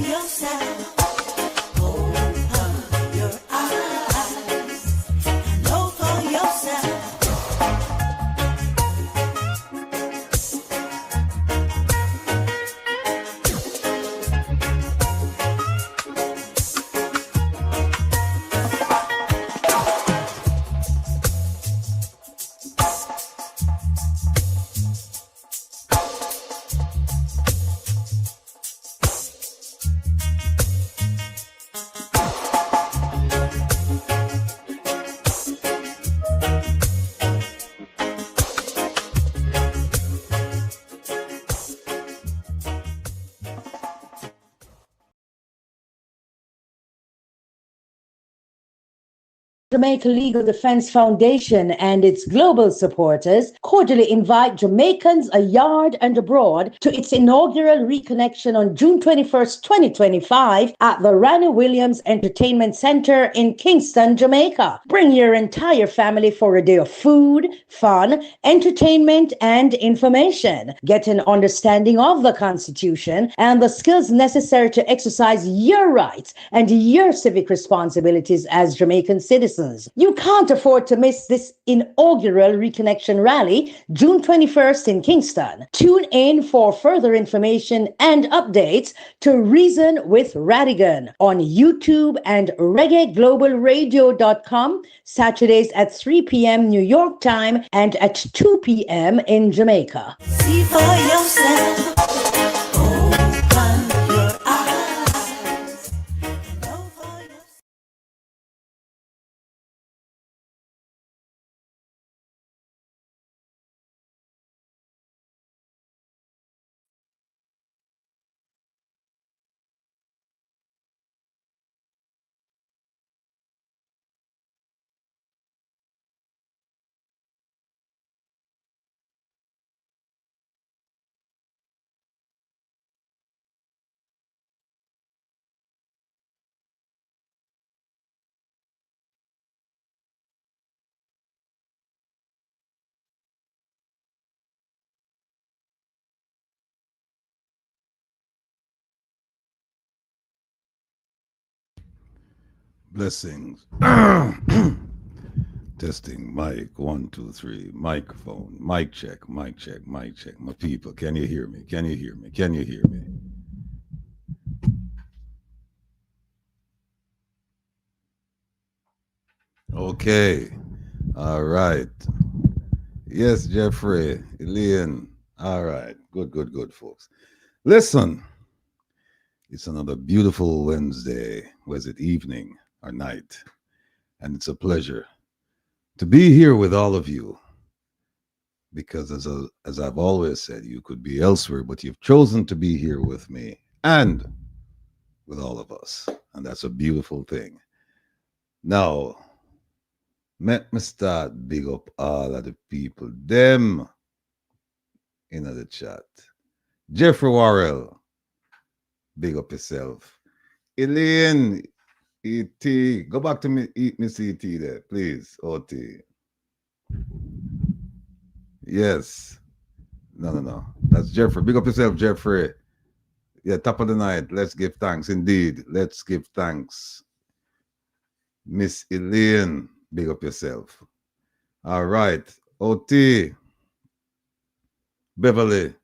yourself. Open your eyes and know for yourself. Jamaica Legal Defense Foundation and its global supporters cordially invite Jamaicans abroad and abroad to its inaugural Reconnection on June 21st, 2025 at the Ranny Williams Entertainment Center in Kingston, Jamaica. Bring your entire family for a day of food, fun, entertainment, and information. Get an understanding of the Constitution and the skills necessary to exercise your rights and your civic responsibilities as Jamaican citizens. You can't afford to miss this inaugural Reconnection rally, June 21st in Kingston. Tune in for further information and updates to Reason with Rattigan on YouTube and reggaeglobalradio.com, Saturdays at 3 p.m. New York time and at 2 p.m. in Jamaica. See for yourself. Blessings. Testing, mic, 1, 2, 3, microphone, mic check, mic check, mic check. My people, can you hear me? Can you hear me? Can you hear me? Okay. All right. Yes, Jeffrey, Elaine. All right. Good, good, good, folks. Listen, it's another beautiful Wednesday. Was it evening or night? And it's a pleasure to be here with all of you. Because as I've always said, you could be elsewhere, but you've chosen to be here with me and with all of us. And that's a beautiful thing. Now, let me start big up all of the people, them in the chat. Jeffrey Warrell, big up yourself. Elaine, E.T., go back to me, Miss E.T. there, please, O.T. Yes. No. That's Jeffrey. Big up yourself, Jeffrey. Yeah, top of the night. Let's give thanks. Indeed. Let's give thanks. Miss Elaine, big up yourself. All right. O.T. Beverly,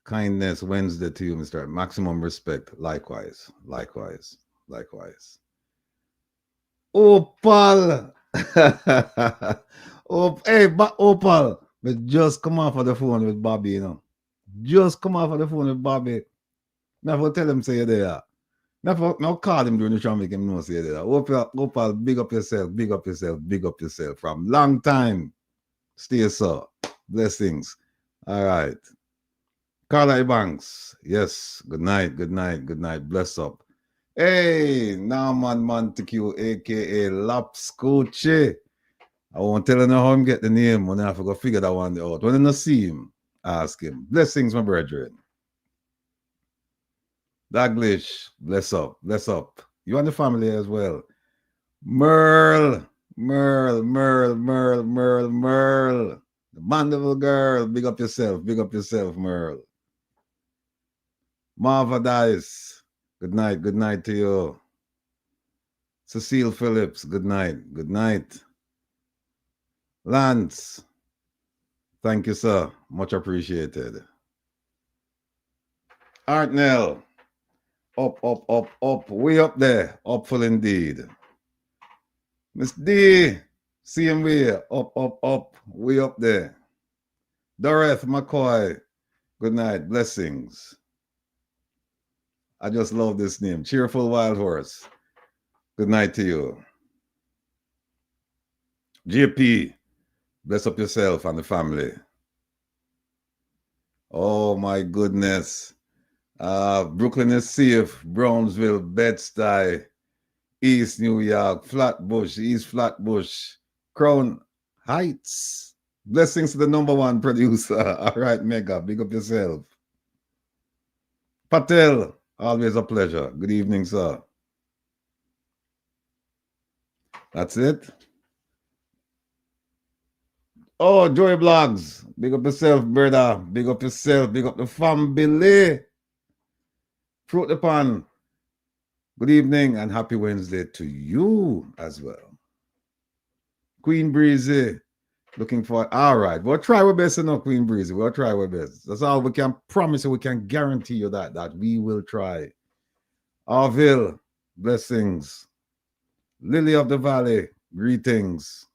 kindness Wednesday to you, Mr. Maximum respect. Likewise. Opal. Opal. But just come off of the phone with Bobby, you know. Just come off of the phone with Bobby. Never tell him say you're there. Never call him during the show, make him know say you're there. Opal, big up yourself. From long time. Stay so. Blessings. All right. Carla Banks. Yes. Good night. Bless up. Hey, Norman Montague, aka Laps Coachy. I won't tell you how him get the name when I have to go figure that one out. When I don't see him, ask him. Blessings, my brethren. Daglish, bless up. You and the family as well. Merle. The wonderful girl. Big up yourself, Merle. Marva Dice. Good night. Good night to you. Cecile Phillips, good night. Good night. Lance, thank you, sir. Much appreciated. Artnell, up, up, up, up. Way up there. Upful indeed. Miss D, same way. Up, up, up. Way up there. Dorothy McCoy, good night. Blessings. I just love this name. Cheerful Wild Horse. Good night to you. JP, bless up yourself and the family. Oh my goodness. Brooklyn is safe. Brownsville, Bed-Stuy, East New York, Flatbush, East Flatbush, Crown Heights. Blessings to the #1 producer. All right, Mega, big up yourself. Patel, always a pleasure. Good evening, sir. That's it. Oh, Joy Blogs. Big up yourself, brother. Big up yourself. Big up the family. Fruit the pan. Good evening and happy Wednesday to you as well. Queen Breezy. Looking for all right. We'll try our best enough, Queen Breezy. We'll try our best. That's all we can promise you. We can guarantee you that we will try. Arville, blessings. Lily of the Valley, greetings.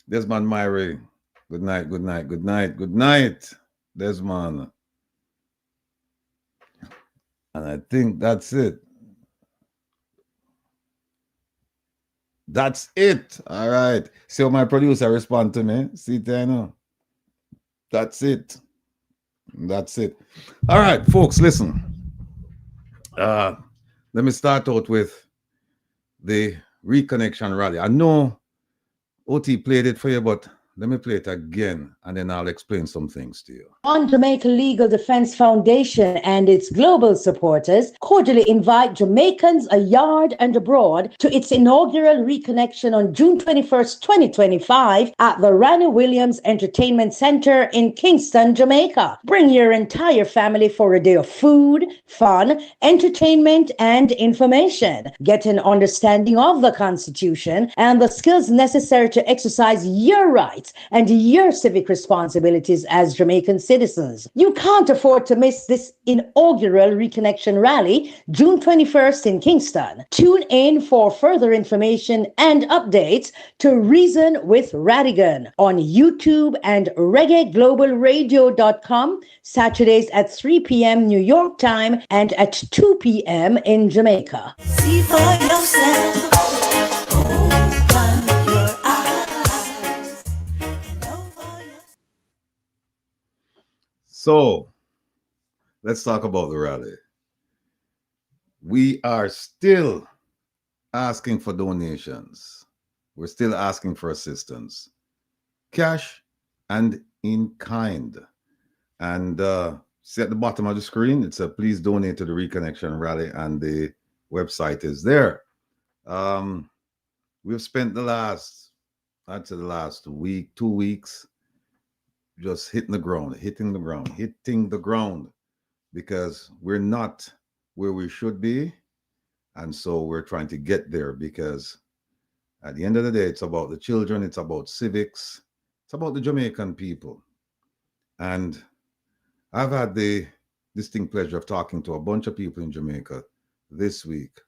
Desmond Myrie, good night, good night, good night, good night, Desmond. And I think that's it. That's it. All right. See how my producer respond to me. See, I know. That's it. That's it. All right, folks, listen. Let me start out with the Reconnection rally. I know OT played it for you, but let me play it again, and then I'll explain some things to you. On Jamaica Legal Defense Foundation and its global supporters cordially invite Jamaicans yard and abroad to its inaugural Reconnection on June 21st, 2025 at the Ranny Williams Entertainment Center in Kingston, Jamaica. Bring your entire family for a day of food, fun, entertainment, and information. Get an understanding of the Constitution and the skills necessary to exercise your rights and your civic responsibilities as Jamaican citizens. You can't afford to miss this inaugural Reconnection rally, June 21st in Kingston. Tune in for further information and updates to Reason with Rattigan on YouTube and reggaeglobalradio.com, Saturdays at 3 p.m. New York time and at 2 p.m. in Jamaica. See for yourself. So, let's talk about the rally. We are still asking for donations. We're still asking for assistance, cash and in kind. And see at the bottom of the screen, it says, please donate to the Reconnection rally, and the website is there. We've spent the last week, 2 weeks, just hitting the ground, because we're not where we should be. And so we're trying to get there, because at the end of the day, it's about the children, it's about civics, it's about the Jamaican people. And I've had the distinct pleasure of talking to a bunch of people in Jamaica this week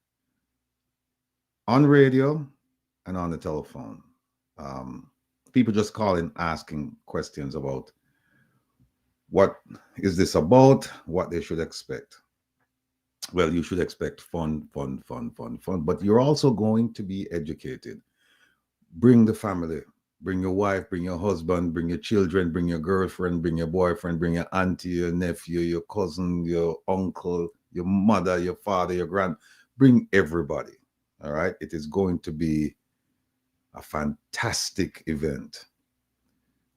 on radio and on the telephone. People just calling, asking questions about what is this about, what they should expect. Well, you should expect fun, but you're also going to be educated. Bring the family, bring your wife, bring your husband, bring your children, bring your girlfriend, bring your boyfriend, bring your auntie, your nephew, your cousin, your uncle, your mother, your father, your bring everybody. All right. It is going to be a fantastic event.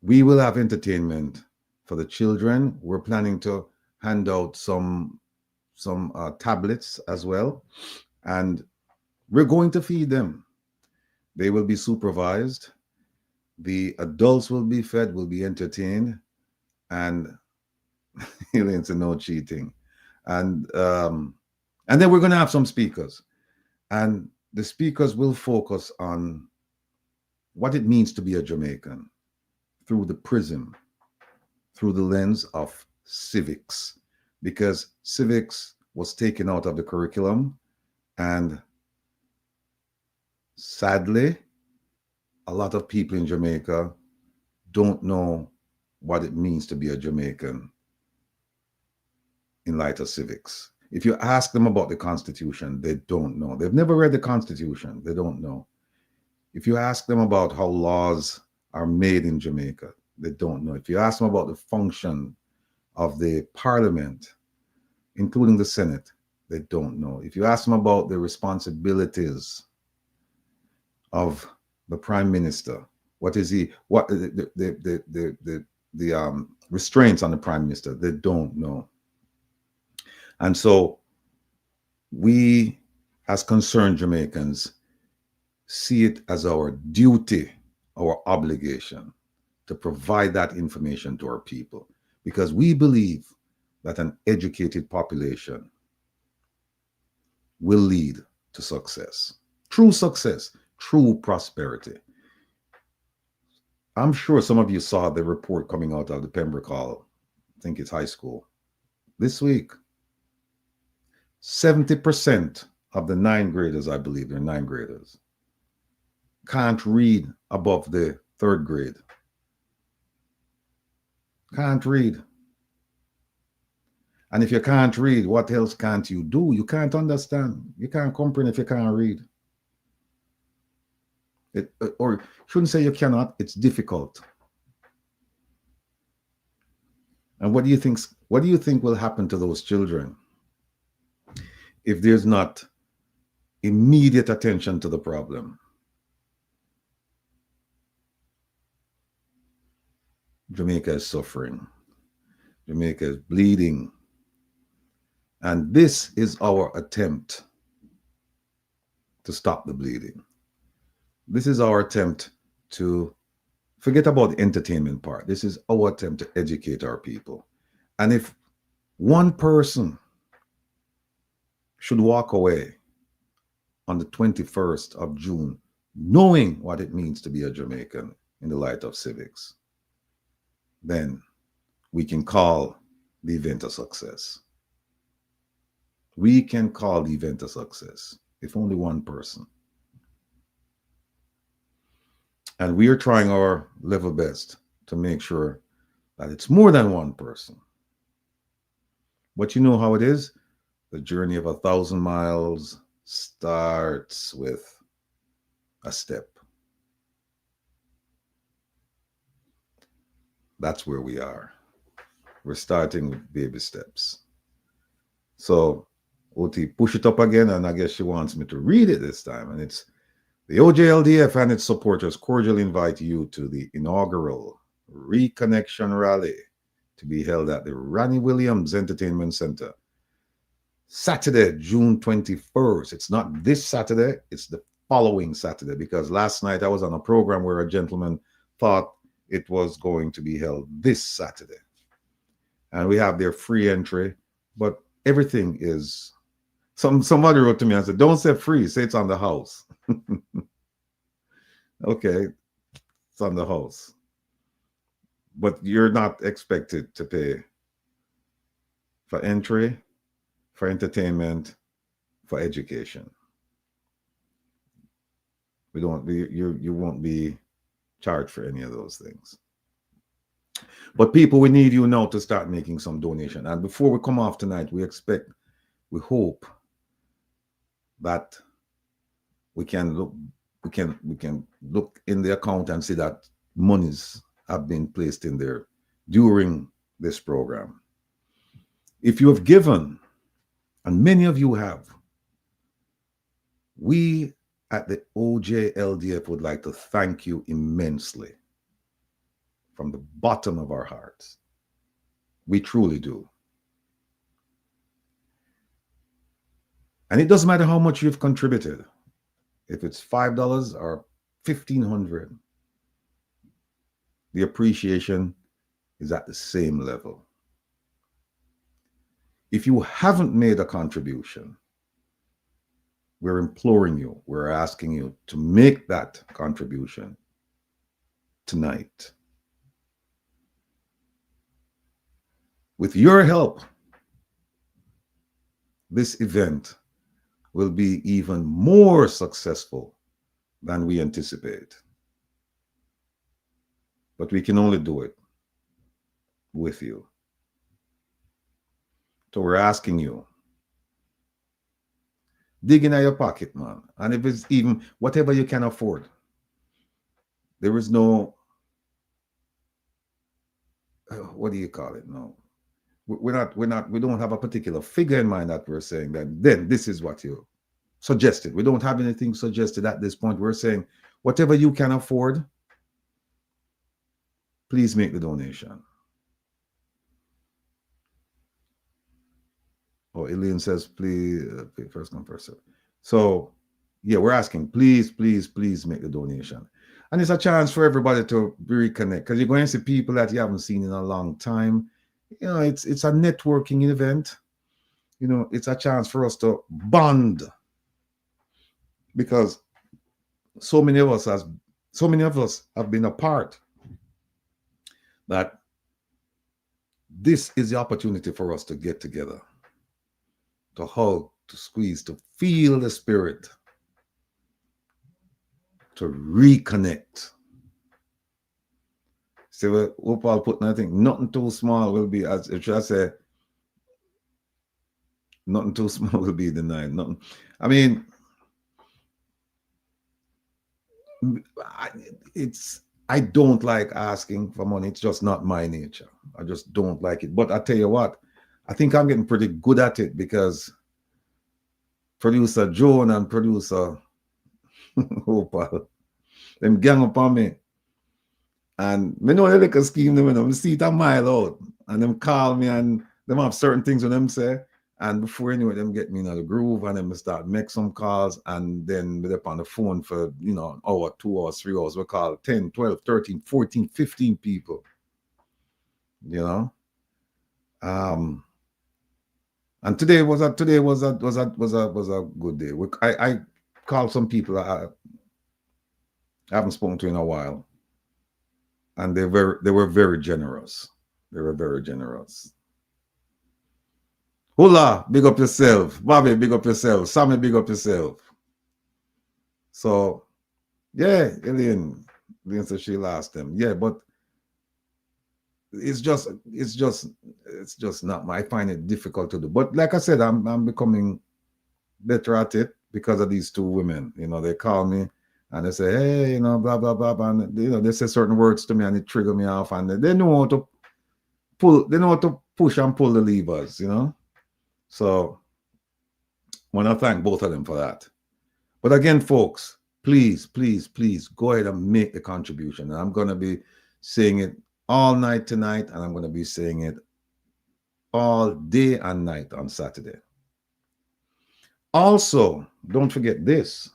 We will have entertainment for the children. We're planning to hand out some tablets as well, and we're going to feed them. They will be supervised. The adults will be fed, will be entertained, and aliens are no cheating. And then we're going to have some speakers, and the speakers will focus on what it means to be a Jamaican through the prism, through the lens of civics, because civics was taken out of the curriculum, and sadly, a lot of people in Jamaica don't know what it means to be a Jamaican in light of civics. If you ask them about the Constitution, they don't know. They've never read the Constitution. They don't know. If you ask them about how laws are made in Jamaica, they don't know. If you ask them about the function of the parliament, including the Senate, they don't know. If you ask them about the responsibilities of the prime minister, what is he, what the restraints on the prime minister, they don't know. And so we, as concerned Jamaicans, see it as our duty, our obligation to provide that information to our people, because we believe that an educated population will lead to success, true prosperity. I'm sure some of you saw the report coming out of the Pembroke Hall, I think it's high school, this week. 70% of the 9th graders, I believe they're 9th graders, can't read above the 3rd grade. Can't read. And if you can't read, what else can't you do? You can't understand. You can't comprehend if you can't read. Or shouldn't say you cannot, it's difficult. And what do you think will happen to those children if there's not immediate attention to the problem? Jamaica is suffering. Jamaica is bleeding. And this is our attempt to stop the bleeding. This is our attempt to forget about the entertainment part. This is our attempt to educate our people. And if one person should walk away on the 21st of June, knowing what it means to be a Jamaican in the light of civics, then we can call the event a success. We can call the event a success, if only one person. And we are trying our level best to make sure that it's more than one person. But you know how it is? The journey of 1,000 miles starts with a step. That's where we are. We're starting with baby steps. So OT, push it up again, and I guess she wants me to read it this time. And it's: the OJLDF and its supporters cordially invite you to the inaugural Reconnection Rally to be held at the Ronnie Williams Entertainment Center, Saturday, June 21st. It's not this Saturday, it's the following Saturday, because last night I was on a program where a gentleman thought it was going to be held this Saturday. And we have their free entry, but everything is... Somebody wrote to me and said, don't say free, say it's on the house. Okay, it's on the house. But you're not expected to pay for entry, for entertainment, for education. You won't be charged for any of those things. But people, we need you now to start making some donation. And before we come off tonight, we hope that we can look in the account and see that monies have been placed in there during this program. If you have given, and many of you have, we at the OJLDF would like to thank you immensely from the bottom of our hearts. We truly do. And it doesn't matter how much you've contributed. If it's $5 or $1,500, the appreciation is at the same level. If you haven't made a contribution, we're imploring you, we're asking you to make that contribution tonight. With your help, this event will be even more successful than we anticipate. But we can only do it with you. So we're asking you, dig in your pocket, man. And if it's even whatever you can afford, there is no, what do you call it? No, we don't have a particular figure in mind that we're saying that then this is what you suggested. We don't have anything suggested at this point. We're saying whatever you can afford, please make the donation. Oh, Elaine says, please, first come, first serve. So, yeah, we're asking, please, please, please make the donation. And it's a chance for everybody to reconnect, because you're going to see people that you haven't seen in a long time. You know, it's a networking event. You know, it's a chance for us to bond, because so many of us have been apart, that this is the opportunity for us to get together, to hug, to squeeze, to feel the spirit, to reconnect. See what Paul put, I think nothing too small will be, as if I say, nothing too small will be denied. Nothing. I mean, I don't like asking for money. It's just not my nature. I just don't like it. But I tell you what, I think I'm getting pretty good at it, because producer Joan and producer Opal, them gang up on me. And me know they like a scheme them, and see it a mile out. And them call me, and them have certain things with them say. And before anyway, them get me in the groove, and then we start make some calls, and then we're up on the phone for, you know, an hour, 2 hours, 3 hours. We call 10, 12, 13, 14, 15 people. You know? And today was a good day. I called some people I haven't spoken to in a while, and they were very generous. They were very generous. Hula, big up yourself. Bobby, big up yourself. Sammy, big up yourself. So, yeah, Elaine said she lost them. Yeah, but it's just not. I find it difficult to do. But like I said, I'm becoming better at it because of these two women. You know, they call me and they say, hey, you know, blah blah blah, and you know, they say certain words to me and it trigger me off, and they know how to pull. They know how to push and pull the levers. You know. So I want to thank both of them for that. But again, folks, please, please, please go ahead and make the contribution. And I'm going to be saying it all night tonight, and I'm going to be saying it all day and night on Saturday. Also, don't forget this.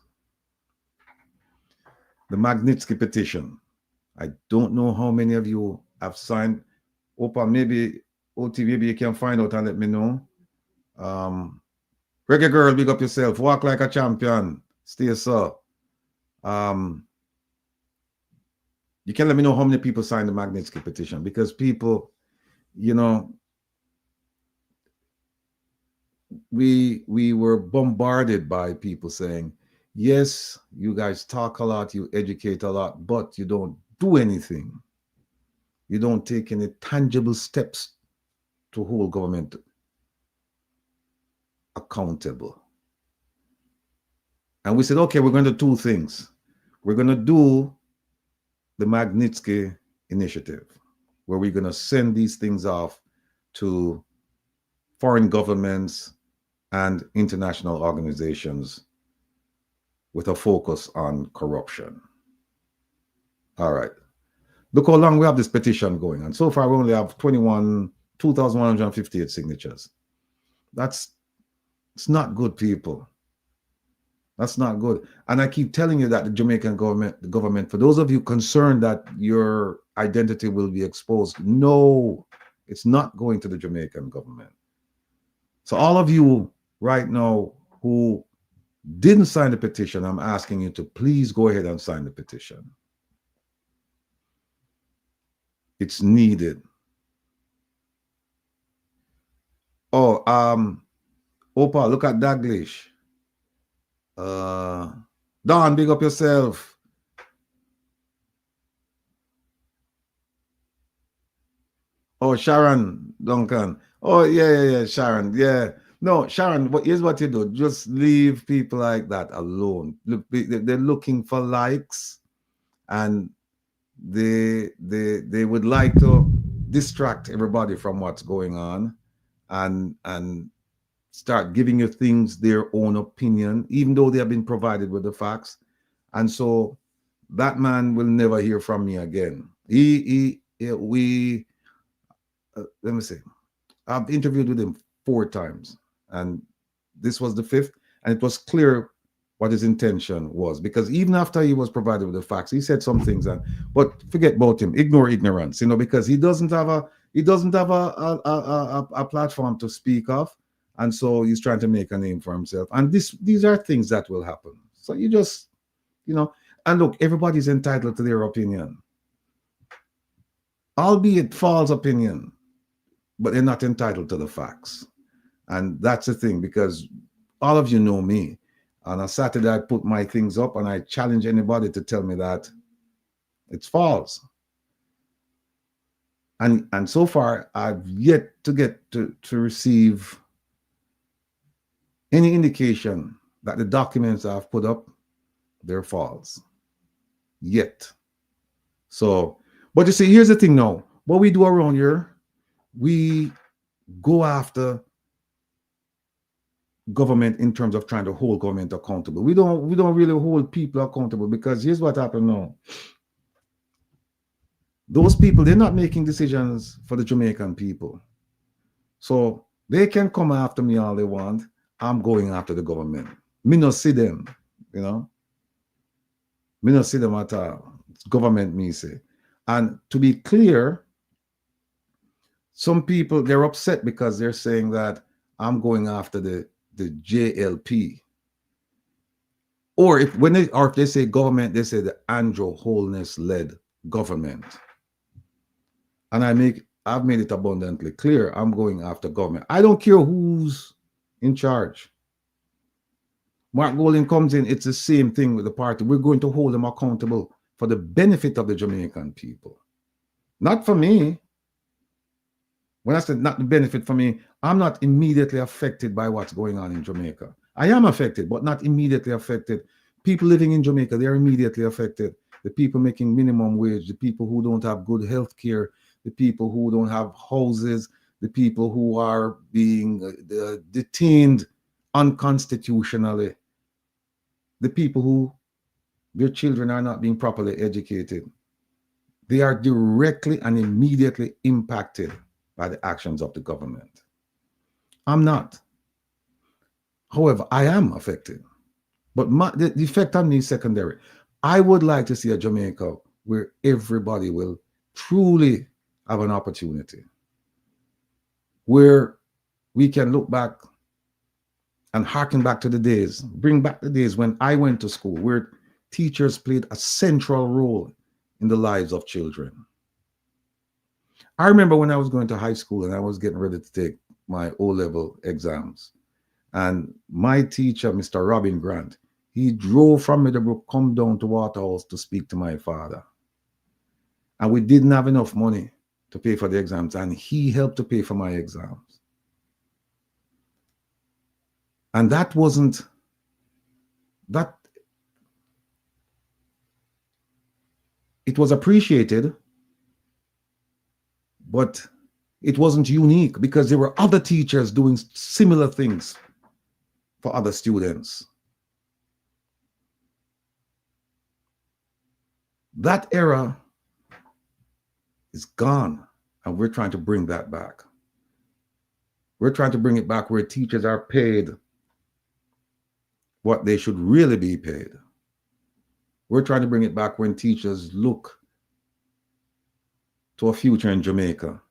The Magnitsky Petition. I don't know how many of you have signed. Opa, maybe, OT, maybe you can find out and let me know. Reggae girl, big up yourself. Walk like a champion. Stay so. You can let me know how many people signed the Magnitsky Petition, because people, you know, we were bombarded by people saying, yes, you guys talk a lot, you educate a lot, but you don't do anything. You don't take any tangible steps to hold government accountable. And we said, okay, we're going to do two things. We're going to do the Magnitsky Initiative, where we're going to send these things off to foreign governments and international organizations with a focus on corruption. All right. Look how long we have this petition going. And so far, we only have 2,158 signatures. It's not good, people. That's not good. And I keep telling you that the Jamaican government, for those of you concerned that your identity will be exposed, no, it's not going to the Jamaican government. So all of you right now who didn't sign the petition, I'm asking you to please go ahead and sign the petition. It's needed. Oh, Opa, look at Daglish. Don, big up yourself. Oh, Sharon Duncan. Oh, yeah, Sharon. Yeah. No, Sharon, but here's what you do. Just leave people like that alone. Look, they're looking for likes, and they would like to distract everybody from what's going on, and start giving you things their own opinion, even though they have been provided with the facts. And so that man will never hear from me again. Let me say, I've interviewed with him 4 times, and this was the 5th, and it was clear what his intention was, because even after he was provided with the facts, he said some things, but forget about him, ignore ignorance, because he doesn't have a platform to speak of, and so he's trying to make a name for himself. And these are things that will happen. So you just, and look, everybody's entitled to their opinion, albeit false opinion, but they're not entitled to the facts. And that's the thing, because all of you know me. On a Saturday, I put my things up and I challenge anybody to tell me that it's false. And so far, I've yet to get to receive any indication that the documents I've put up, they're false. Yet. So, but you see, here's the thing now. What we do around here, we go after government in terms of trying to hold government accountable. We don't really hold people accountable, because here's what happened now. Those people, they're not making decisions for the Jamaican people. So they can come after me all they want. I'm going after the government. Me not see them, Me not see them at all. It's government, me say. And to be clear, some people, they're upset because they're saying that I'm going after the JLP. Or if they say government, they say the Andrew Holness-led government. And I've made it abundantly clear, I'm going after government. I don't care who's in charge. Mark Golding comes in, it's the same thing with the party. We're going to hold them accountable for the benefit of the Jamaican people. Not for me. When I said not the benefit for me, I'm not immediately affected by what's going on in Jamaica. I am affected, but not immediately affected. People living in Jamaica, they're immediately affected. The people making minimum wage, the people who don't have good health care, the people who don't have houses, the people who are being detained unconstitutionally, the people who their children are not being properly educated. They are directly and immediately impacted by the actions of the government. I'm not. However, I am affected. But the effect on me is secondary. I would like to see a Jamaica where everybody will truly have an opportunity, where we can look back and harken back to the days, bring back the days when I went to school, where teachers played a central role in the lives of children. I remember when I was going to high school and I was getting ready to take my O-level exams, and my teacher, Mr. Robin Grant, he drove from Middlebrook, come down to Waterhouse to speak to my father. And we didn't have enough money to pay for the exams, and he helped to pay for my exams. And that wasn't, that, it was appreciated, but it wasn't unique, because there were other teachers doing similar things for other students. That era is gone, and we're trying to bring that back. We're trying to bring it back where teachers are paid what they should really be paid. We're trying to bring it back when teachers look to a future in Jamaica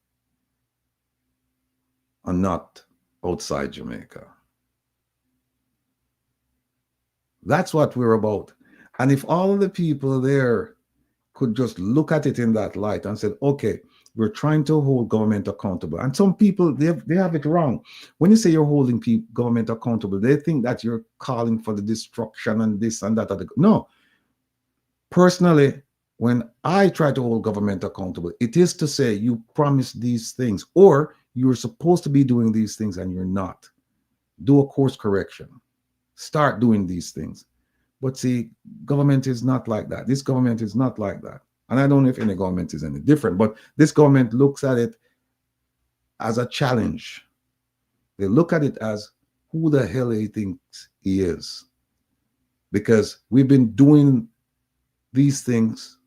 and not outside Jamaica. That's what we're about. And if all of the people there could just look at it in that light and said, okay, we're trying to hold government accountable. And some people, they have it wrong. When you say you're holding government accountable, they think that you're calling for the destruction and this and that. No. Personally, when I try to hold government accountable, it is to say you promised these things, or you're supposed to be doing these things and you're not. Do a course correction. Start doing these things. But see, government is not like that. This government is not like that. And I don't know if any government is any different, but this government looks at it as a challenge. They look at it as who the hell he thinks he is. Because we've been doing these things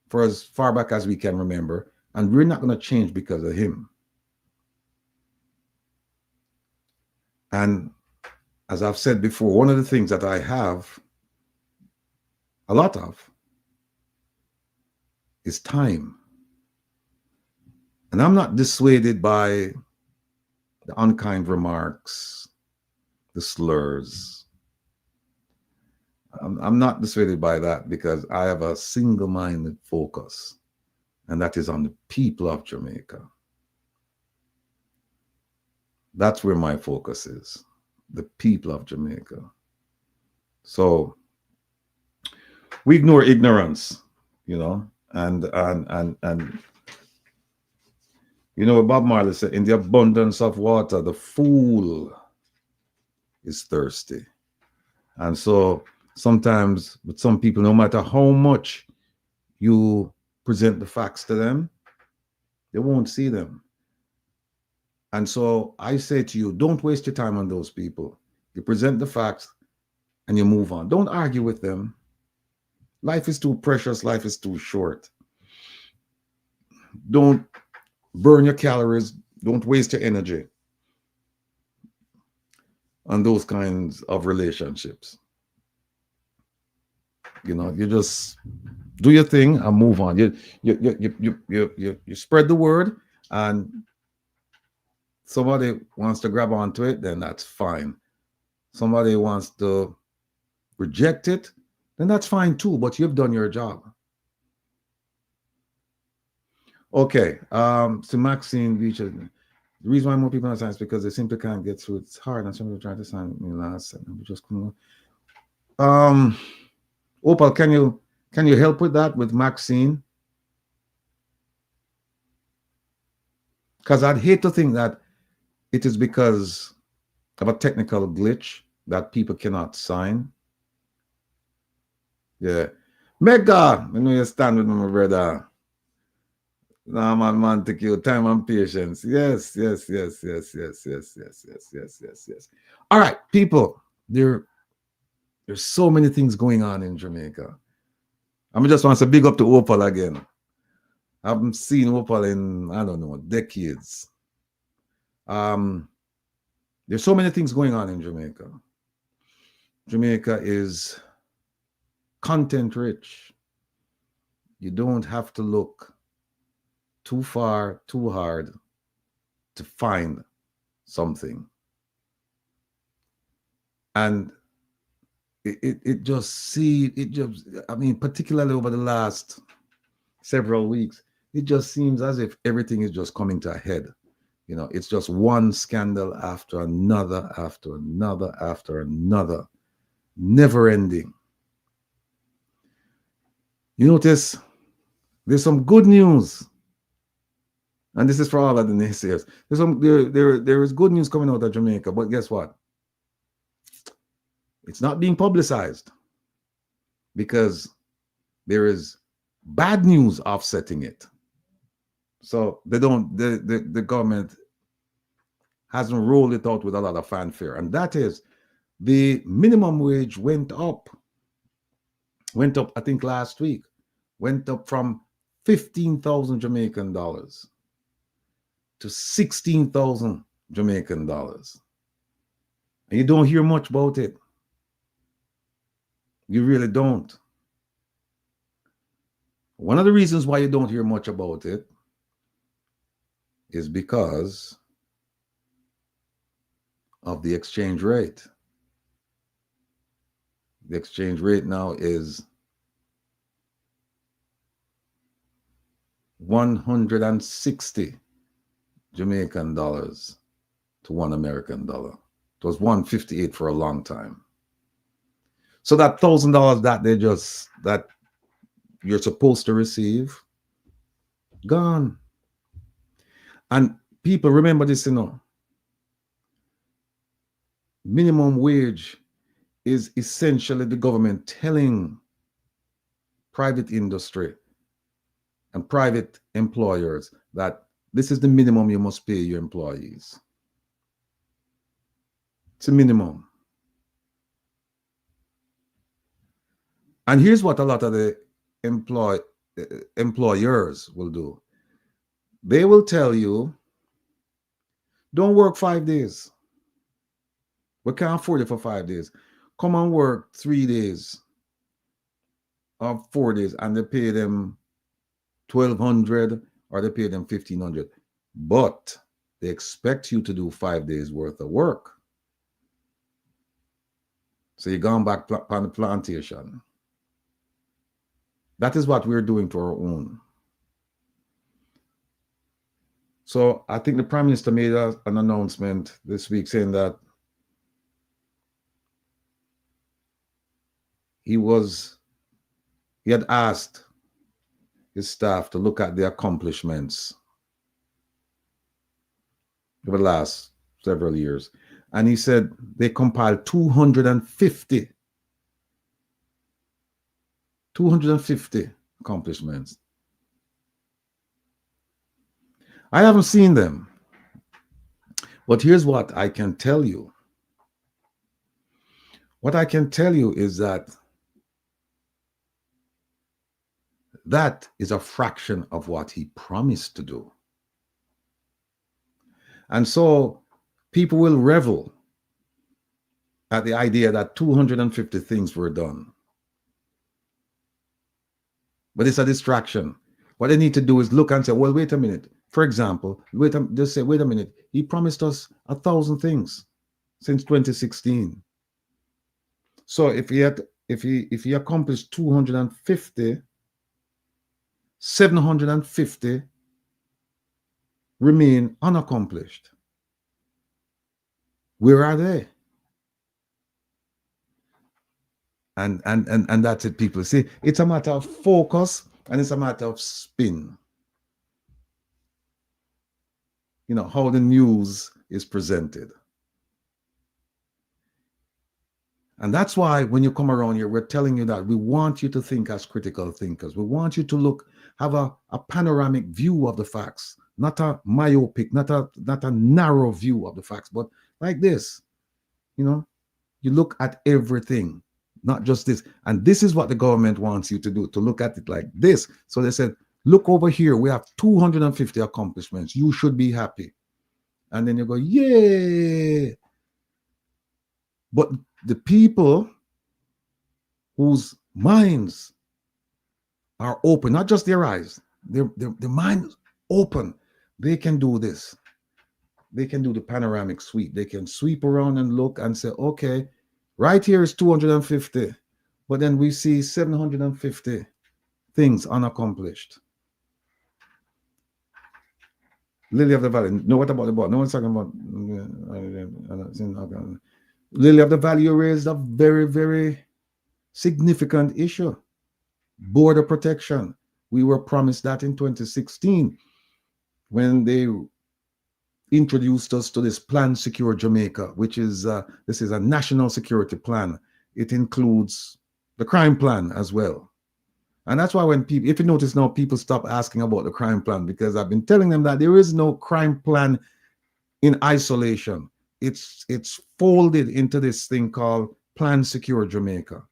for as far back as we can remember, and we're not going to change because of him. And as I've said before, one of the things that I have a lot of is time. And I'm not dissuaded by the unkind remarks, the slurs. I'm not dissuaded by that because I have a single-minded focus, and that is on the people of Jamaica. That's where my focus is, the people of Jamaica. So we ignore ignorance, you know, and you know, Bob Marley said, in the abundance of water, the fool is thirsty. And so sometimes with some people, no matter how much you present the facts to them, they won't see them. And so I say to you, don't waste your time on those people. You present the facts and you move on. Don't argue with them. Life is too precious. Life is too short. Don't burn your calories. Don't waste your energy on those kinds of relationships. You know, you just do your thing and move on. You spread the word, and somebody wants to grab onto it, then that's fine. Somebody wants to reject it, then that's fine too, but you've done your job. Okay, so Maxine Beecher, the reason why more people are signing is because they simply can't get through. It's hard, and some people trying to sign with me last second. We just couldn't. Opal, can you help with that with Maxine? Because I'd hate to think that it is because of a technical glitch that people cannot sign. Yeah. Mega, I know you stand with me, my brother. No, man, take your time and patience. Yes. All right, people, there's so many things going on in Jamaica. I just want to big up to Opal again. I haven't seen Opal in, I don't know, decades. There's so many things going on in Jamaica. Jamaica is content rich. You don't have to look too far, too hard to find something. And I mean, particularly over the last several weeks, it just seems as if everything is just coming to a head. You know, it's just one scandal after another, after another, after another, never ending. You notice there's some good news. And this is for all of the naysayers. There is good news coming out of Jamaica, but guess what? It's not being publicized because there is bad news offsetting it. So the government hasn't rolled it out with a lot of fanfare. And that is the minimum wage went up, I think last week, went up from 15,000 Jamaican dollars to 16,000 Jamaican dollars. And you don't hear much about it. You really don't. One of the reasons why you don't hear much about it is because of the exchange rate. The exchange rate now is 160 Jamaican dollars to one American dollar. It was 158 for a long time. So that $1,000 that you're supposed to receive, gone. And people remember this, minimum wage is essentially the government telling private industry and private employers that this is the minimum you must pay your employees. It's a minimum. And here's what a lot of the employers will do. They will tell you, don't work 5 days. We can't afford it for 5 days. Come and work 3 days or 4 days, and they pay them $1,200 or they pay them $1,500. But they expect you to do 5 days worth of work. So you're going back on the plantation. That is what we're doing to our own. So I think the Prime Minister made an announcement this week saying that he had asked his staff to look at the accomplishments over the last several years. And he said they compiled 250 accomplishments. I haven't seen them. But here's what I can tell you. What I can tell you is that is a fraction of what he promised to do. And so people will revel at the idea that 250 things were done. But it's a distraction. What they need to do is look and say, well, wait a minute. For example, just say, wait a minute. He promised us 1,000 things since 2016. So if he accomplished 250, 750 remain unaccomplished. Where are they? And that's it, people. See, it's a matter of focus and it's a matter of spin. How the news is presented. And that's why when you come around here, we're telling you that we want you to think as critical thinkers. We want you to have a panoramic view of the facts, not a myopic, not a narrow view of the facts, but like this, you look at everything, not just this. And this is what the government wants you to do, to look at it like this. So they said, look over here, we have 250 accomplishments. You should be happy. And then you go, yay. But the people whose minds are open, not just their eyes, their minds open, they can do this. They can do the panoramic sweep. They can sweep around and look and say, okay, right here is 250, but then we see 750 things unaccomplished. Lily of the Valley. No, what about the bot? No one's talking about Lily of the Valley raised a very, very significant issue. Border protection. We were promised that in 2016 when they introduced us to this Plan Secure Jamaica, which is this is a national security plan. It includes the crime plan as well. And that's why when people, if you notice now, people stop asking about the crime plan, because I've been telling them that there is no crime plan in isolation. It's folded into this thing called Plan Secure Jamaica.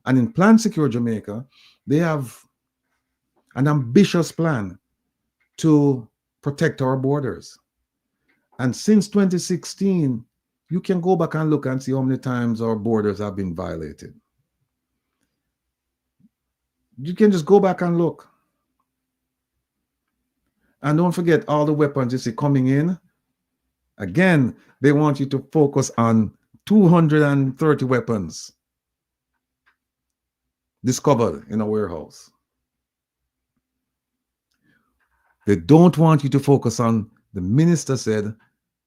And in Plan Secure Jamaica, they have an ambitious plan to protect our borders. And since 2016, you can go back and look and see how many times our borders have been violated. You can just go back and look. And don't forget all the weapons you see coming in Again, they want you to focus on 230 weapons discovered in a warehouse. They don't want you to focus on, the minister said,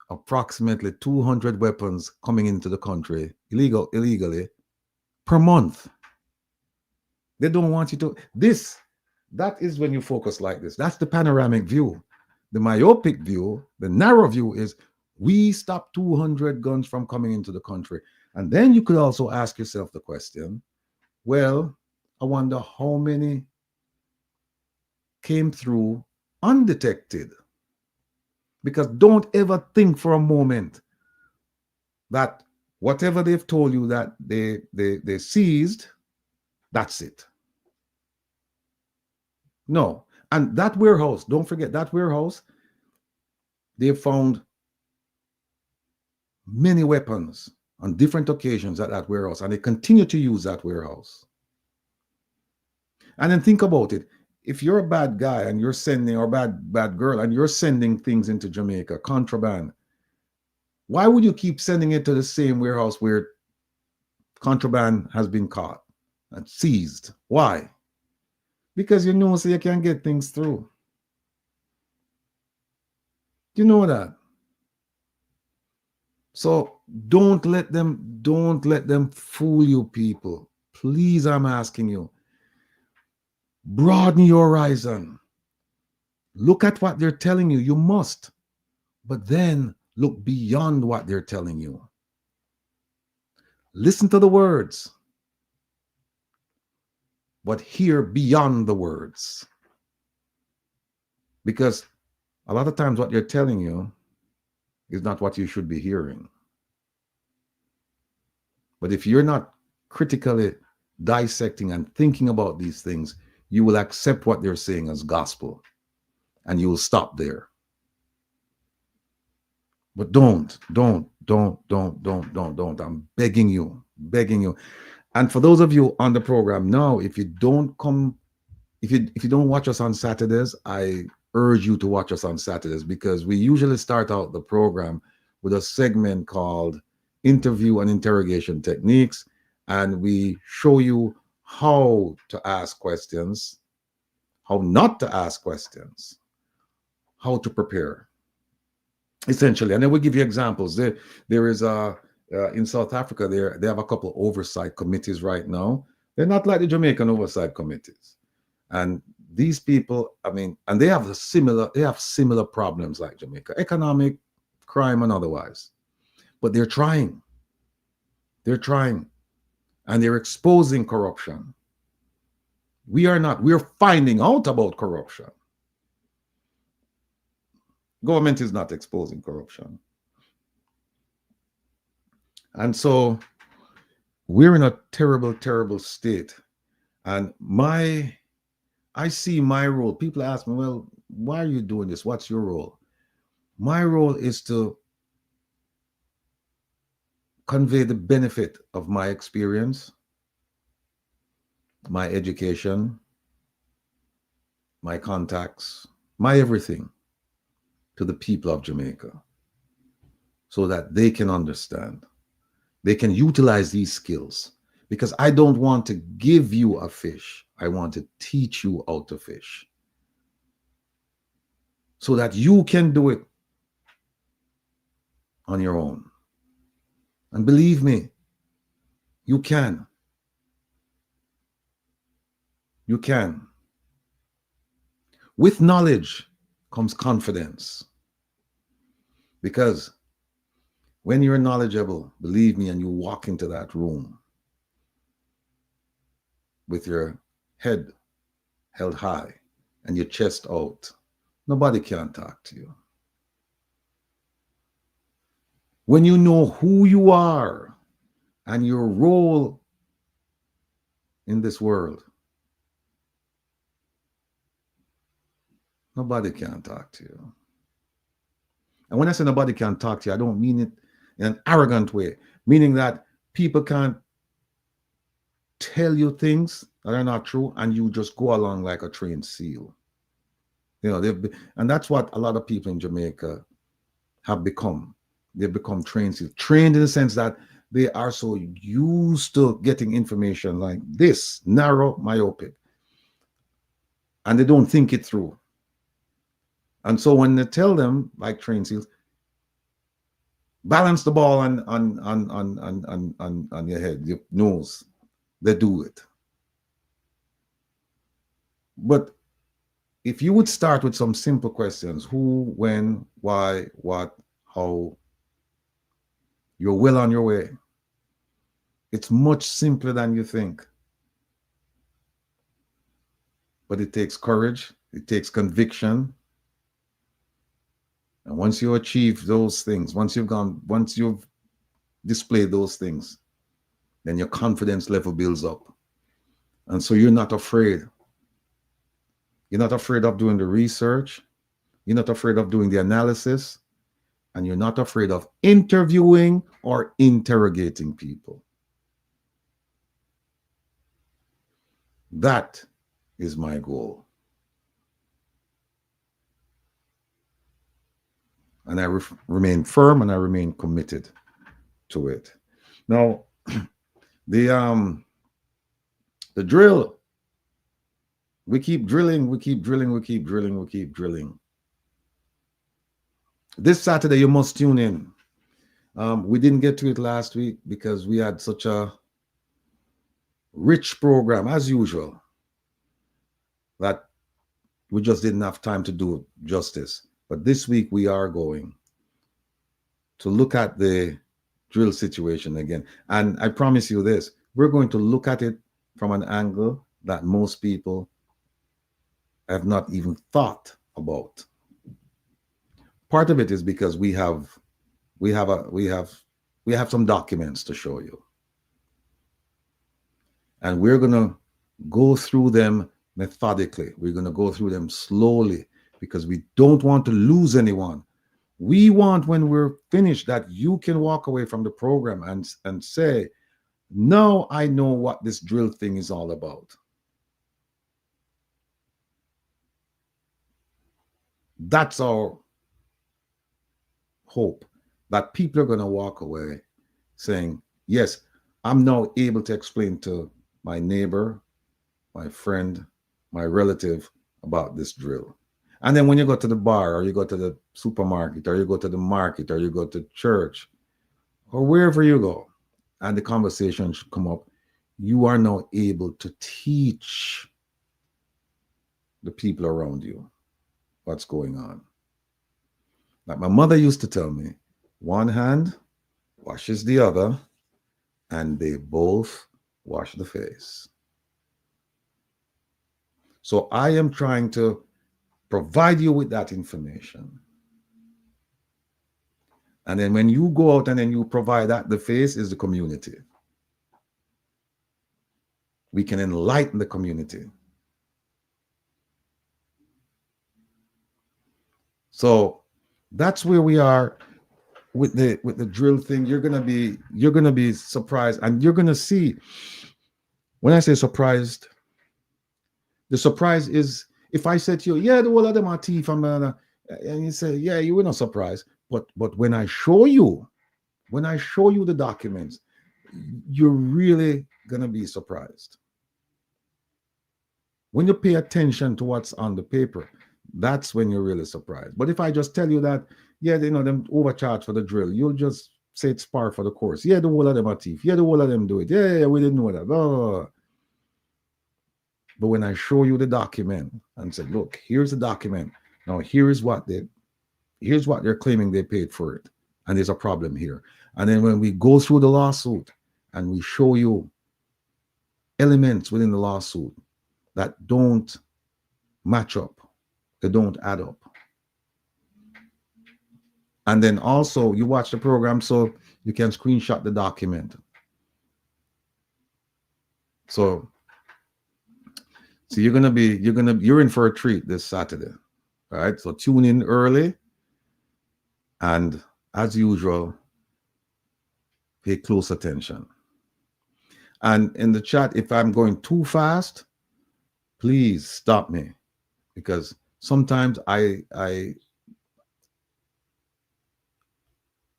approximately 200 weapons coming into the country illegally per month. They don't want you to, that is when you focus like this. That's the panoramic view. The myopic view, the narrow view is, we stop 200 guns from coming into the country. And then you could also ask yourself the question, well, I wonder how many came through undetected. Because don't ever think for a moment that whatever they've told you that they seized, that's it. No. And that warehouse, don't forget that warehouse, they found many weapons on different occasions at that warehouse, and they continue to use that warehouse. And then think about it. If you're a bad guy and you're sending, or bad girl, and you're sending things into Jamaica, contraband, why would you keep sending it to the same warehouse where contraband has been caught and seized? Why? Because you know, so you can get things through. You know that. So don't let them fool you, people. Please, I'm asking you. Broaden your horizon. Look at what they're telling you. You must. But then look beyond what they're telling you. Listen to the words, but hear beyond the words. Because a lot of times what they're telling you is not what you should be hearing. But if you're not critically dissecting and thinking about these things, you will accept what they're saying as gospel, and you will stop there. But don't. I'm begging you. And for those of you on the program now, if you don't watch us on Saturdays, I urge you to watch us on Saturdays, because we usually start out the program with a segment called Interview and Interrogation Techniques, and we show you how to ask questions, how not to ask questions, how to prepare, essentially. And then we give you examples. There is in South Africa, they have a couple of oversight committees right now. They're not like the Jamaican oversight committees. And these people, I mean, and they have similar problems like Jamaica, economic, crime, and otherwise. But they're trying. And they're exposing corruption. We are not. We're finding out about corruption. Government is not exposing corruption. And so we're in a terrible, terrible state. And I see my role. People ask me, well, why are you doing this? What's your role? My role is to convey the benefit of my experience, my education, my contacts, my everything to the people of Jamaica, so that they can understand. They can utilize these skills, because I don't want to give you a fish. I want to teach you how to fish, so that you can do it on your own. And believe me, you can. You can. With knowledge comes confidence. Because when you're knowledgeable, believe me, and you walk into that room with your head held high and your chest out, nobody can talk to you. When you know who you are and your role in this world, nobody can talk to you. And when I say nobody can talk to you, I don't mean it in an arrogant way, meaning that people can't tell you things that are not true and you just go along like a trained seal. You know, and that's what a lot of people in Jamaica have become. They become trained SEALs. Trained in the sense that they are so used to getting information like this, narrow, myopic. And they don't think it through. And so when they tell them, like trained SEALs, balance the ball on your head, your nose, they do it. But if you would start with some simple questions, who, when, why, what, how, you're well on your way. It's much simpler than you think. But it takes courage, it takes conviction. And once you achieve those things, once you've displayed those things, then your confidence level builds up. And so you're not afraid. You're not afraid of doing the research. You're not afraid of doing the analysis. And you're not afraid of interviewing or interrogating people. That is my goal. And I remain firm and I remain committed to it. Now, the drill, we keep drilling, we keep drilling, we keep drilling, we keep drilling. This Saturday, you must tune in. We didn't get to it last week because we had such a rich program, as usual, that we just didn't have time to do it justice. But this week, we are going to look at the drill situation again. And I promise you this, we're going to look at it from an angle that most people have not even thought about. Part of it is because we have some documents to show you. And we're going to go through them methodically. We're going to go through them slowly because we don't want to lose anyone. We want, when we're finished, that you can walk away from the program and say, now I know what this drill thing is all about. That's our hope, that people are going to walk away saying, yes, I'm now able to explain to my neighbor, my friend, my relative about this drill. And then when you go to the bar, or you go to the supermarket, or you go to the market, or you go to church, or wherever you go, and the conversation should come up, you are now able to teach the people around you what's going on. Like my mother used to tell me, one hand washes the other, and they both wash the face. So I am trying to provide you with that information. And then when you go out and then you provide that, the face is the community. We can enlighten the community. So that's where we are with the drill thing. You're gonna be surprised, and you're gonna see. When I say surprised, the surprise is if I said to you, yeah, the whole of them are thief, and you say, yeah, you were not surprised. But when I show you the documents, you're really gonna be surprised. When you pay attention to what's on the paper, that's when you're really surprised. But if I just tell you that, yeah, them overcharge for the drill, you'll just say it's par for the course. Yeah, the whole of them are thief. Yeah, the whole of them do it. Yeah, we didn't know that. Oh. But when I show you the document and say, look, here's the document. Now here's what they're claiming they paid for it. And there's a problem here. And then when we go through the lawsuit and we show you elements within the lawsuit that don't match up, they don't add up. And then also you watch the program so you can screenshot the document. So you're in for a treat this Saturday. All right. So tune in early. And as usual, pay close attention. And in the chat, if I'm going too fast, please stop me, because sometimes I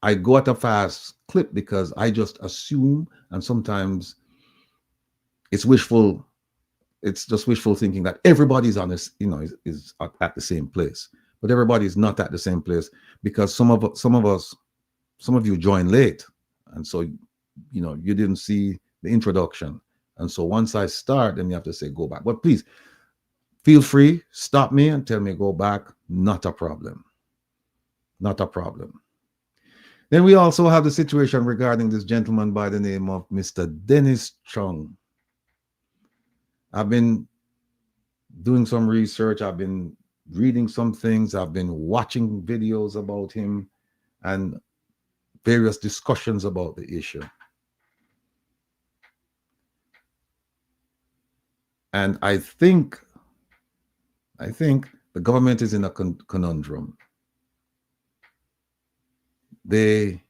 I go at a fast clip because I just assume, and sometimes it's wishful. It's just wishful thinking that everybody's on this, is at the same place, but everybody's not at the same place because some of you joined late, and so you didn't see the introduction, and so once I start, then you have to say go back. But please feel free, stop me and tell me go back. Not a problem. Not a problem. Then we also have the situation regarding this gentleman by the name of Mr. Dennis Chung. I've been doing some research. I've been reading some things. I've been watching videos about him and various discussions about the issue. And I think the government is in a conundrum. They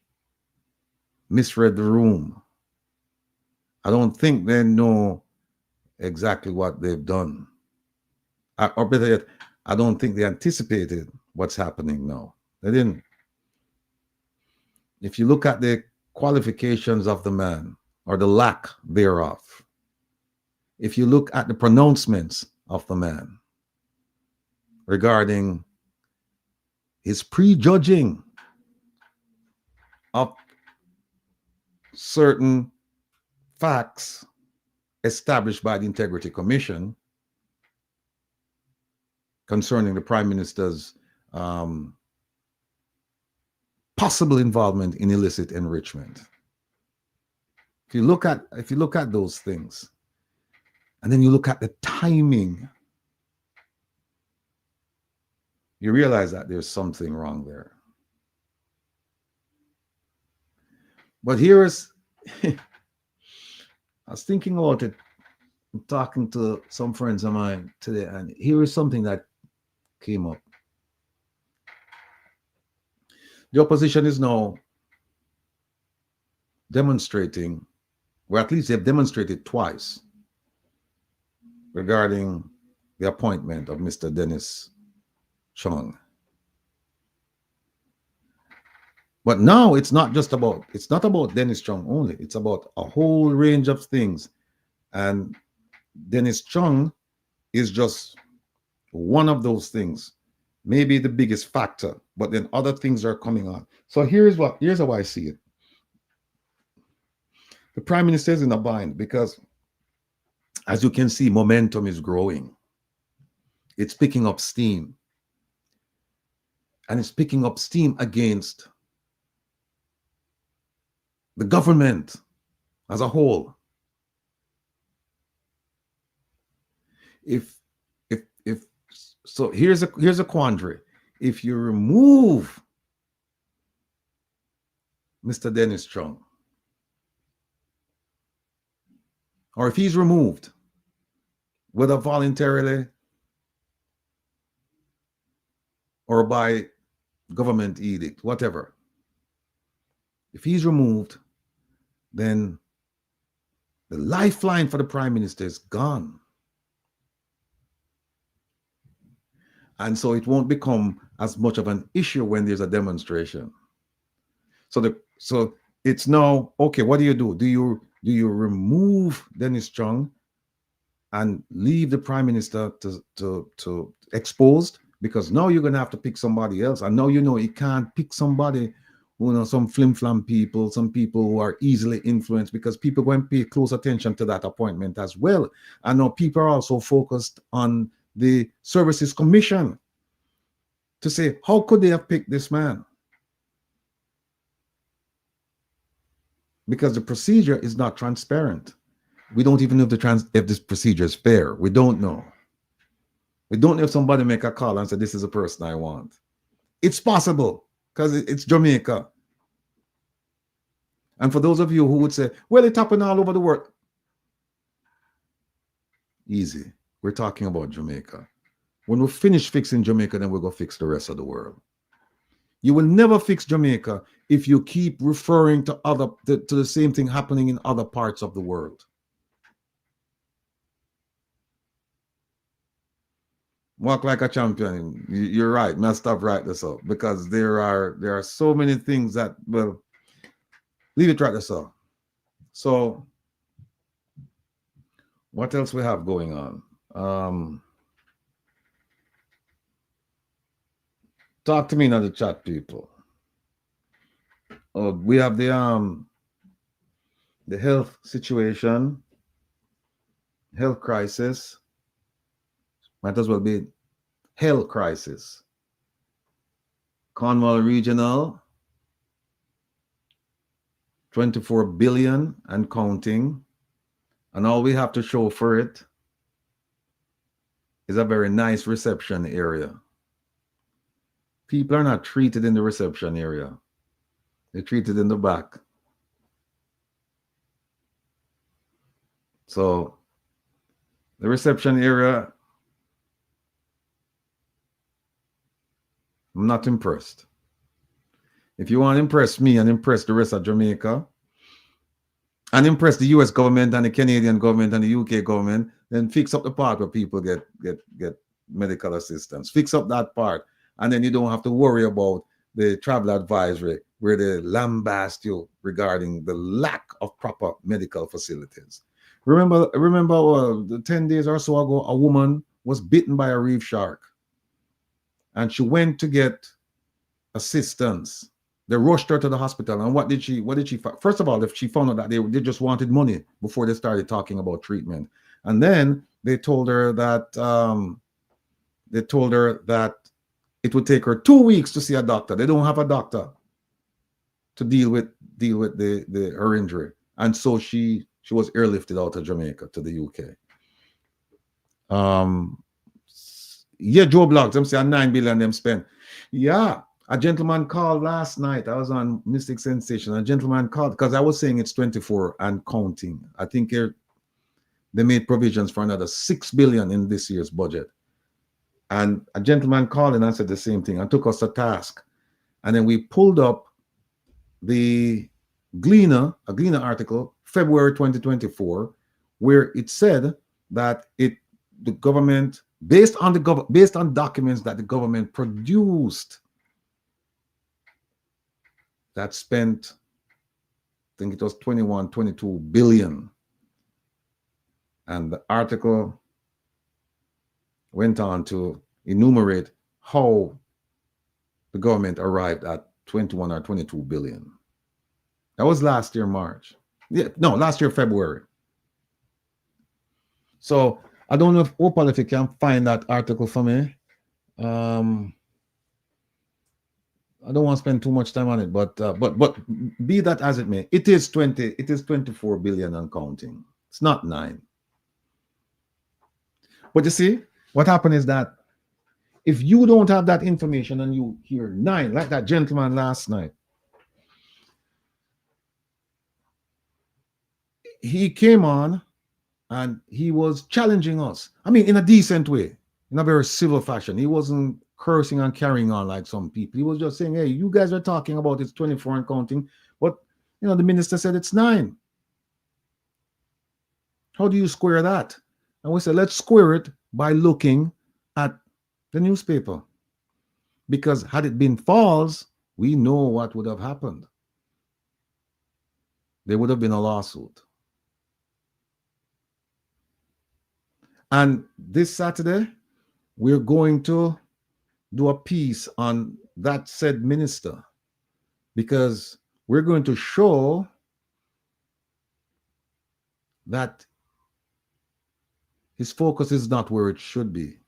misread the room. I don't think they know exactly what they've done. Or better yet, I don't think they anticipated what's happening now. They didn't. If you look at the qualifications of the man, or the lack thereof, if you look at the pronouncements of the man regarding his prejudging of certain facts established by the Integrity Commission concerning the Prime Minister's possible involvement in illicit enrichment. If you look at those things, and then you look at the timing, you realize that there's something wrong there. But here's, I was thinking about it, talking to some friends of mine today, and here is something that came up. The opposition is now demonstrating, or at least they've demonstrated twice, regarding the appointment of Mr. Dennis Chung. But now it's not about Dennis Chung only. It's about a whole range of things. And Dennis Chung is just one of those things, maybe the biggest factor, but then other things are coming on. So here's how I see it. The Prime Minister is in a bind because, as you can see, momentum is growing. It's picking up steam. And it's picking up steam against the government as a whole. So here's a quandary. If you remove Mr. Dennis Chung, or if he's removed, whether voluntarily or by government edict, whatever, if he's removed, then the lifeline for the Prime Minister is gone. And so it won't become as much of an issue when there's a demonstration. So it's now, okay, what do? Do you remove Dennis Chung and leave the Prime Minister to exposed? Because now you're gonna have to pick somebody else. And now you can't pick somebody who some flim-flam people, some people who are easily influenced, because people go and pay close attention to that appointment as well. And now people are also focused on the Services Commission to say, how could they have picked this man? Because the procedure is not transparent. We don't even know if this procedure is fair. We don't know. We don't know if somebody make a call and say, this is a person I want. It's possible because it's Jamaica. And for those of you who would say, well, it's happening all over the world. Easy. We're talking about Jamaica. When we finish fixing Jamaica, then we'll go fix the rest of the world. You will never fix Jamaica if you keep referring to the same thing happening in other parts of the world. Walk like a champion. You're right. Must stop right this up because there are so many things that, well, leave it right this up. So what else we have going on? Talk to me in the chat, people. We have the health situation, health crisis. Might as well be health crisis. Cornwall Regional, 24 billion and counting. And all we have to show for it is a very nice reception area. People are not treated in the reception area. They're treated in the back. So the reception area, I'm not impressed. If you want to impress me and impress the rest of Jamaica, and impress the US government and the Canadian government and the UK government, then fix up the part where people get medical assistance. Fix up that part. And then you don't have to worry about the travel advisory where they lambast you regarding the lack of proper medical facilities. Remember the 10 days or so ago, a woman was bitten by a reef shark. And she went to get assistance. They rushed her to the hospital. And what did she first of all, if she found out that they just wanted money before they started talking about treatment. And then they told her that it would take her 2 weeks to see a doctor. They don't have a doctor to deal with her injury. And so she was airlifted out of Jamaica to the UK. Yeah, Joe Blogs, them say 9 billion them spent. Yeah. A gentleman called last night. I was on Mystic Sensation. A gentleman called because I was saying it's 24 and counting. I think they made provisions for another 6 billion in this year's budget. And a gentleman called and said the same thing and took us to task. And then we pulled up the a Gleaner article, February 2024, where it said that the government, based on documents that the government produced, that spent, I think it was 22 billion. And the article went on to enumerate how the government arrived at 21 or 22 billion. That was last year, March. Yeah, no, last year, February. So I don't know if Opal, if you can find that article for me. I don't want to spend too much time on it, but be that as it may, it is 24 billion and counting. It's not 9. But you see, what happened is that if you don't have that information and you hear 9, like that gentleman last night, he came on and he was challenging us. I mean, in a decent way, in a very civil fashion. He wasn't cursing and carrying on like some people. He was just saying, hey, you guys are talking about it's 24 and counting, but the minister said it's 9. How do you square that? And we said, let's square it by looking at the newspaper. Because had it been false, we know what would have happened. There would have been a lawsuit. And this Saturday, we're going to do a piece on that said minister, because we're going to show that his focus is not where it should be.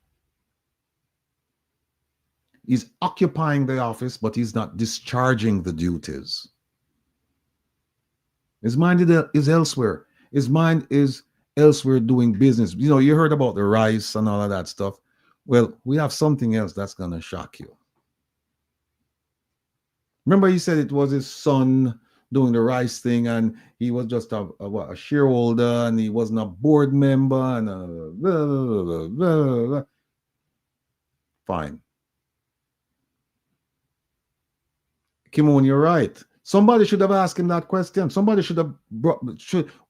He's occupying the office, but he's not discharging the duties. His mind is elsewhere. His mind is elsewhere doing business. You heard about the rice and all of that stuff. Well, we have something else that's going to shock you. Remember, he said it was his son doing the rice thing, and he was just a shareholder, and he wasn't a board member, and blah, blah, blah, blah. Fine. Kimon, you're right. Somebody should have asked him that question. Somebody should have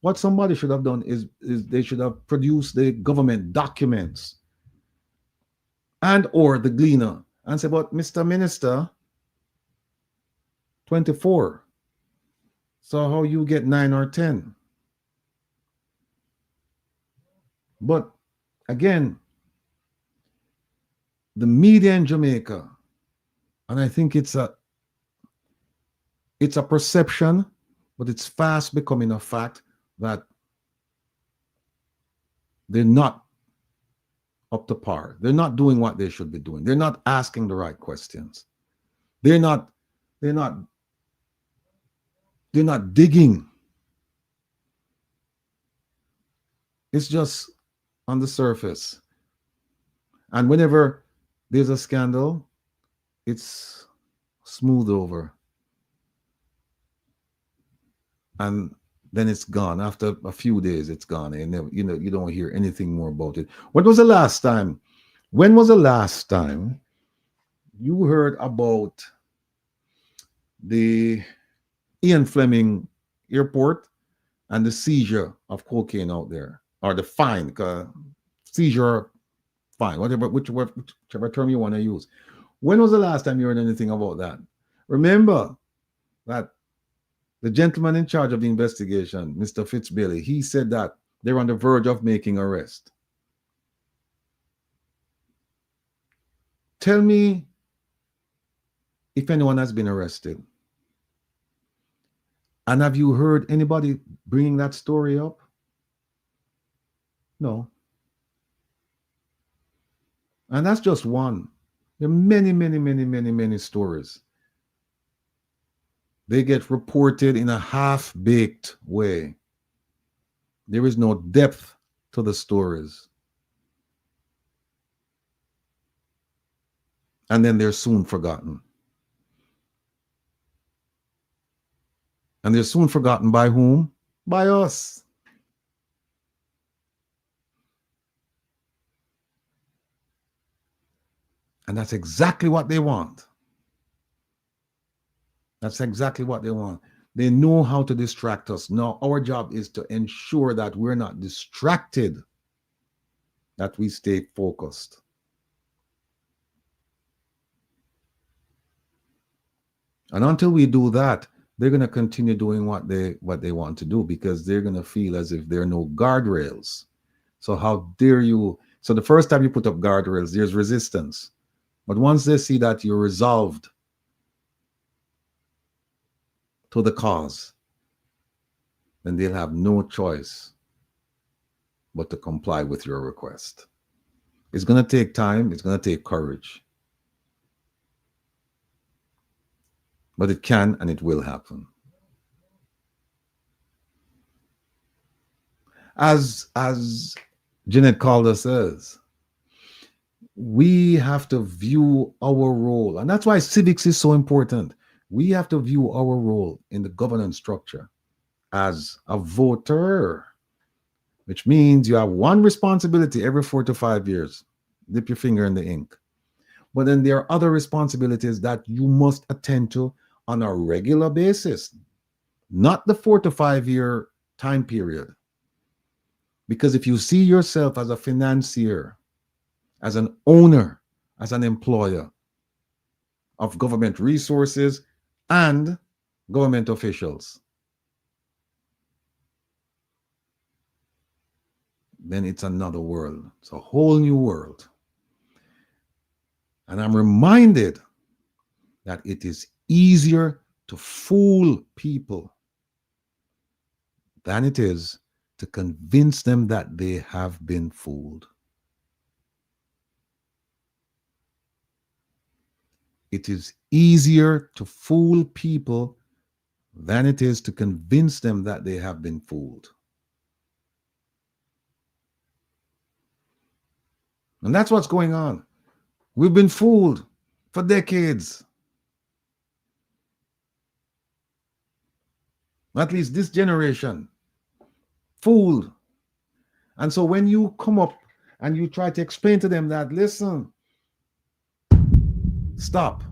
what somebody should have done is they should have produced the government documents and or the gleaner and say, but Mr. Minister, 24. So how you get 9 or 10? But again, the media in Jamaica, and I think it's a perception, but it's fast becoming a fact that they're not up to par. They're not doing what they should be doing. They're not asking the right questions. They're not digging. It's just on the surface. And whenever there's a scandal, it's smooth over. And then it's gone. After a few days, it's gone. And you don't hear anything more about it. When was the last time you heard about the Ian Fleming airport and the seizure of cocaine out there, or the fine, seizure, fine, whichever term you want to use? When was the last time you heard anything about that? Remember that the gentleman in charge of the investigation, Mr. Fitzbailey, he said that they're on the verge of making arrest. Tell me if anyone has been arrested. And have you heard anybody bringing that story up? No. And that's just one. There are many, many, many, many, many stories. They get reported in a half-baked way. There is no depth to the stories. And then they're soon forgotten. And they're soon forgotten by whom? By us. And that's exactly what they want. That's exactly what they want. They know how to distract us. Now, our job is to ensure that we're not distracted, that we stay focused. And until we do that, they're going to continue doing what they want to do, because they're going to feel as if there are no guardrails. So how dare you? So the first time you put up guardrails, there's resistance. But once they see that you're resolved to the cause, then they'll have no choice but to comply with your request. It's going to take time. It's going to take courage. But it can and it will happen. As Jeanette Calder says, we have to view our role. And that's why civics is so important. We have to view our role in the governance structure as a voter, which means you have one responsibility every 4 to 5 years. Dip your finger in the ink. But then there are other responsibilities that you must attend to on a regular basis, not the 4 to 5 year time period. Because if you see yourself as a financier, as an owner, as an employer of government resources and government officials, then it's another world. It's a whole new world. And I'm reminded that it is easier to fool people than it is to convince them that they have been fooled. It is easier to fool people than it is to convince them that they have been fooled. And that's what's going on. We've been fooled for decades. At least this generation, fooled. And so when you come up and you try to explain to them that, listen, stop,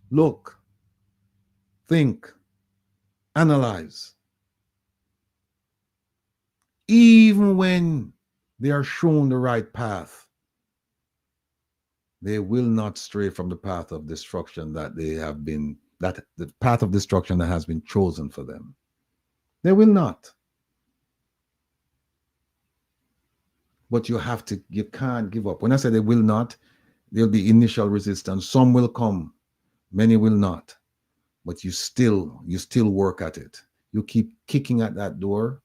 look, think, analyze. Even when they are shown the right path, They will not stray from the path of destruction that they have been, that the path of destruction that has been chosen for them. They will not. But you can't give up. When I say they will not, there'll be initial resistance. Some will come, many will not. But you still work at it. You keep kicking at that door.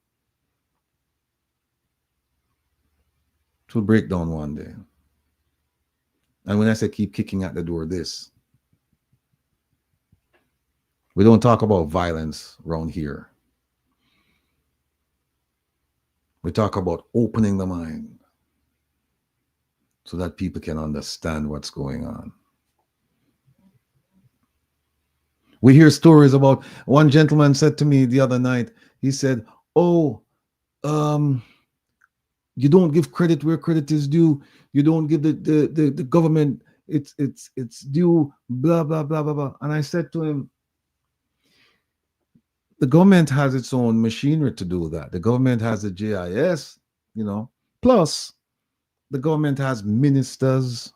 It will break down one day. And when I say keep kicking at the door, we don't talk about violence around here. We talk about opening the mind so that people can understand what's going on. We hear stories about, one gentleman said to me the other night, he said, oh, you don't give credit where credit is due. You don't give the government it's due, blah, blah, blah, blah, blah. And I said to him, the government has its own machinery to do that. The government has the GIS, plus the government has ministers,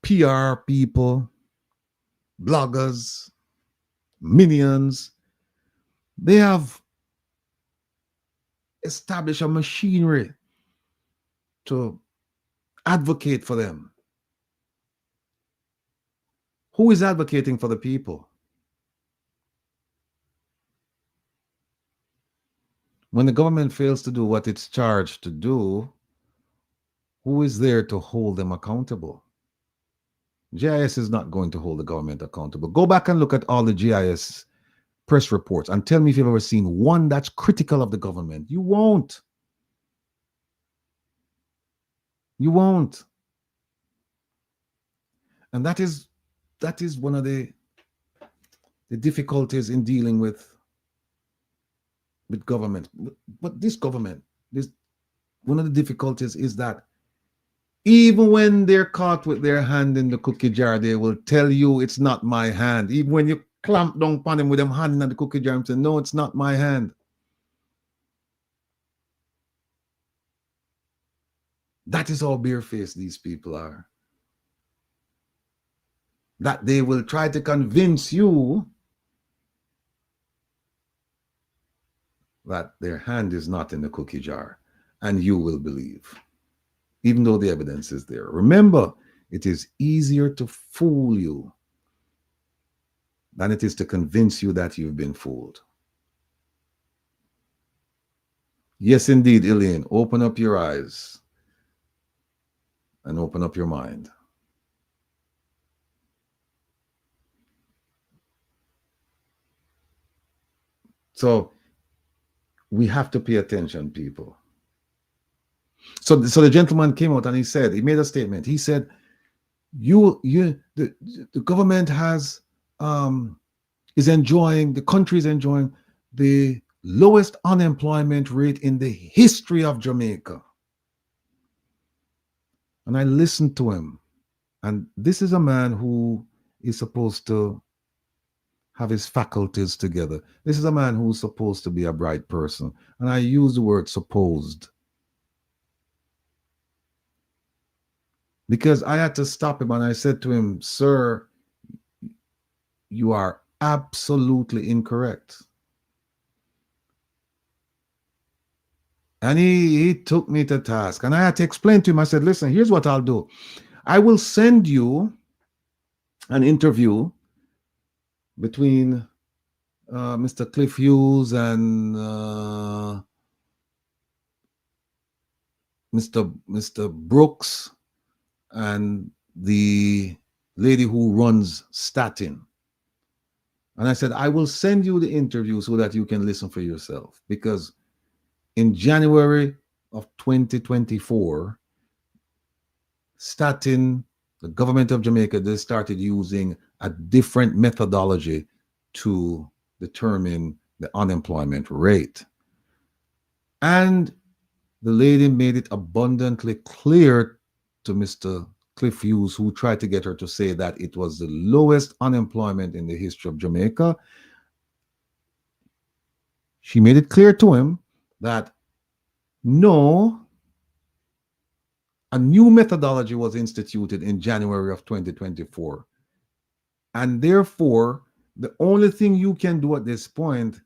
PR people, bloggers, minions. They have established a machinery to advocate for them. Who is advocating for the people? When the government fails to do what it's charged to do, who is there to hold them accountable? GIS is not going to hold the government accountable. Go back and look at all the GIS press reports and tell me if you've ever seen one that's critical of the government. You won't. You won't. And that is one of the difficulties in dealing with government. But this government, one of the difficulties is that even when they're caught with their hand in the cookie jar, they will tell you it's not my hand. Even when you clamp down upon them with them hand in the cookie jar and say, no, it's not my hand. That is how barefaced these people are. That they will try to convince you that their hand is not in the cookie jar, and you will believe, even though the evidence is there. Remember, it is easier to fool you than it is to convince you that you've been fooled. Yes, indeed, Elaine, open up your eyes and open up your mind. So we have to pay attention, people. So the gentleman came out and he made a statement. He said, the government has the country is enjoying the lowest unemployment rate in the history of Jamaica. And I listened to him. And this is a man who is supposed to have his faculties together. This is a man who's supposed to be a bright person. And I use the word supposed, because I had to stop him and I said to him, sir, you are absolutely incorrect. And he took me to task. And I had to explain to him, I said, listen, here's what I'll do. I will send you an interview between Mr. Cliff Hughes and Mr. Brooks and the lady who runs Statin. And I said, I will send you the interview so that you can listen for yourself. Because in January of 2024, Statin, the government of Jamaica, they started using a different methodology to determine the unemployment rate. And the lady made it abundantly clear to Mr. Cliff Hughes, who tried to get her to say that it was the lowest unemployment in the history of Jamaica. She made it clear to him that no, a new methodology was instituted in January of 2024. And therefore, the only thing you can do at this point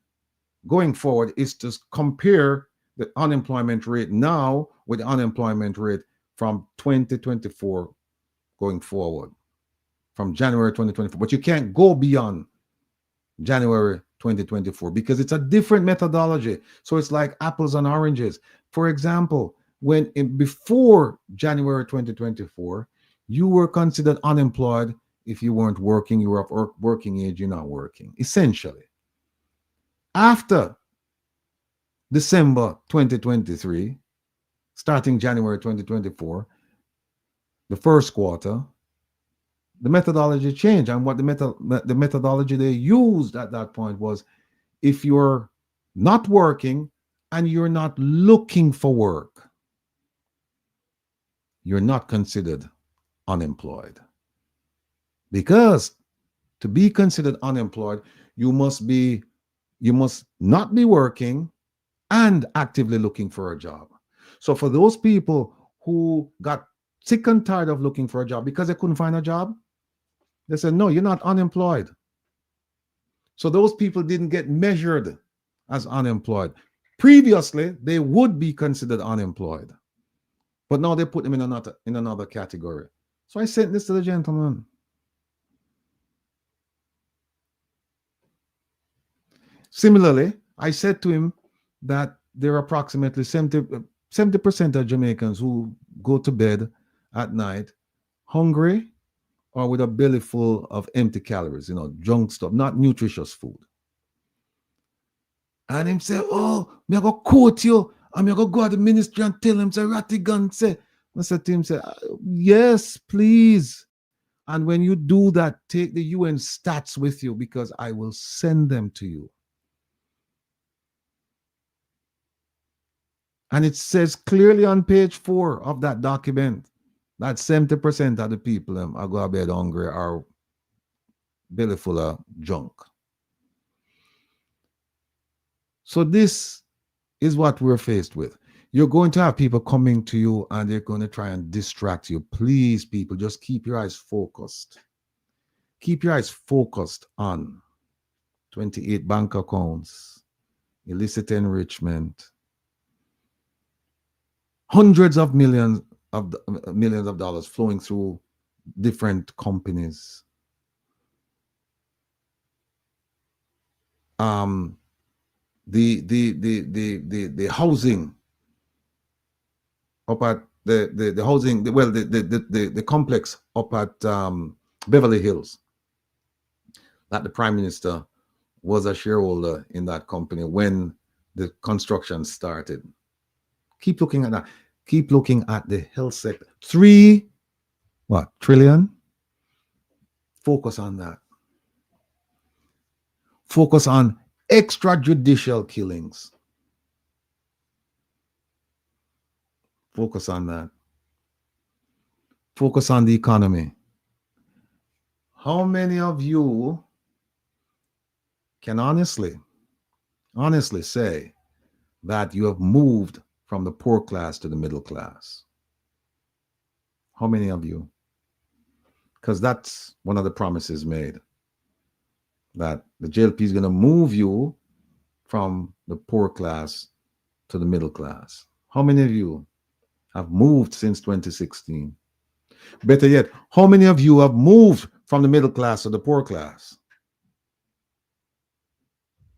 going forward is to compare the unemployment rate now with the unemployment rate from 2024 going forward, from January 2024. But you can't go beyond January 2024 because it's a different methodology. So it's like apples and oranges. For example, before January 2024, you were considered unemployed if you weren't working, you were of working age, you're not working, essentially. After December 2023, starting January 2024, the first quarter, the methodology changed. And what the methodology they used at that point was, if you're not working and you're not looking for work, you're not considered unemployed. Because to be considered unemployed, you must not be working and actively looking for a job. So for those people who got sick and tired of looking for a job because they couldn't find a job, they said, no, you're not unemployed. So those people didn't get measured as unemployed. Previously, they would be considered unemployed. But now they put them in another category. So I sent this to the gentleman. Similarly, I said to him that there are approximately 70% of Jamaicans who go to bed at night hungry or with a belly full of empty calories, junk stuff, not nutritious food. And him say, oh, me I go quote you, and me I go at the ministry and tell him, say, Rattigan say. I said to him, say, yes, please. And when you do that, take the UN stats with you because I will send them to you. And it says clearly on page 4 of that document that 70% of the people are going to bed hungry or belly full of junk. So this is what we're faced with. You're going to have people coming to you and they're going to try and distract you. Please, people, just keep your eyes focused. Keep your eyes focused on 28 bank accounts, illicit enrichment, hundreds of millions of dollars flowing through different companies. The housing up at the housing, the complex up at Beverly Hills, that the Prime Minister was a shareholder in that company when the construction started. Keep looking at that. Keep looking at the health sector. 3 trillion? Focus on that. Focus on extrajudicial killings. Focus on that. Focus on the economy. How many of you can honestly say that you have moved from the poor class to the middle class? How many of you? Because that's one of the promises made, that the JLP is going to move you from the poor class to the middle class. How many of you have moved since 2016? Better yet, how many of you have moved from the middle class to the poor class?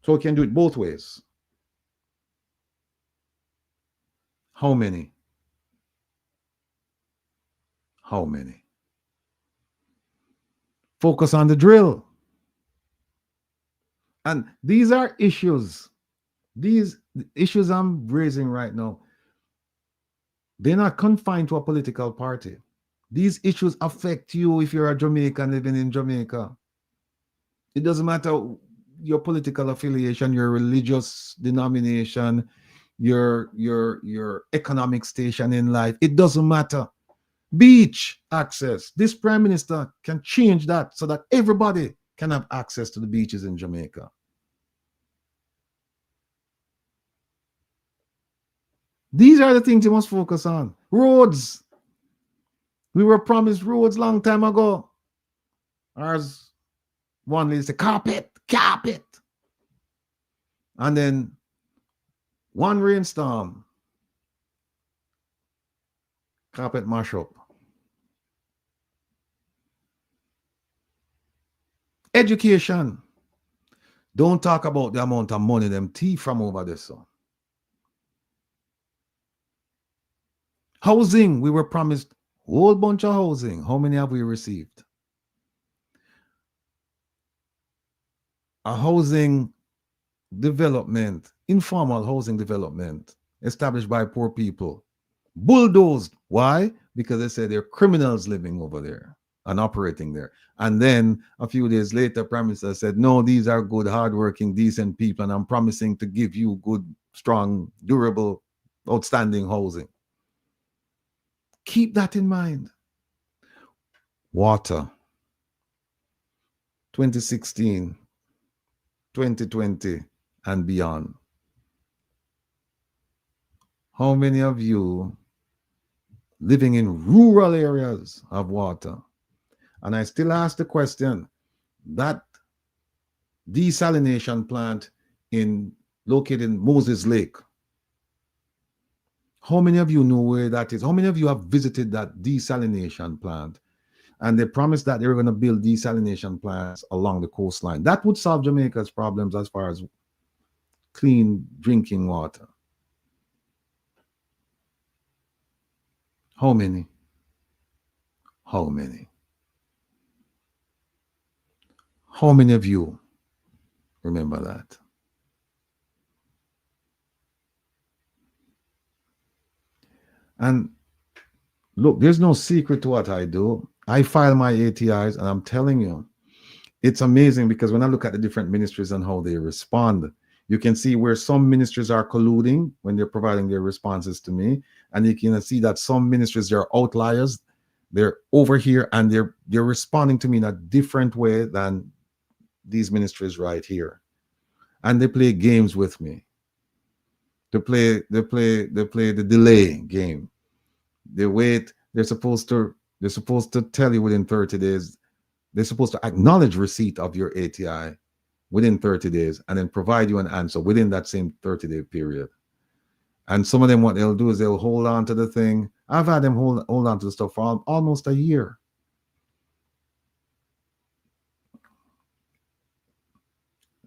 So we can do it both ways. How many? How many? Focus on the drill. And these are issues. These issues I'm raising right now, they're not confined to a political party. These issues affect you if you're a Jamaican living in Jamaica. It doesn't matter your political affiliation, your religious denomination, your economic station in life. It doesn't matter. Beach access. This Prime Minister can change that so that everybody can have access to the beaches in Jamaica. These are the things you must focus on. Roads. We were promised roads long time ago. Or as one lady said, carpet, carpet. And then one rainstorm, carpet mash up. Education. Don't talk about the amount of money them thief from over there, son. Housing, we were promised a whole bunch of housing. How many have we received? A housing development, informal housing development, established by poor people, bulldozed. Why? Because they said there are criminals living over there and operating there. And then a few days later, Prime Minister said, no, these are good, hardworking, decent people, and I'm promising to give you good, strong, durable, outstanding housing. Keep that in mind. Water, 2016, 2020, and beyond. How many of you living in rural areas have water? And I still ask the question, that desalination plant located in Moses Lake, how many of you know where that is? How many of you have visited that desalination plant? And they promised that they were going to build desalination plants along the coastline. That would solve Jamaica's problems as far as clean drinking water. How many? How many? How many of you remember that? And look, there's no secret to what I do. I file my ATIs, and I'm telling you, it's amazing because when I look at the different ministries and how they respond, you can see where some ministries are colluding when they're providing their responses to me. And you can see that some ministries, they're outliers. They're over here and they're responding to me in a different way than these ministries right here. And they play games with me. They play the delay game. They wait. They're supposed to tell you within 30 days. They're supposed to acknowledge receipt of your ATI within 30 days and then provide you an answer within that same 30-day period. And some of them, what they'll do is they'll hold on to the thing. I've had them hold on to the stuff for almost a year.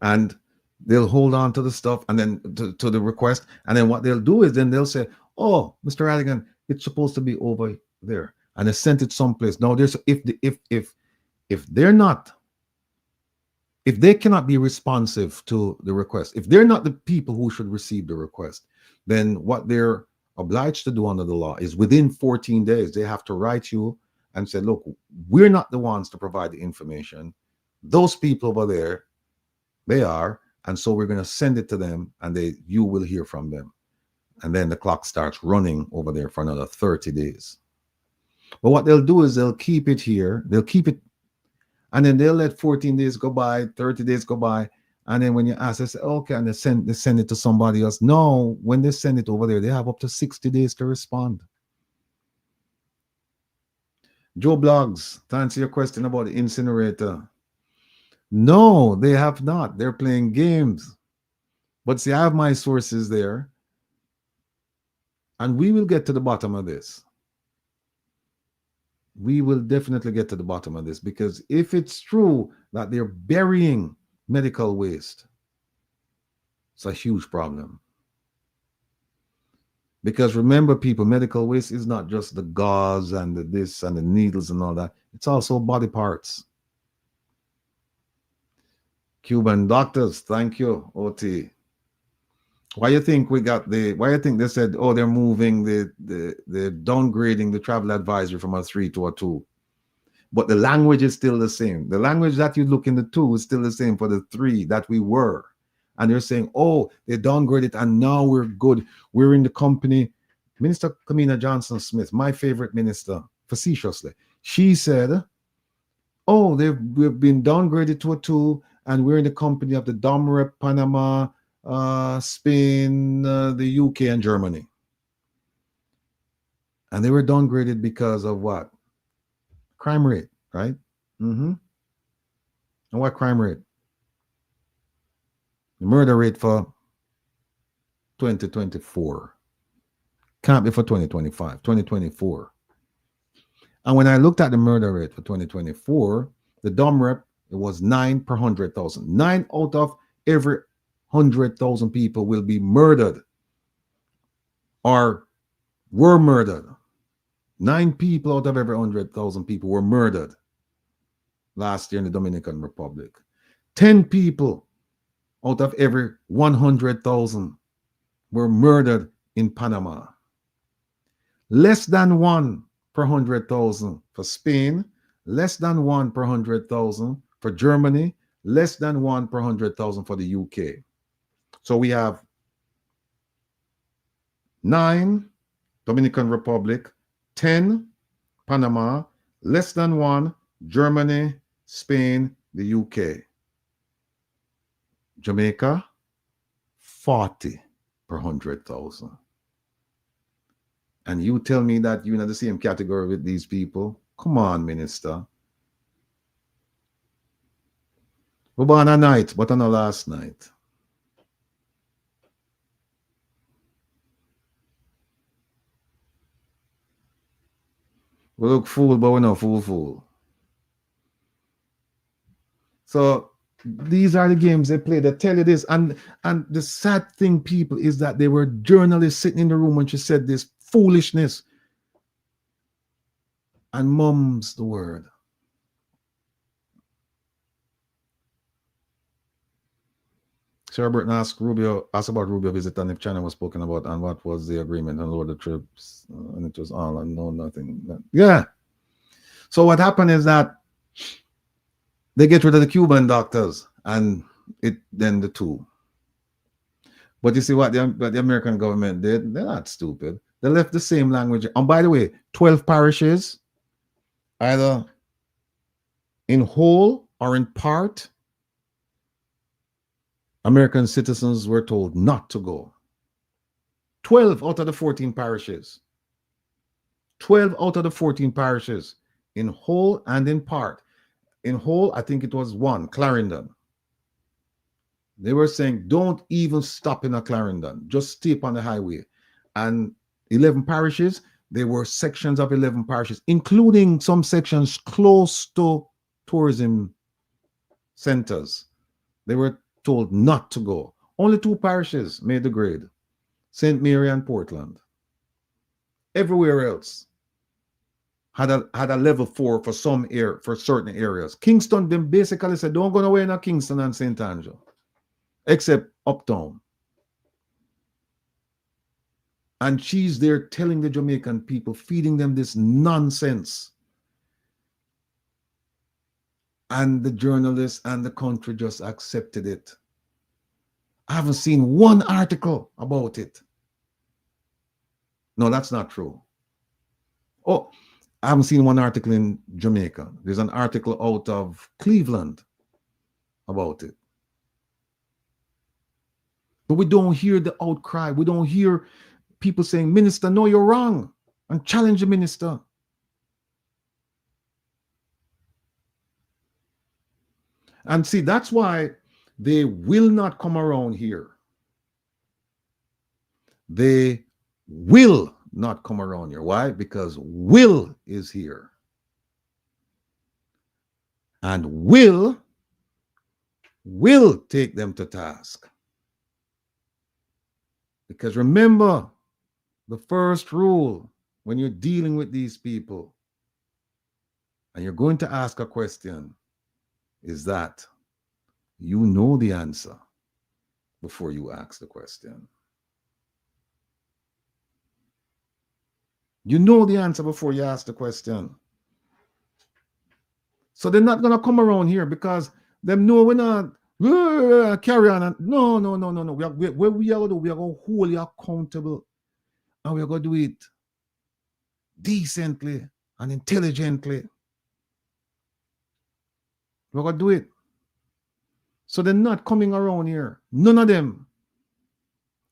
And they'll hold on to the stuff and then to the request. And then what they'll do is then they'll say, oh, Mr. Rattigan, it's supposed to be over there. And they sent it someplace. Now, there's if they cannot be responsive to the request, if they're not the people who should receive the request, then what they're obliged to do under the law is within 14 days, they have to write you and say, look, we're not the ones to provide the information. Those people over there, they are. And so we're going to send it to them and you will hear from them. And then the clock starts running over there for another 30 days. But what they'll do is they'll keep it here. They'll keep it. And then they'll let 14 days go by, 30 days go by. And then when you ask, they say, okay, and they send it to somebody else. No, when they send it over there, they have up to 60 days to respond. Joe Blogs, to answer your question about the incinerator. No, they have not. They're playing games. But see, I have my sources there. And we will get to the bottom of this. We will definitely get to the bottom of this, because if it's true that they're burying medical waste, it's a huge problem. Because remember, people, medical waste is not just the gauze and the this and the needles and all that. It's also body parts. Cuban doctors, thank you, OT. Why you think they said, oh, they're moving they're downgrading the travel advisory from a 3 to a 2. But the language is still the same. The language that you look in the 2 is still the same for the 3 that we were. And they're saying, oh, they downgraded and now we're good. We're in the company. Minister Kamina Johnson-Smith, my favorite minister, facetiously, she said, oh, we've been downgraded to a 2 and we're in the company of the Domrep, Panama, Spain, the UK, and Germany. And they were downgraded because of what? Crime rate, right? And what crime rate? The murder rate for 2024. Can't be for 2025, 2024. And when I looked at the murder rate for 2024, the dumb rep, it was 9 per 100,000. 9 out of every 100,000 people will be murdered or were murdered. 9 people out of every 100,000 people were murdered last year in the Dominican Republic. 10 people out of every 100,000 were murdered in Panama. Less than 1 per 100,000 for Spain, less than 1 per 100,000 for Germany, less than 1 per 100,000 for the UK. So we have 9 Dominican Republic, 10 Panama, less than 1 Germany, Spain, the UK. Jamaica, 40 per 100,000. And you tell me that you're in the same category with these people? Come on, Minister. We're born a night, but on a last night. We look fool, but we're not fool. So these are the games they play. They tell you this. And the sad thing, people, is that there were journalists sitting in the room when she said this foolishness. And mum's the word. Sarah Burton asked about Rubio visit and if China was spoken about and what was the agreement and lower the troops. And it was all and no nothing. Yeah. So what happened is that they get rid of the Cuban doctors and then the two. But you see what the American government did? They're not stupid. They left the same language. And by the way, 12 parishes, either in whole or in part, American citizens were told not to go. 12 out of the 14 parishes. 12 out of the 14 parishes, in whole and in part. In whole, I think it was 1, Clarendon. They were saying, don't even stop in a Clarendon. Just stay on the highway. And 11 parishes, there were sections of 11 parishes, including some sections close to tourism centers. They were told not to go. Only 2 parishes made the grade, St. Mary and Portland. Everywhere else had a level 4 for for certain areas. Kingston, them basically said, don't go away in Kingston and St. Angelo, except uptown. And she's there telling the Jamaican people, feeding them this nonsense. And the journalists and the country just accepted it. I haven't seen one article about it. No, that's not true. Oh, I haven't seen one article in Jamaica. There's an article out of Cleveland about it. But we don't hear the outcry. We don't hear people saying, Minister, no, you're wrong, and challenge the minister. And see, that's why they will not come around here. They will not come around here. Why? Because Will is here. And will take them to task. Because remember, the first rule when you're dealing with these people and you're going to ask a question is that you know the answer before you ask the question. You know the answer before you ask the question. So they're not going to come around here because they know we're not carry on. No. What we are going to do, we are going to hold you accountable. And we're going to do it decently and intelligently. We're going to do it. So they're not coming around here. None of them.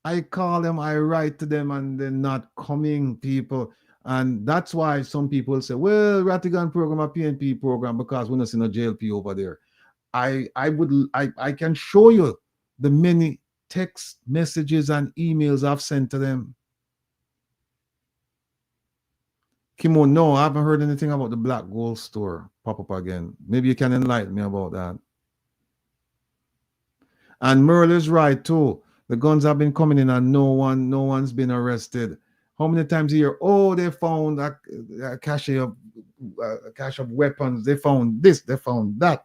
I call them, I write to them, and they're not coming, people. And that's why some people say, well, Rattigan program a PNP program because we're not seeing a JLP over there. I can show you the many text messages and emails I've sent to them. Kimo, no, I haven't heard anything about the Black Gold store pop up again. Maybe you can enlighten me about that. And Merle is right too. The guns have been coming in and no one's been arrested. How many times a year? Oh, they found a cache of weapons. They found this. They found that.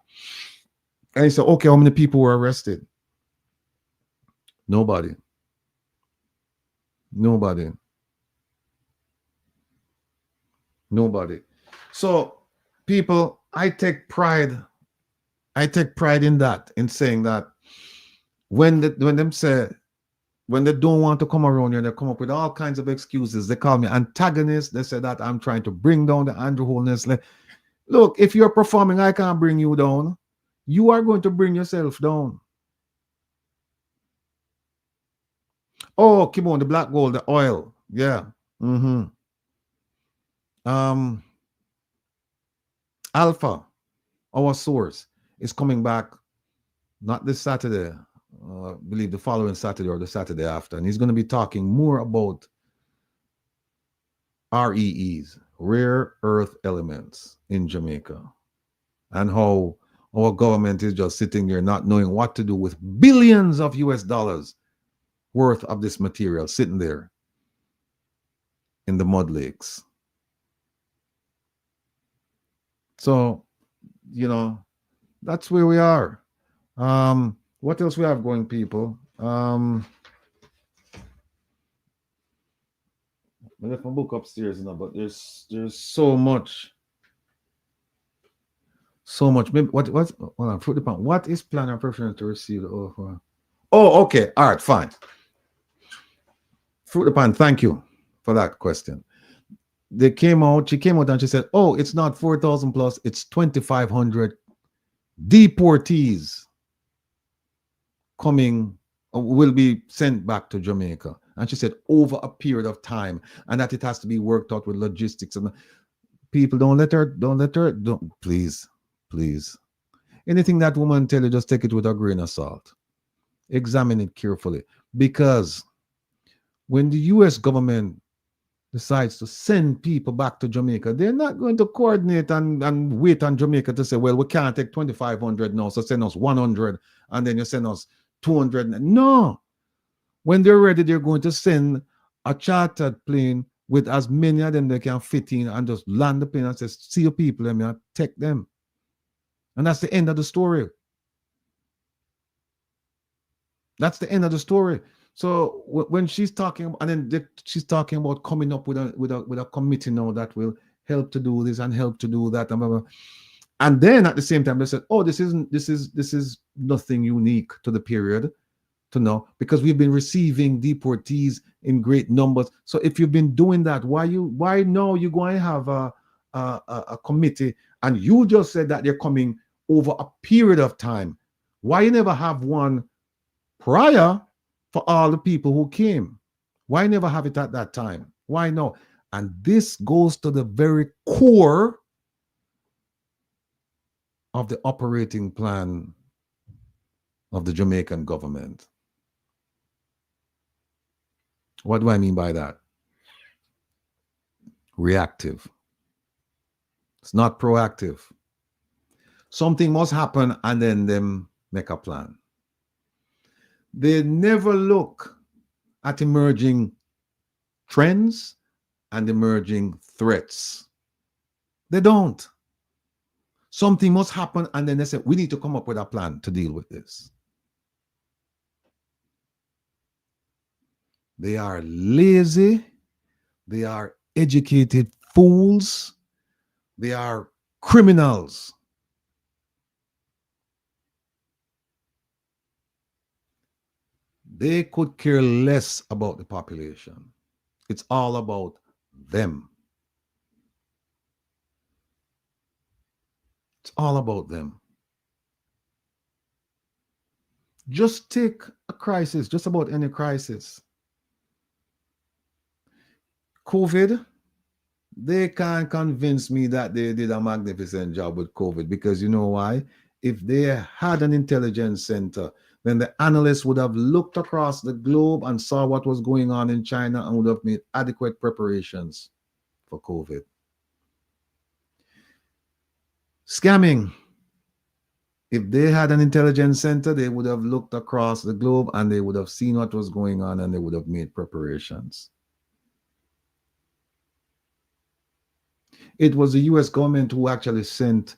And he said, okay, how many people were arrested? Nobody. Nobody. Nobody. So, people, I take pride in that, in saying that when they don't want to come around here, they come up with all kinds of excuses. They call me antagonist. They say that I'm trying to bring down the Andrew Holness. Look, if you're performing, I can't bring you down. You are going to bring yourself down. Oh, keep on the black gold, the oil. Yeah. Alpha, our source, is coming back not this Saturday, I believe the following Saturday or the Saturday after. And he's going to be talking more about REEs, rare earth elements in Jamaica, and how our government is just sitting there not knowing what to do with billions of US dollars worth of this material sitting there in the mud lakes. So, you know, that's where we are. What else we have going, people? I left my book upstairs now, but there's so much. So much. Maybe what hold on, fruit depend. What is plan or preference to receive the offer? Oh, okay. All right, fine. Fruit depend, thank you for that question. She came out and she said, oh, it's not 4,000 plus, it's 2,500 deportees coming, will be sent back to Jamaica. And she said, over a period of time, and that it has to be worked out with logistics. And people, don't, please. Anything that woman tell you, just take it with a grain of salt. Examine it carefully. Because when the US government decides to send people back to Jamaica, they're not going to coordinate and wait on Jamaica to say, well, we can't take 2,500 now, so send us 100, and then you send us 200. No. When they're ready, they're going to send a chartered plane with as many of them they can fit in and just land the plane and say, see your people, let me take them. And that's the end of the story. That's the end of the story. So when she's talking, and then she's talking about coming up with a committee now that will help to do this and help to do that, and blah, blah. And then at the same time they said, oh, this is nothing unique to the period, to know, because we've been receiving deportees in great numbers. So if you've been doing that, why now you going to have a committee, and you just said that they're coming over a period of time? Why you never have one prior for all the people who came? Why never have it at that time? Why no? And this goes to the very core of the operating plan of the Jamaican government. What do I mean by that? Reactive. It's not proactive. Something must happen and then them make a plan. They never look at emerging trends and emerging threats. They don't. Something must happen and then they say, we need to come up with a plan to deal with this. They are lazy. They are educated fools. They are criminals. They could care less about the population. It's all about them. It's all about them. Just take a crisis, just about any crisis. COVID, They can't convince me that they did a magnificent job with COVID, because you know why? If they had an intelligence center, then the analysts would have looked across the globe and saw what was going on in China and would have made adequate preparations for COVID. Scamming. If they had an intelligence center, they would have looked across the globe and they would have seen what was going on and they would have made preparations. It was the US government who actually sent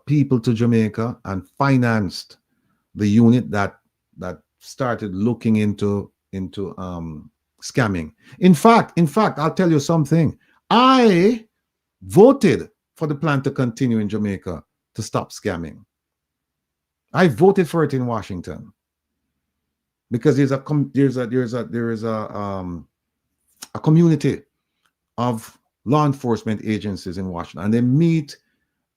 people to Jamaica and financed the unit that started looking into scamming. In fact, I'll tell you something. I voted for the plan to continue in Jamaica to stop scamming. I voted for it in Washington because there is a community of law enforcement agencies in Washington, and they meet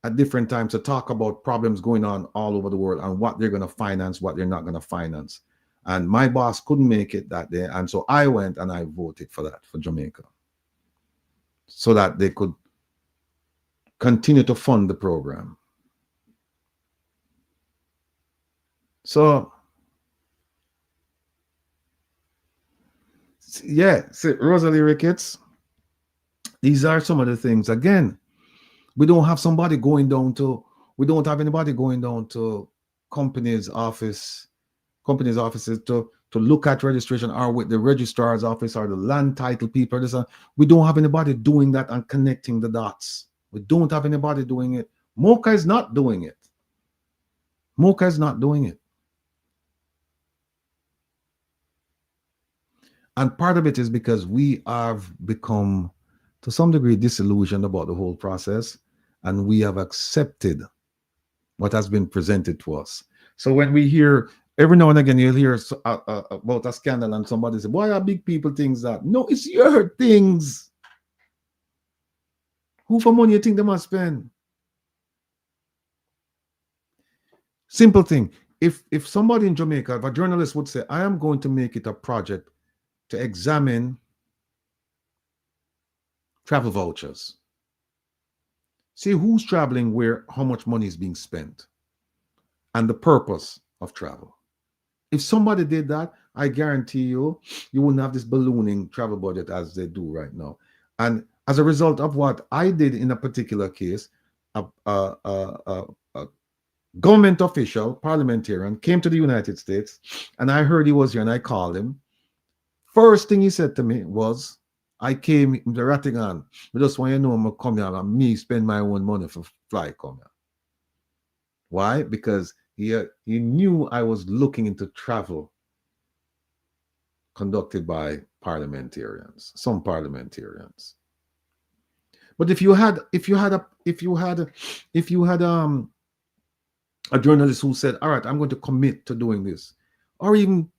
at different times to talk about problems going on all over the world and what they're going to finance, what they're not going to finance. And my boss couldn't make it that day, and so I went and I voted for that for Jamaica, so that they could continue to fund the program. So, yeah, see, Rosalie Ricketts, these are some of the things. Again, we don't have anybody going down to companies' offices to look at registration, or with the registrar's office or the land title people. We don't have anybody doing that and connecting the dots. We don't have anybody doing it. Mocha is not doing it. Mocha is not doing it. And part of it is because we have become, to some degree, disillusioned about the whole process, and we have accepted what has been presented to us. So when we hear, every now and again, you'll hear about a scandal and somebody say, why are big people things that? No, it's your things. Who for money you think they must spend? Simple thing. If somebody in Jamaica, if a journalist would say, I am going to make it a project to examine travel vouchers. See who's traveling, where, how much money is being spent, and the purpose of travel. If somebody did that, I guarantee you wouldn't have this ballooning travel budget as they do right now. And as a result of what I did in a particular case, a government official, parliamentarian, came to the United States, and I heard he was here, and I called him. First thing he said to me was, I came in the Rattigan. I just want you to know I'm come here and me spend my own money for fly come here. Why? Because he knew I was looking into travel conducted by parliamentarians, some parliamentarians. But if you had a journalist who said, all right, I'm going to commit to doing this, or even,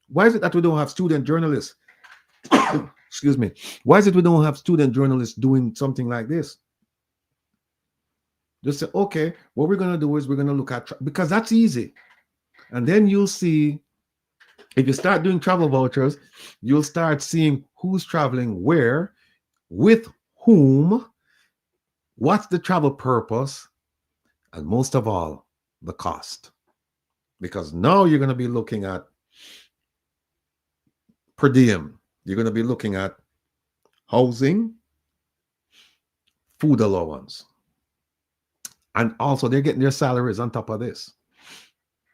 why is it that we don't have student journalists? Excuse me. Why is it we don't have student journalists doing something like this? Just say, okay, what we're going to do is we're going to look at, because that's easy. And then you'll see, if you start doing travel vouchers, you'll start seeing who's traveling where, with whom, what's the travel purpose, and most of all, the cost. Because now you're going to be looking at per diem. You're going to be looking at housing, food allowance, and also they're getting their salaries on top of this.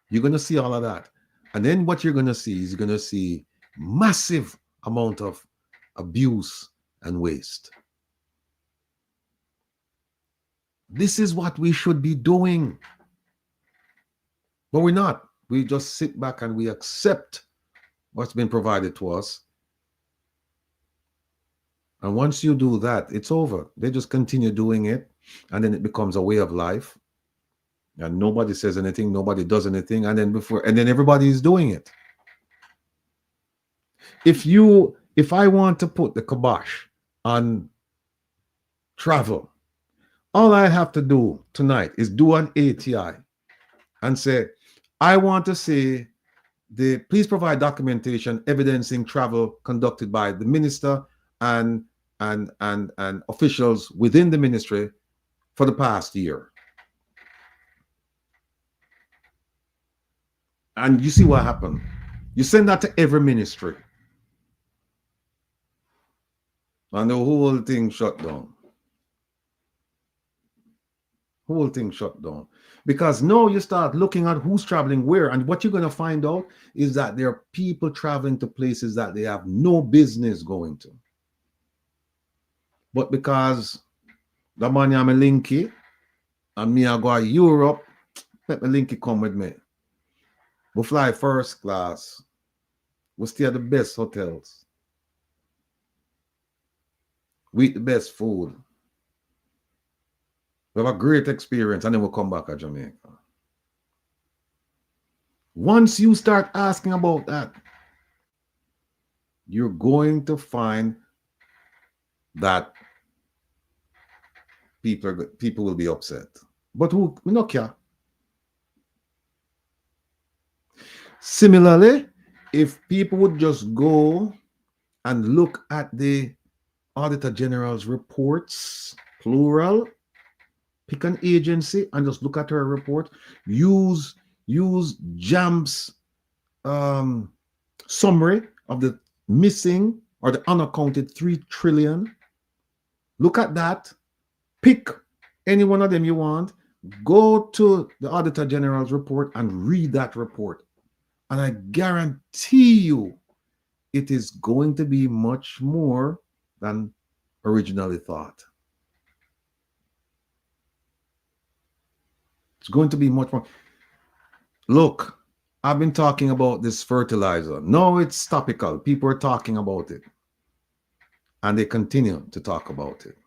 You're going to see all of that. And then what you're going to see is you're going to see massive amount of abuse and waste. This is what we should be doing. But we're not. We just sit back and we accept what's been provided to us. And once you do that, it's over. They just continue doing it, and then it becomes a way of life. And nobody says anything, nobody does anything, and then everybody is doing it. If I want to put the kibosh on travel, all I have to do tonight is do an ATI and say, I want to see please provide documentation evidencing travel conducted by the minister and and officials within the ministry for the past year. And you see what happened. You send that to every ministry. And the whole thing shut down. Whole thing shut down. Because now you start looking at who's traveling where. And what you're going to find out is that there are people traveling to places that they have no business going to. But because the money I'm a linky, and me I go to Europe, let me linky come with me. We fly first class. We stay at the best hotels. We eat the best food. We have a great experience, and then we'll come back to Jamaica. Once you start asking about that, you're going to find that people will be upset. But we don't care. Similarly, if people would just go and look at the Auditor General's reports, plural, pick an agency and just look at her report, use JAM's summary of the missing or the unaccounted 3 trillion. Look at that, pick any one of them you want, go to the Auditor General's report and read that report. And I guarantee you it is going to be much more than originally thought. It's going to be much more. Look, I've been talking about this fertilizer. No, it's topical. People are talking about it. And they continue to talk about it.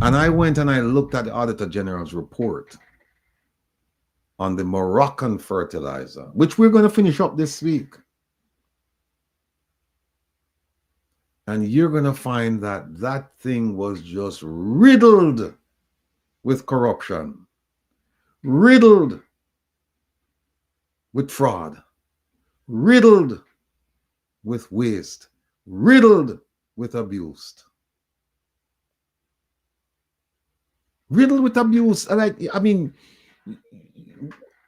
And I went and I looked at the Auditor General's report on the Moroccan fertilizer, which we're going to finish up this week. And you're going to find that that thing was just riddled with corruption, riddled with fraud, riddled with waste, riddled with abuse. Riddled with abuse. I mean,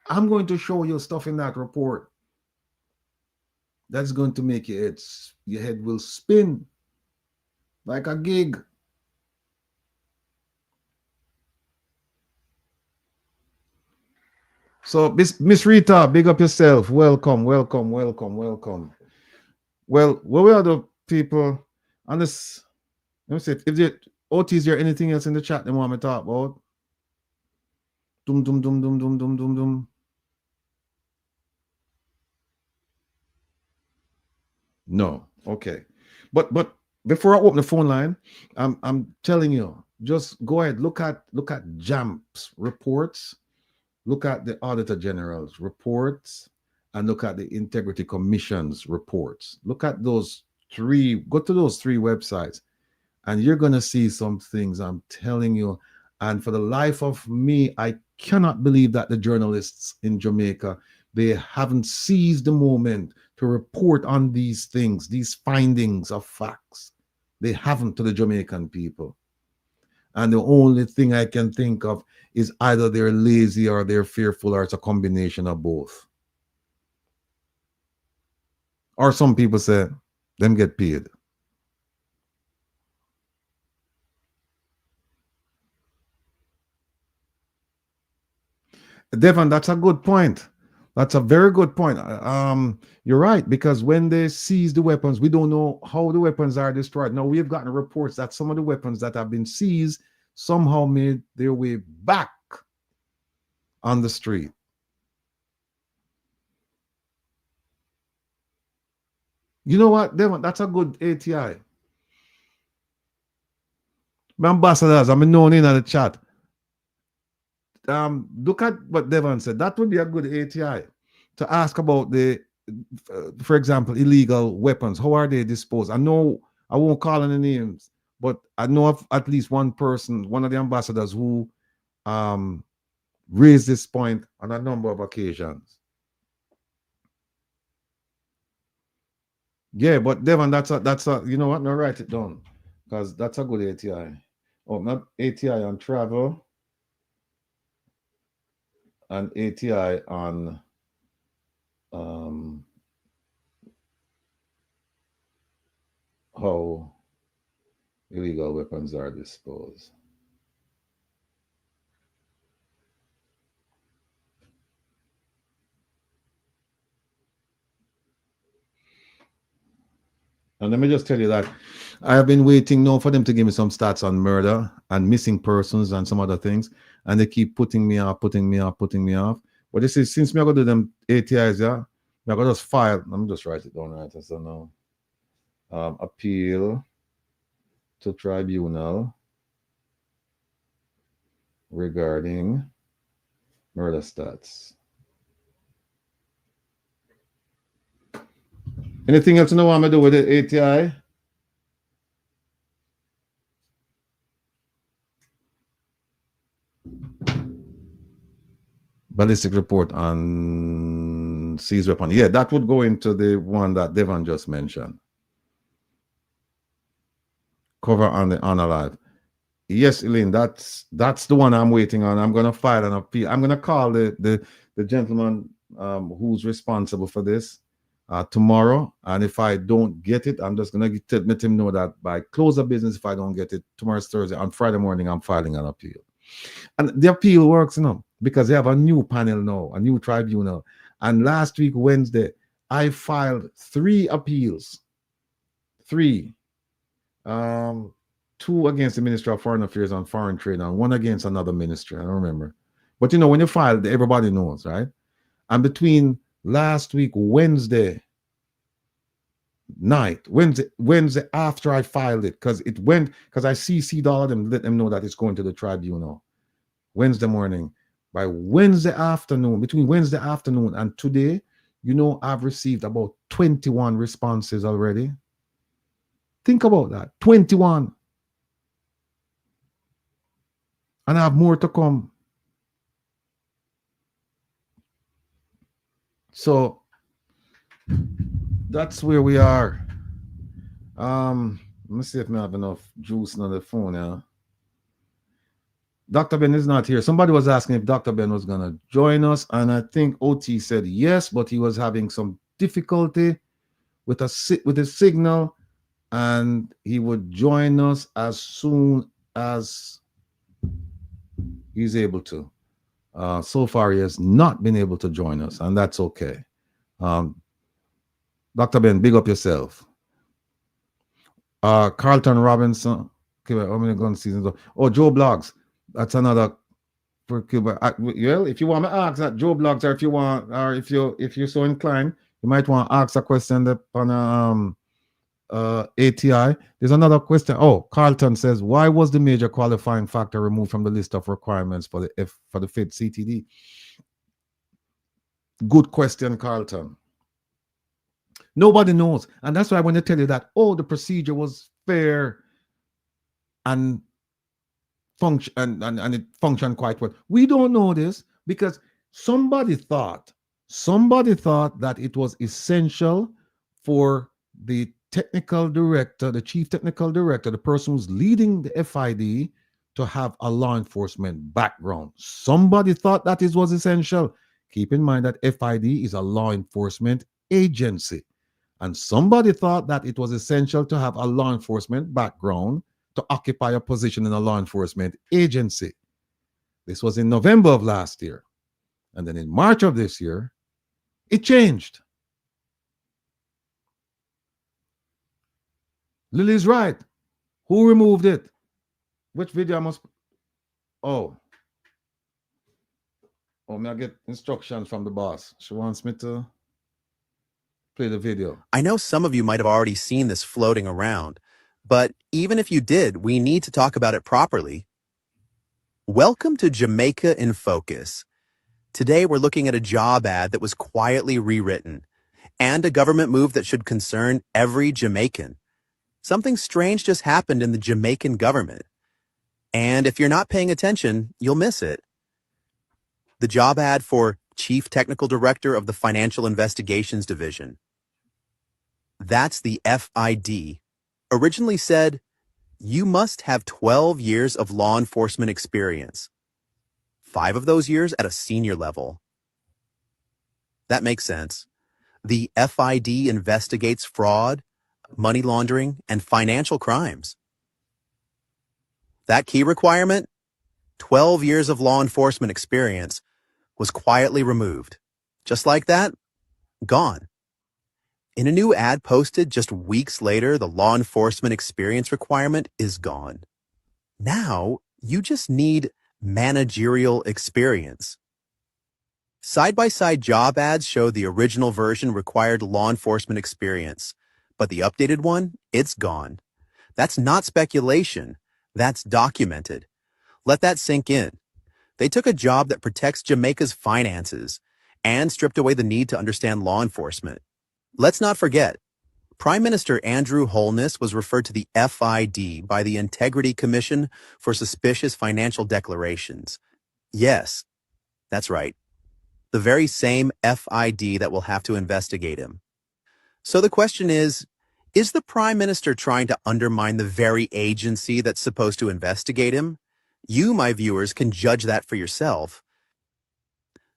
I'm going to show you stuff in that report that's going to make your head will spin like a gig. So, Miss Rita, big up yourself. Welcome, welcome, welcome, welcome. Well, what were the people on this? Let me see. If the OT, is there anything else in the chat they want me to talk about? Dum dum dum dum dum dum dum dum. No, okay. But before I open the phone line, I'm telling you, just go ahead, look at JAMP's reports, look at the Auditor General's reports, and look at the Integrity Commission's reports. Look at those three, go to those 3 websites, and you're gonna see some things, I'm telling you. And for the life of me, I cannot believe that the journalists in Jamaica, they haven't seized the moment to report on these things, these findings of facts. They haven't to the Jamaican people. And the only thing I can think of is either they're lazy or they're fearful, or it's a combination of both. Or some people say, them get paid. Devon, that's a good point. That's a very good point. You're right, because when they seize the weapons, we don't know how the weapons are destroyed. Now, we've gotten reports that some of the weapons that have been seized somehow made their way back on the street. You know what, Devon? That's a good ATI. My ambassadors, I'm known in the chat. Look at what Devon said. That would be a good ATI to ask about the, for example, illegal weapons. How are they disposed? I know I won't call any names, but I know of at least one person, one of the ambassadors, who raised this point on a number of occasions. Yeah, but Devon, that's a you know what? No, write it down because that's a good ATI. Oh, not ATI on travel and ATI on how illegal weapons are disposed. And let me just tell you that I have been waiting now for them to give me some stats on murder and missing persons and some other things. And they keep putting me off. But this is since me I go do them ATIs, yeah, I got just file. Let me just write it down right. So now appeal to tribunal regarding murder stats. Anything else you know what I'm gonna do with the ATI? Ballistic report on seized weapon. Yeah, that would go into the one that Devon just mentioned. Cover on the unalive. Yes, Elaine, that's the one I'm waiting on. I'm gonna file an appeal. I'm gonna call the gentleman who's responsible for this tomorrow. And if I don't get it, I'm just gonna let him know that by close of business, if I don't get it, tomorrow's Thursday. On Friday morning, I'm filing an appeal. And the appeal works, because they have a new panel now, a new tribunal. And last week, Wednesday, I filed 3 appeals. 3. 2 against the Ministry of Foreign Affairs and Foreign Trade, and 1 against another ministry. I don't remember. But when you file, everybody knows, right? And between last week, Wednesday night, Wednesday after I filed it, because I CC'd all of them, let them know that it's going to the tribunal. Wednesday morning. By Wednesday afternoon, between Wednesday afternoon and today, I've received about 21 responses already. Think about that. 21. And I have more to come. So that's where we are. Let me see if I have enough juice on the phone now. Dr. Ben is not here. Somebody was asking if Dr. Ben was going to join us, and I think OT said yes, but he was having some difficulty with a signal, and he would join us as soon as he's able to. So far, he has not been able to join us, and that's okay. Dr. Ben, big up yourself. Carlton Robinson. Okay, how many gun seasons? Oh, Joe Blogs. That's another for Cuba. Well, if you want to ask that, Joe Blogs, or if you want, or if you're so inclined, you might want to ask a question on ATI. There's another question. Oh, Carlton says, why was the major qualifying factor removed from the list of requirements for the FIT CTD? Good question, Carlton. Nobody knows, and that's why when they tell you that, the procedure was fair and function and it functioned quite well. We don't know this because somebody thought that it was essential for the technical director, the chief technical director, the person who's leading the FID, to have a law enforcement background. Somebody thought that it was essential. Keep in mind that FID is a law enforcement agency. And somebody thought that it was essential to have a law enforcement background to occupy a position in a law enforcement agency. This was in November of last year. And then in March of this year, it changed. Lily's right. Who removed it? Which video I must... Oh, may I get instructions from the boss? She wants me to play the video. I know some of you might have already seen this floating around, but even if you did, we need to talk about it properly. Welcome to Jamaica in Focus. Today we're looking at a job ad that was quietly rewritten, and a government move that should concern every Jamaican. Something strange just happened in the Jamaican government. And if you're not paying attention, you'll miss it. The job ad for Chief Technical Director of the Financial Investigations Division. That's the FID. Originally said, you must have 12 years of law enforcement experience. 5 of those years at a senior level. That makes sense. The FID investigates fraud, money laundering, and financial crimes. That key requirement, 12 years of law enforcement experience, was quietly removed. Just like that, gone. In a new ad posted just weeks later, the law enforcement experience requirement is gone. Now, you just need managerial experience. Side-by-side job ads show the original version required law enforcement experience, but the updated one, it's gone. That's not speculation. That's documented. Let that sink in. They took a job that protects Jamaica's finances and stripped away the need to understand law enforcement. Let's not forget, Prime Minister Andrew Holness was referred to the FID by the Integrity Commission for Suspicious Financial Declarations. Yes, that's right. The very same FID that will have to investigate him. So the question is the Prime Minister trying to undermine the very agency that's supposed to investigate him? You, my viewers, can judge that for yourself.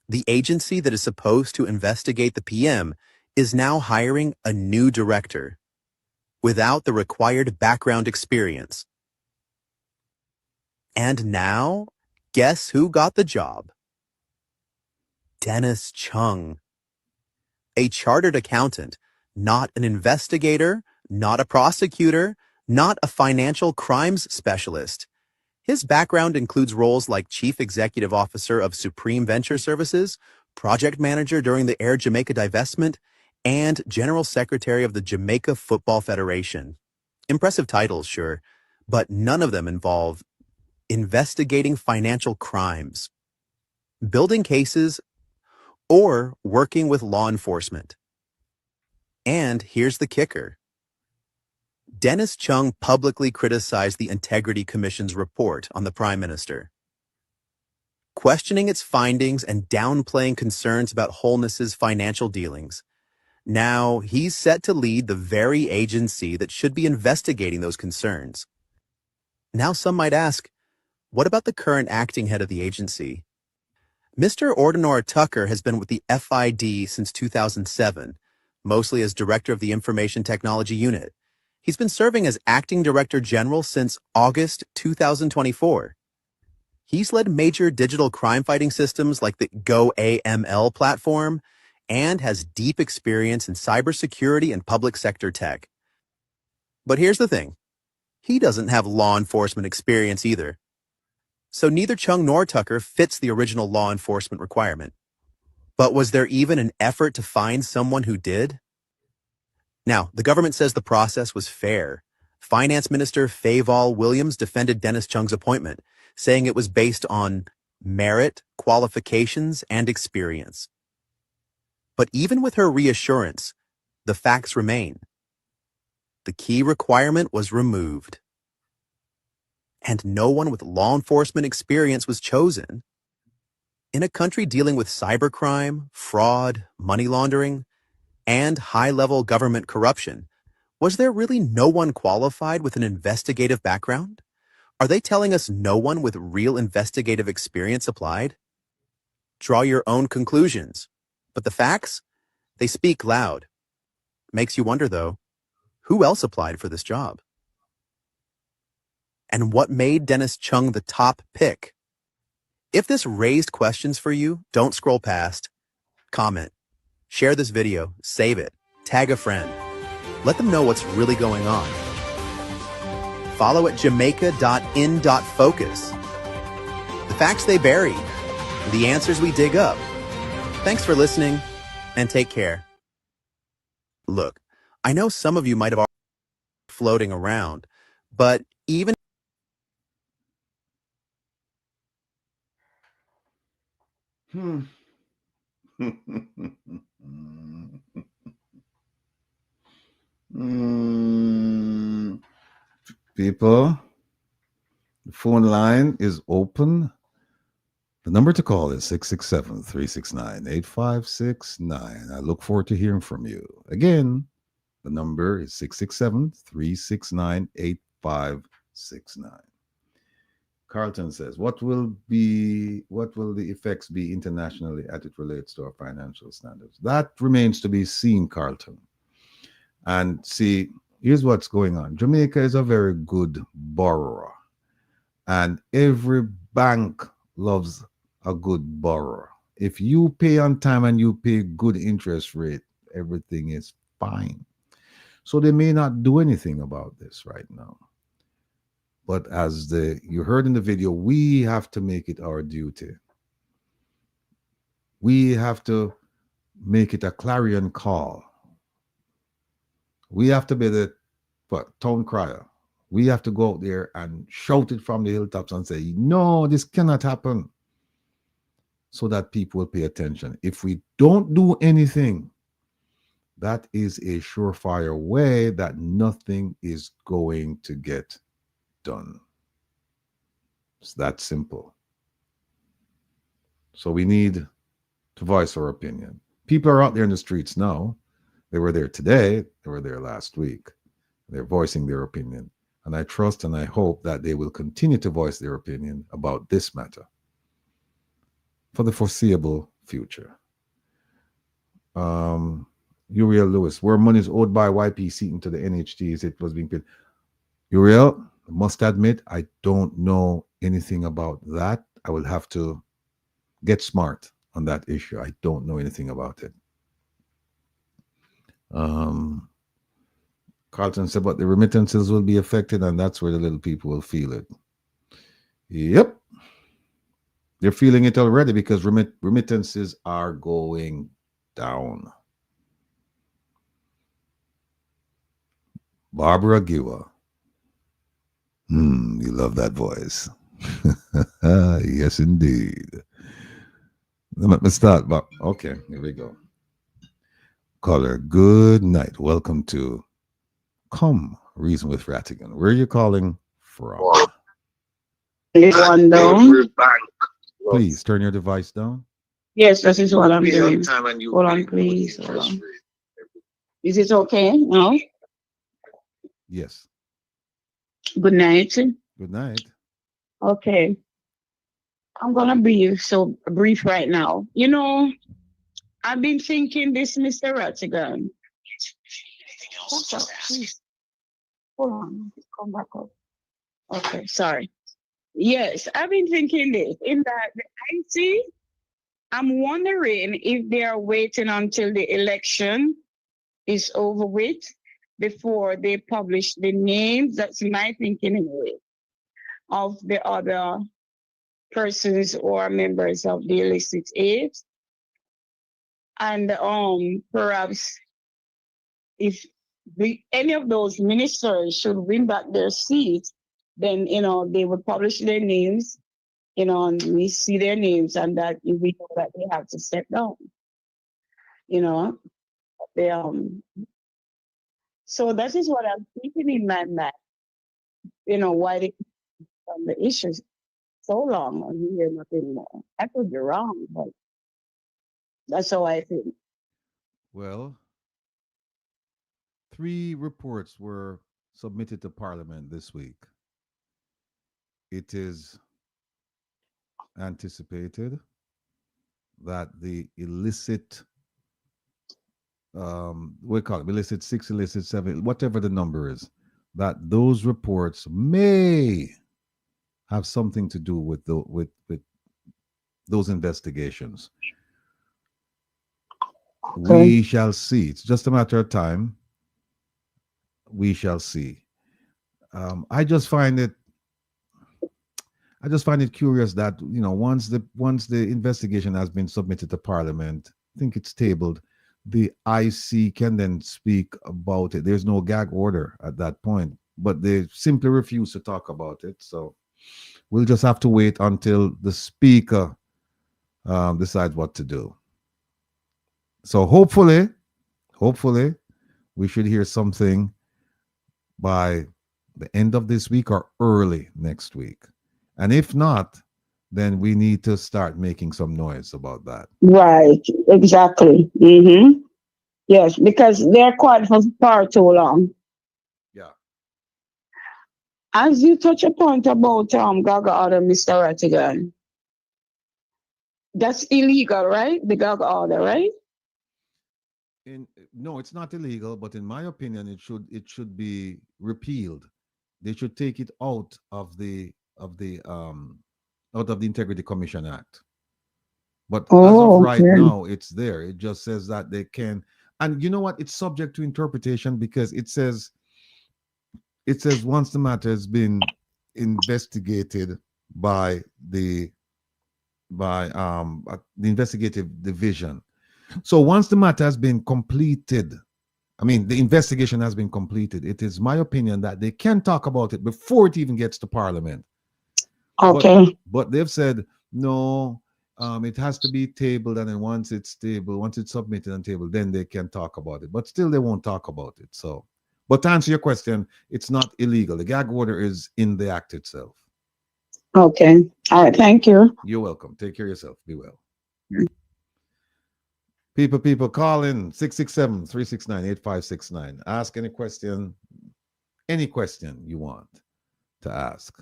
The agency that is supposed to investigate the PM is now hiring a new director without the required background experience. And now, guess who got the job? Dennis Chung, a chartered accountant, not an investigator, not a prosecutor, not a financial crimes specialist. His background includes roles like Chief Executive Officer of Supreme Venture Services, Project Manager during the Air Jamaica divestment, and General Secretary of the Jamaica Football Federation. Impressive titles, sure, but none of them involve investigating financial crimes, building cases, or working with law enforcement. And here's the kicker. Dennis Chung publicly criticized the Integrity Commission's report on the Prime Minister, questioning its findings and downplaying concerns about Holness's financial dealings. Now, he's set to lead the very agency that should be investigating those concerns. Now some might ask, what about the current acting head of the agency? Mr. Ordinor Tucker has been with the FID since 2007, mostly as Director of the Information Technology Unit. He's been serving as Acting Director General since August 2024. He's led major digital crime fighting systems like the GoAML platform and has deep experience in cybersecurity and public sector tech. But here's the thing. He doesn't have law enforcement experience either. So neither Chung nor Tucker fits the original law enforcement requirement. But was there even an effort to find someone who did? Now, the government says the process was fair. Finance Minister Fayval Williams defended Dennis Chung's appointment, saying it was based on merit, qualifications, and experience. But even with her reassurance, the facts remain. The key requirement was removed. And no one with law enforcement experience was chosen. In a country dealing with cybercrime, fraud, money laundering, and high-level government corruption, was there really no one qualified with an investigative background? Are they telling us no one with real investigative experience applied? Draw your own conclusions. But the facts? They speak loud. Makes you wonder, though, who else applied for this job? And what made Dennis Chung the top pick? If this raised questions for you, don't scroll past. Comment. Share this video. Save it. Tag a friend. Let them know what's really going on. Follow at jamaica.in.focus. The facts they bury. The answers we dig up. Thanks for listening, and take care. Look, I know some of you might have already floating around, but even People, the phone line is open. The number to call is 667-369-8569. I look forward to hearing from you. Again, The number is 667-369-8569. Carlton says, what will the effects be internationally as it relates to our financial standards? That remains to be seen, Carlton. And see, here's what's going on. Jamaica is a very good borrower, and every bank loves a good borrower. If you pay on time and you pay good interest rate, everything is fine. So they may not do anything about this right now. But as you heard in the video, we have to make it our duty. We have to make it a clarion call. We have to be the town crier. We have to go out there and shout it from the hilltops and say, no, this cannot happen, so that people will pay attention. If we don't do anything, that is a surefire way that nothing is going to get done. It's that simple. So we need to voice our opinion. People are out there in the streets now. They were there today. They were there last week. They're voicing their opinion. And I trust and I hope that they will continue to voice their opinion about this matter for the foreseeable future. Uriel Lewis, where money is owed by YP Seaton to the NHTs, it was being paid. Uriel, I must admit, I don't know anything about that. I will have to get smart on that issue. I don't know anything about it. Carlton said, but the remittances will be affected, and that's where the little people will feel it. Yep. They're feeling it already because remittances are going down. Barbara Giwa. You love that voice. Yes, indeed. Let me start. Okay, here we go. Caller, good night. Welcome to Come Reason with Rattigan. Where are you calling from? One down. Please turn your device down. Yes, this is what I'm doing. Hold on, please. Hold on. Is it okay now? Yes. Good night. Good night. Okay. I'm going to be so brief right now. You know, I've been thinking this, Mr. Rattigan. What's up, please? Hold on. Come back up. Okay, sorry. Yes, I've been thinking this. In that the IC, I'm wondering if they are waiting until the election is over with before they publish the names. That's my thinking anyway, of the other persons or members of the illicit aid. And perhaps if any of those ministers should win back their seats, then, they would publish their names, and we see their names, and that we know that they have to step down, they, so that is what I'm thinking in my mind, why they on the issues so long and we hear nothing more. I could be wrong, but that's how I think. Well, 3 reports were submitted to Parliament this week. It is anticipated that the illicit, we call it illicit 6, illicit 7, whatever the number is, that those reports may have something to do with those investigations. Okay. We shall see. It's just a matter of time. We shall see. I just find it curious that once the investigation has been submitted to Parliament, I think it's tabled, the IC can then speak about it. There's no gag order at that point, but they simply refuse to talk about it. So we'll just have to wait until the Speaker decides what to do. So hopefully, we should hear something by the end of this week or early next week. And if not, then we need to start making some noise about that. Right, exactly. Mm-hmm. Yes, because they're quiet for far too long. Yeah. As you touch a point about Gaga order, Mr. Rattigan, that's illegal, right? The Gaga order, right? No, it's not illegal, but in my opinion, it should be repealed. They should take it out of the Integrity Commission Act. But as of Oh, right okay. now, it's there. It just says that they can, and you know what? It's subject to interpretation because it says once the matter has been investigated by the investigative division. So once the matter has been completed, I mean, the investigation has been completed. It is my opinion that they can talk about it before it even gets to Parliament. But Okay. but they've said no. It has to be tabled, and then once it's tabled, once it's submitted and tabled, then they can talk about it. But still, they won't talk about it. So, but to answer your question, it's not illegal. The gag order is in the act itself. Okay. All right. Thank you. You're welcome. Take care of yourself. Be well. People, call in 667-369-8569. Ask any question you want to ask.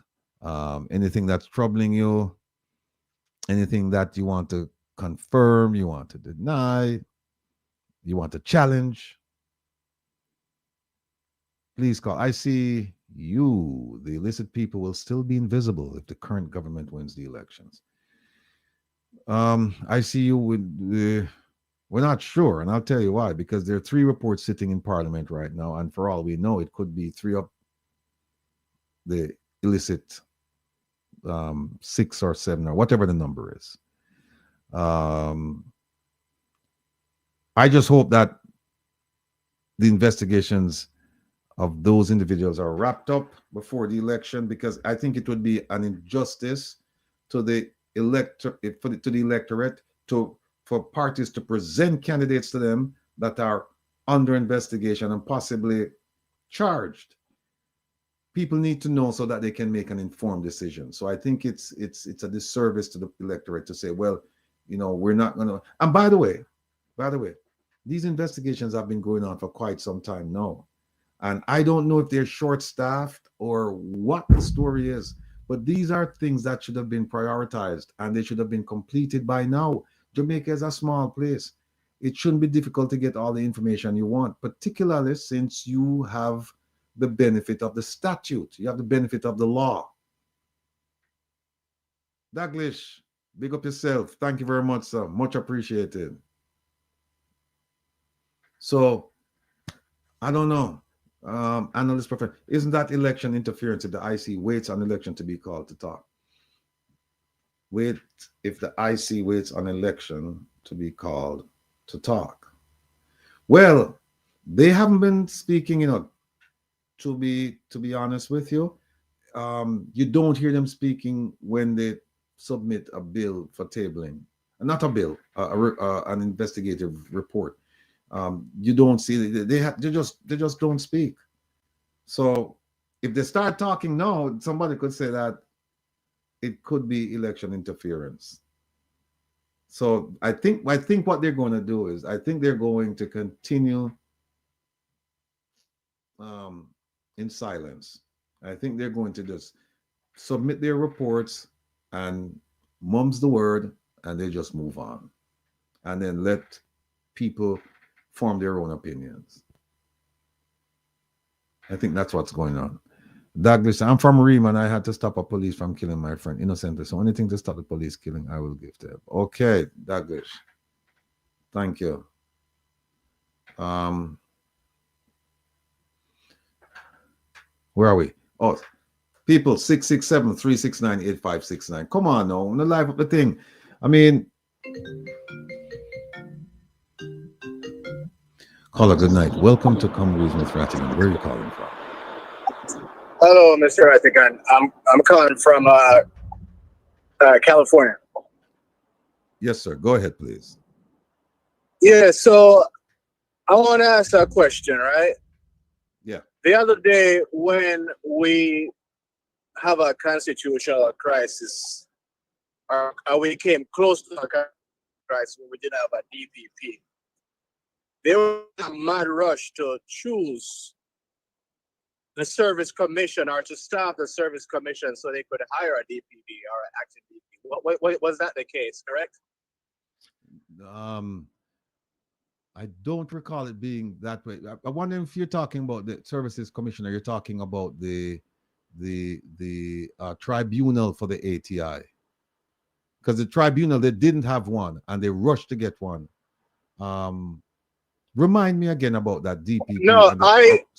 Anything that's troubling you, anything that you want to confirm, you want to deny, you want to challenge, please call. I see you, the illicit people, will still be invisible if the current government wins the elections. I see you with the. We're not sure, and I'll tell you why. Because there are 3 reports sitting in Parliament right now, and for all we know, it could be 3 of the illicit 6 or 7 or whatever the number is. I just hope that the investigations of those individuals are wrapped up before the election, because I think it would be an injustice to the electorate for parties to present candidates to them that are under investigation and possibly charged. People need to know so that they can make an informed decision. So I think it's a disservice to the electorate to say, well, we're not going to. And by the way, these investigations have been going on for quite some time now. And I don't know if they're short-staffed or what the story is, but these are things that should have been prioritized and they should have been completed by now. Jamaica is a small place. It shouldn't be difficult to get all the information you want, particularly since you have the benefit of the statute. You have the benefit of the law. Douglas, big up yourself. Thank you very much, sir. Much appreciated. So, I don't know. Analyst prefer. Isn't that election interference if the IC waits on election to be called to talk? Wait, if the IC waits on election to be called to talk. Well, they haven't been speaking, to be honest with you. You don't hear them speaking when they submit a bill for tabling. Not a bill, an investigative report. You don't see they just don't speak. So if they start talking now, somebody could say that it could be election interference. So I think what they're going to do is I think they're going to continue in silence. I think they're going to just submit their reports and mum's the word, and they just move on, and then let people form their own opinions. I think that's what's going on. Douglas, I'm from Riemann. I had to stop a police from killing my friend innocently. So anything to stop the police killing, I will give to them. Okay, Douglas. Thank you. Where are we? Oh, people, 667-369-8569. Come on now, on the live of the thing. I mean, caller, good night. Welcome to Come With Rattigan. Where are you calling from? Hello, Mr. Rattigan. I'm calling from California. Yes, sir. Go ahead, please. Yeah, so I want to ask a question, right? Yeah. The other day when we have a constitutional crisis, or we came close to a crisis when we didn't have a DPP, there was a mad rush to choose the service commission or to staff the service commission so they could hire a DPP or an acting DP. Was that the case, correct? I don't recall it being that way. I wonder if you're talking about the services commissioner, you're talking about the tribunal for the ATI. Because the tribunal, they didn't have one and they rushed to get one. Remind me again about that DPP. No,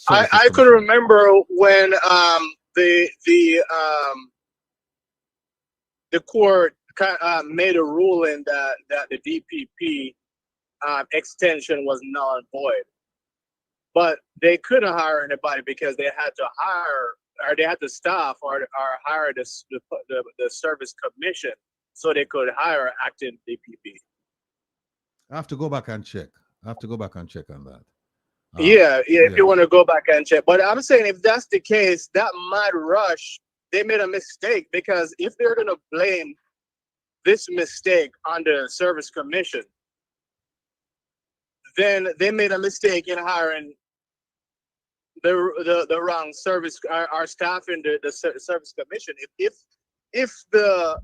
I could remember when the court made a ruling that the DPP extension was null and void, but they couldn't hire anybody because they had to hire, or they had to staff or hire the service commission so they could hire acting DPP. I have to go back and check. I have to go back and check on that. If you want to go back and check. But I'm saying if that's the case, that mad rush, they made a mistake, because if they're going to blame this mistake on the service commission, then they made a mistake in hiring the wrong service, our staff in the service commission. If the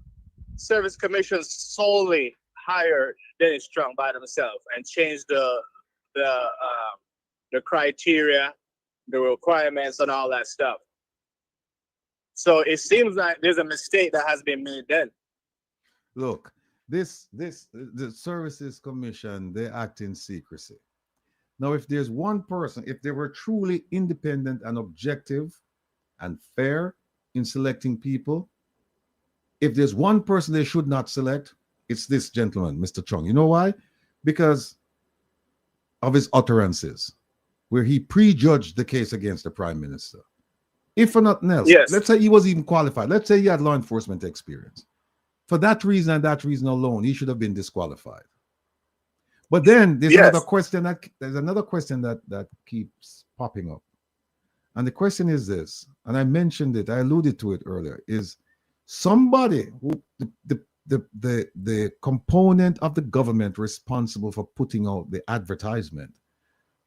service commission solely hired Dennis Strong by themselves and changed the criteria, the requirements, and all that stuff, so it seems like there's a mistake that has been made then. Look, the services commission, they act in secrecy. Now, if there's one person, if they were truly independent and objective and fair in selecting people, if there's one person they should not select, it's this gentleman, Mr. Chung. You know why? Because of his utterances, where he prejudged the case against the prime minister. If for nothing else, let's say he was even qualified. Let's say he had law enforcement experience. For that reason and that reason alone, he should have been disqualified. But then there's another question that keeps popping up. And the question is this, and I mentioned it, I alluded to it earlier, is somebody who the component of the government responsible for putting out the advertisement,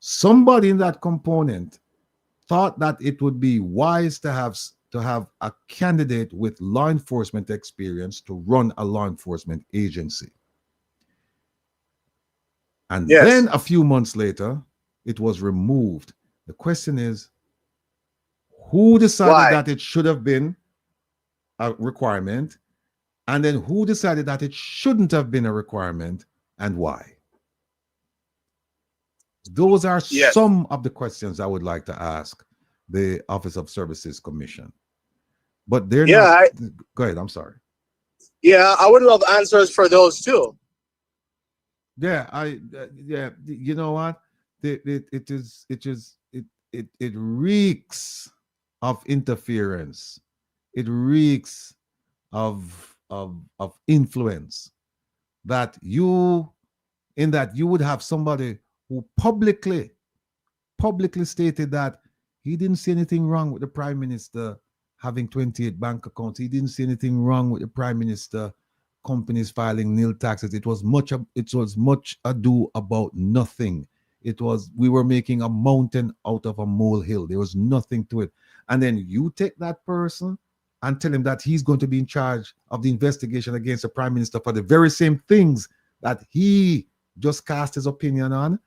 somebody in that component thought that it would be wise to have a candidate with law enforcement experience to run a law enforcement agency. And then a few months later, it was removed. The question is, who decided that it should have been a requirement? And then who decided that it shouldn't have been a requirement, and why? Those are some of the questions I would like to ask the Office of Services Commission. But they're not. Go ahead, I'm sorry. Yeah, I would love answers for those too. You know what? It reeks of interference. It reeks of influence, that you would have somebody who publicly stated that he didn't see anything wrong with the prime minister having 28 bank accounts. He didn't see anything wrong with the prime minister companies filing nil taxes. It was much ado about nothing. We were making a mountain out of a molehill. There was nothing to it. And then you take that person and tell him that he's going to be in charge of the investigation against the prime minister for the very same things that he just cast his opinion on.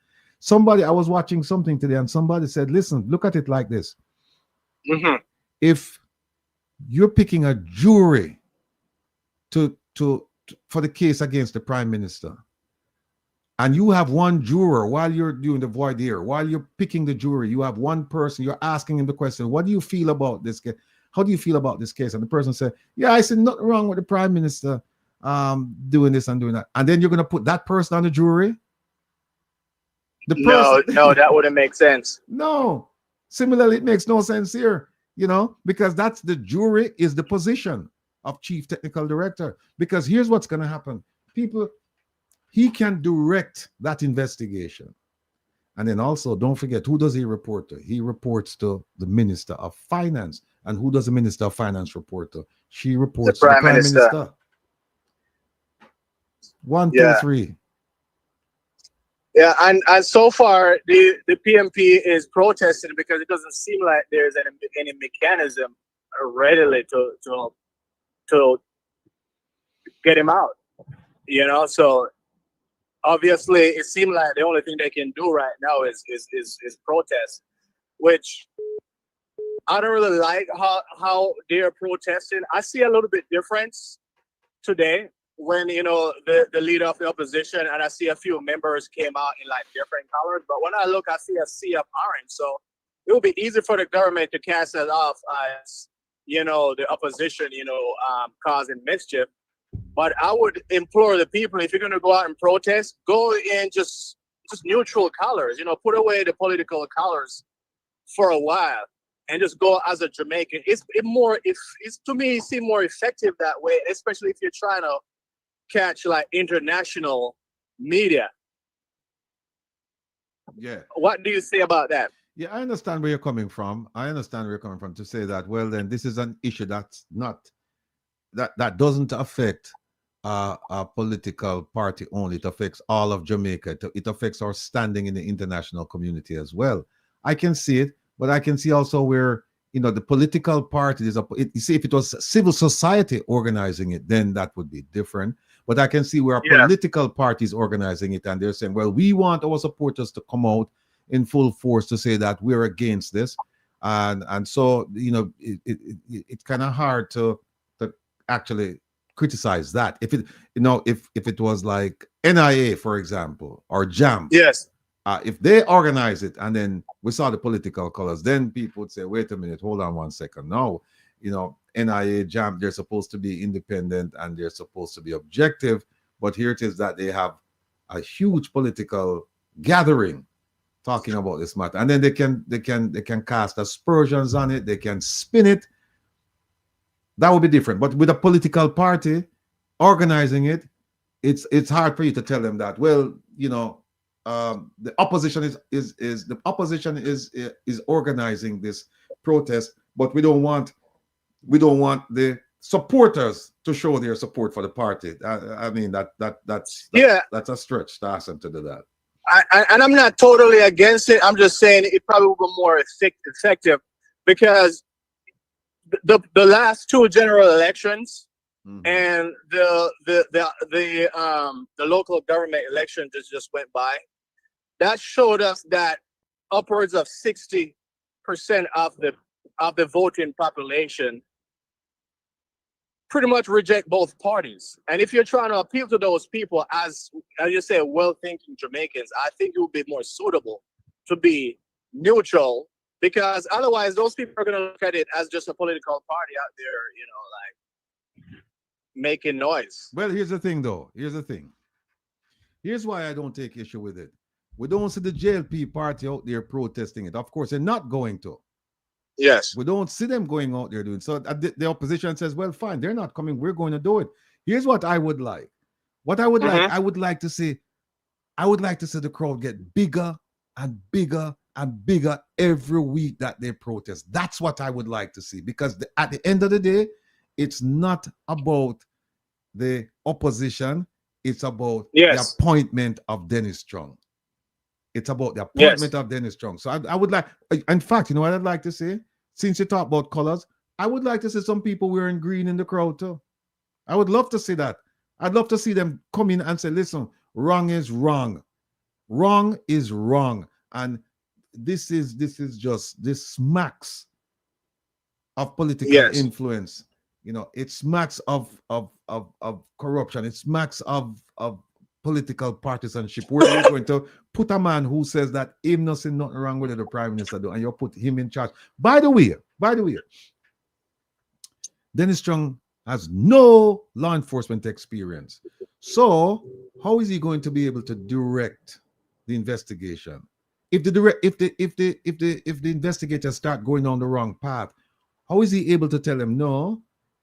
I was watching something today and somebody said, listen, look at it like this. Mm-hmm. If you're picking a jury for the case against the prime minister, and you have one juror while you're doing the voir dire, while you're picking the jury, you have one person, you're asking him the question, what do you feel about this case? How do you feel about this case? And the person said, yeah, I said nothing wrong with the prime minister doing this and doing that. And then you're going to put that person on the jury? No, that wouldn't make sense. No. Similarly, it makes no sense here, because that's the jury is the position of chief technical director. Because here's what's going to happen. He can direct that investigation. And then also, don't forget, who does he report to? He reports to the Minister of Finance. And who does the Minister of Finance report to? She reports to the Prime Minister. 1, 2, 3. Yeah, and so far the PMP is protesting because it doesn't seem like there's any mechanism readily to get him out. You know, so obviously it seems like the only thing they can do right now is protest, which I don't really like how they're protesting. I see a little bit difference today when, you know, the leader of the opposition, and I see a few members came out in like different colors, but when I look, I see a sea of orange. So it will be easy for the government to cast it off as, you know, the opposition, you know, causing mischief. But I would implore the people, if you're going to go out and protest, go in just neutral colors, you know, put away the political colors for a while and just go as a Jamaican. It's to me, it seems more effective that way, especially if you're trying to catch like international media. Yeah. What do you say about that? Yeah, I understand where you're coming from. To say that, well, then this is an issue that's not that doesn't affect a political party only. It affects all of Jamaica. It affects our standing in the international community as well. I can see it, but I can see also where, you know, the political party you see, if it was civil society organizing it, then that would be different. But I can see where a political party is organizing it, and they're saying, well, we want our supporters to come out in full force to say that we're against this, and so, you know, it's kind of hard to actually criticize that. If it, you know, if it was like NIA, for example, or JAM, yes, if they organize it and then we saw the political colors, then people would say, wait a minute, hold on one second. No, you know, NIA, JAM, they're supposed to be independent and they're supposed to be objective, but here it is that they have a huge political gathering talking about this matter, and then they can cast aspersions on it, they can spin it. That would be different. But with a political party organizing it, it's hard for you to tell them that, well, you know, the opposition is organizing this protest, but we don't want the supporters to show their support for the party. I mean, that's a stretch to ask them to do that. And I'm not totally against it. I'm just saying it probably will be more effective because the last two general elections and the local government election just went by. That showed us that upwards of 60% of the voting population pretty much reject both parties. And if you're trying to appeal to those people as you say, well-thinking Jamaicans, I think it would be more suitable to be neutral, because otherwise those people are going to look at it as just a political party out there, you know, like making noise. Well, here's the thing, though. Here's why I don't take issue with it. We don't see the JLP party out there protesting it. Of course, they're not going to. Yes. We don't see them going out there doing so. The opposition says, well, fine, they're not coming. We're going to do it. Here's what I would like. What I would like, I would like to see the crowd get bigger and bigger and bigger every week that they protest. That's what I would like to see, because at the end of the day, it's not about the opposition. It's about the appointment of Dennis Strong. It's about the appointment of Dennis Strong. So I would like, in fact, you know what I'd like to see? Since you talk about colors, I would like to see some people wearing green in the crowd too. I would love to see that. I'd love to see them come in and say, listen, wrong is wrong. Wrong is wrong. And this smacks of political influence. You know, it smacks of corruption. It smacks of political partisanship. Where you're going to put a man who says that him nothing wrong with the prime minister do, and you put him in charge. By the way, Dennis Strong has no law enforcement experience. So how is he going to be able to direct the investigation? If the investigators start going on the wrong path, how is he able to tell them no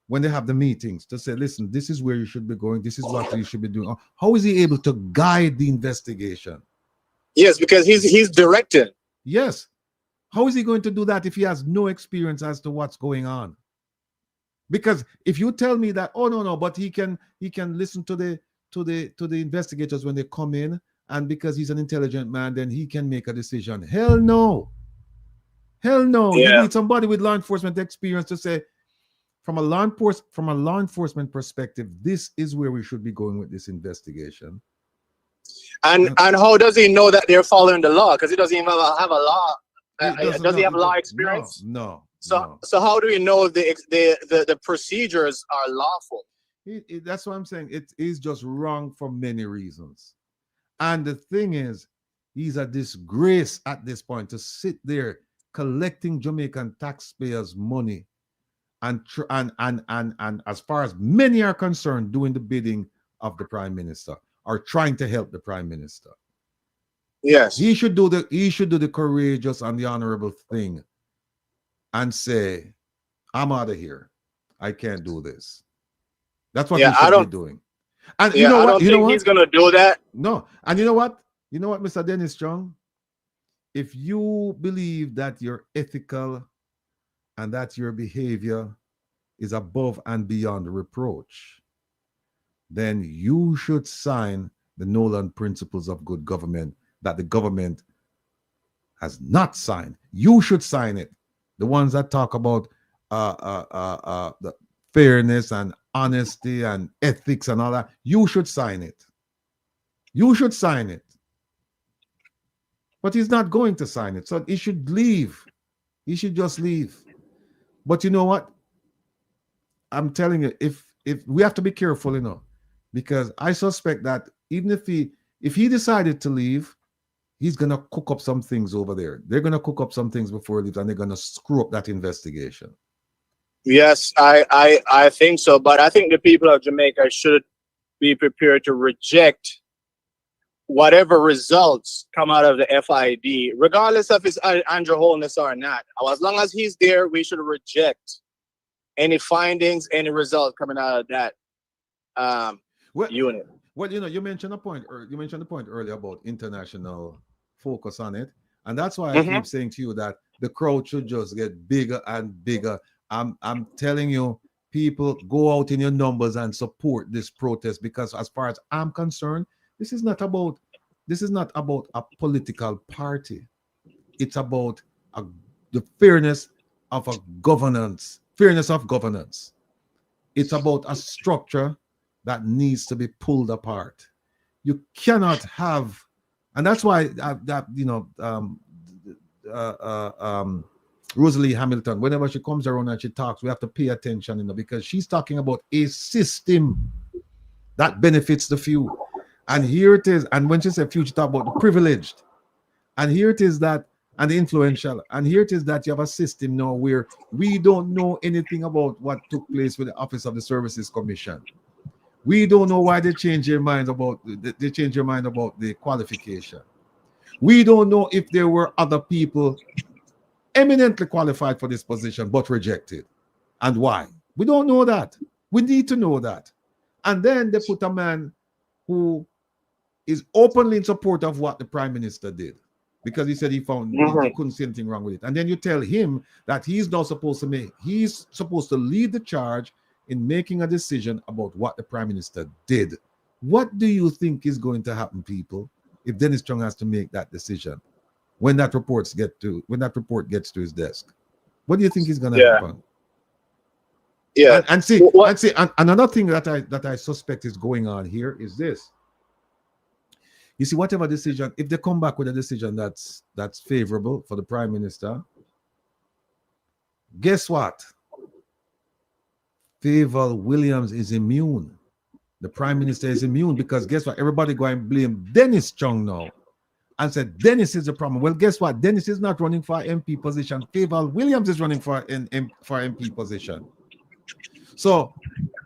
when they have the meetings to say, listen, this is where you should be going, this is what you should be doing? How is he able to guide the investigation? Yes, because he's directing. Yes. How is he going to do that if he has no experience as to what's going on? Because if you tell me that, oh no, but he can listen to the investigators when they come in and because he's an intelligent man, then he can make a decision. Hell no. Hell no. You Yeah. need somebody with law enforcement experience to say, from a law enforcement perspective, this is where we should be going with this investigation. And how does he know that they're following the law? Because he doesn't even have a law. Does he have law experience? No. So how do we know if the procedures are lawful? That's what I'm saying. It is just wrong for many reasons. And the thing is, he's a disgrace at this point to sit there collecting Jamaican taxpayers' money and as far as many are concerned, doing the bidding of the Prime Minister or trying to help the Prime Minister. Yes. He should do the courageous and the honorable thing and say, I'm out of here. I can't do this. That's what he should be doing. And you know what? I don't think he's gonna do that. No. And you know what? You know what, Mr. Dennis Strong? If you believe that you're ethical and that your behavior is above and beyond reproach, then you should sign the Nolan Principles of Good Government that the government has not signed. You should sign it. The ones that talk about the fairness and honesty and ethics and all that, you should sign it. You should sign it. But he's not going to sign it. So he should leave. He should just leave. But you know what? I'm telling you, if we have to be careful, you know, because I suspect that even if he decided to leave, he's gonna cook up some things over there. They're gonna cook up some things before he leaves, and they're gonna screw up that investigation. Yes, I think so. But I think the people of Jamaica should be prepared to reject whatever results come out of the FID, regardless of his Andrew Holness or not. As long as he's there, we should reject any findings, any result coming out of that unit. Well, you know, you mentioned the point earlier about international focus on it, and that's why I keep saying to you that the crowd should just get bigger and bigger. I'm telling you, people, go out in your numbers and support this protest, because as far as I'm concerned, this is not about a political party. It's about the fairness of governance. It's about a structure that needs to be pulled apart. You cannot have, and that's why Rosalie Hamilton, whenever she comes around and she talks, we have to pay attention, you know, because she's talking about a system that benefits the few. And here it is. And when she said few, she talk about the privileged. And here it is that, and the influential. And here it is that you have a system now where we don't know anything about what took place with the Office of the Services Commission. We don't know why they changed their mind about the qualification. We don't know if there were other people eminently qualified for this position but rejected, and why. We don't know that. We need to know that. And then they put a man who is openly in support of what the Prime Minister did, because he said he found he couldn't see anything wrong with it. And then you tell him that he's supposed to lead the charge in making a decision about what the Prime Minister did. What do you think is going to happen, people, if Dennis Strong has to make that decision when that report gets to his desk? What do you think is going to happen? Yeah. And another thing that I suspect is going on here is this. You see, whatever decision, if they come back with a decision that's favorable for the Prime Minister, guess what? Favour Williams is immune. The Prime Minister is immune, because guess what? Everybody go and blame Dennis Strong now and said Dennis is the problem. Well, guess what? Dennis is not running for MP position. Favour Williams is running for MP position. So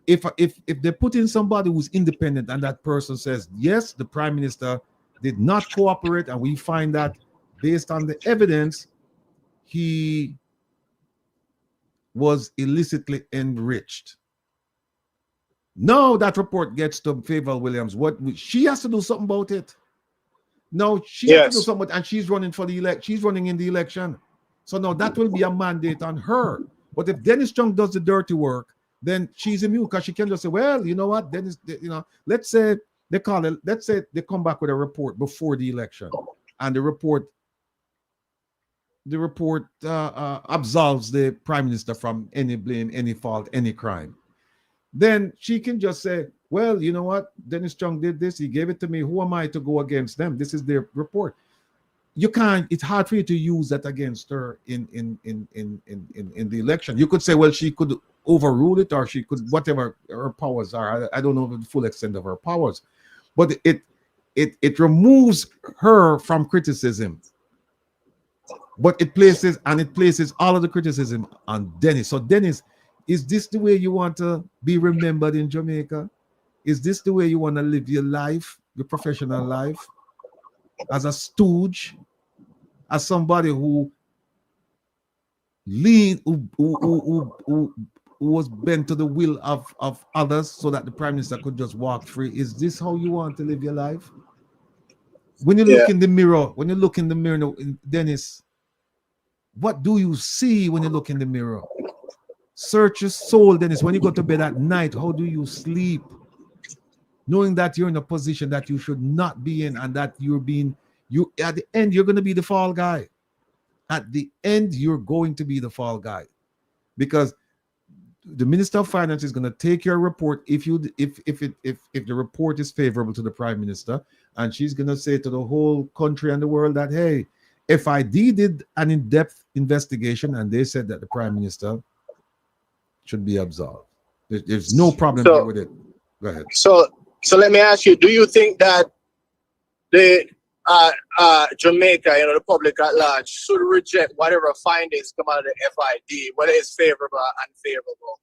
if they put in somebody who's independent and that person says, yes, the Prime Minister did not cooperate, and we find that based on the evidence, he was illicitly enriched. Now that report gets to Favour Williams. She has to do something about it. No, she has to do something, and she's running for the elect. She's running in the election. So now that will be a mandate on her. But if Dennis Strong does the dirty work, then she's immune, because she can just say, well, you know what, Dennis, you know, let's say they call it, let's say they come back with a report before the election, and the report absolves the prime minister from any blame, any fault, any crime. Then she can just say, well, you know what, Dennis Chung did this, he gave it to me, who am I to go against them? This is their report. You can't, it's hard for you to use that against her in the election. You could say, well, she could overrule it, or she could, whatever her powers are. I don't know the full extent of her powers, but it removes her from criticism. But it places all of the criticism on Dennis. So Dennis, is this the way you want to be remembered in Jamaica? Is this the way you want to live your life, your professional life? As a stooge, as somebody who was bent to the will of others so that the prime minister could just walk free? Is this how you want to live your life? When you look in the mirror, Dennis, what do you see when you look in the mirror? Search your soul, Dennis. When you go to bed at night, how do you sleep? Knowing that you're in a position that you should not be in, and that at the end, you're going to be the fall guy. At the end, you're going to be the fall guy, because the Minister of Finance is going to take your report if the report is favorable to the Prime Minister, and she's going to say to the whole country and the world that, hey, FID did an in-depth investigation and they said that the Prime Minister should be absolved. There's no problem here with it. Go ahead. So let me ask you, do you think that the Jamaica, the public at large, should reject whatever findings come out of the FID, whether it's favorable or unfavorable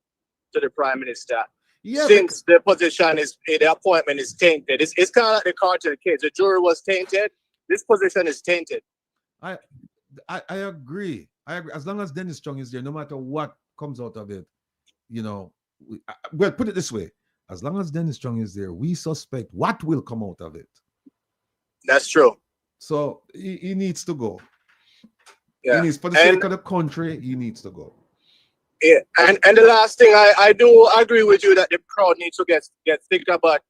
to the Prime Minister? Yeah, since the position is, the appointment is tainted. It's kind of like the Carter case. The jury was tainted. This position is tainted. I agree. As long as Dennis Chung is there, no matter what comes out of it, well, put it this way. As long as Dennis Chung is there, we suspect what will come out of it. That's true. So he needs to go. Yeah. For the sake of the country, he needs to go. Yeah. And the last thing, I do agree with you that the crowd needs to get thicker, but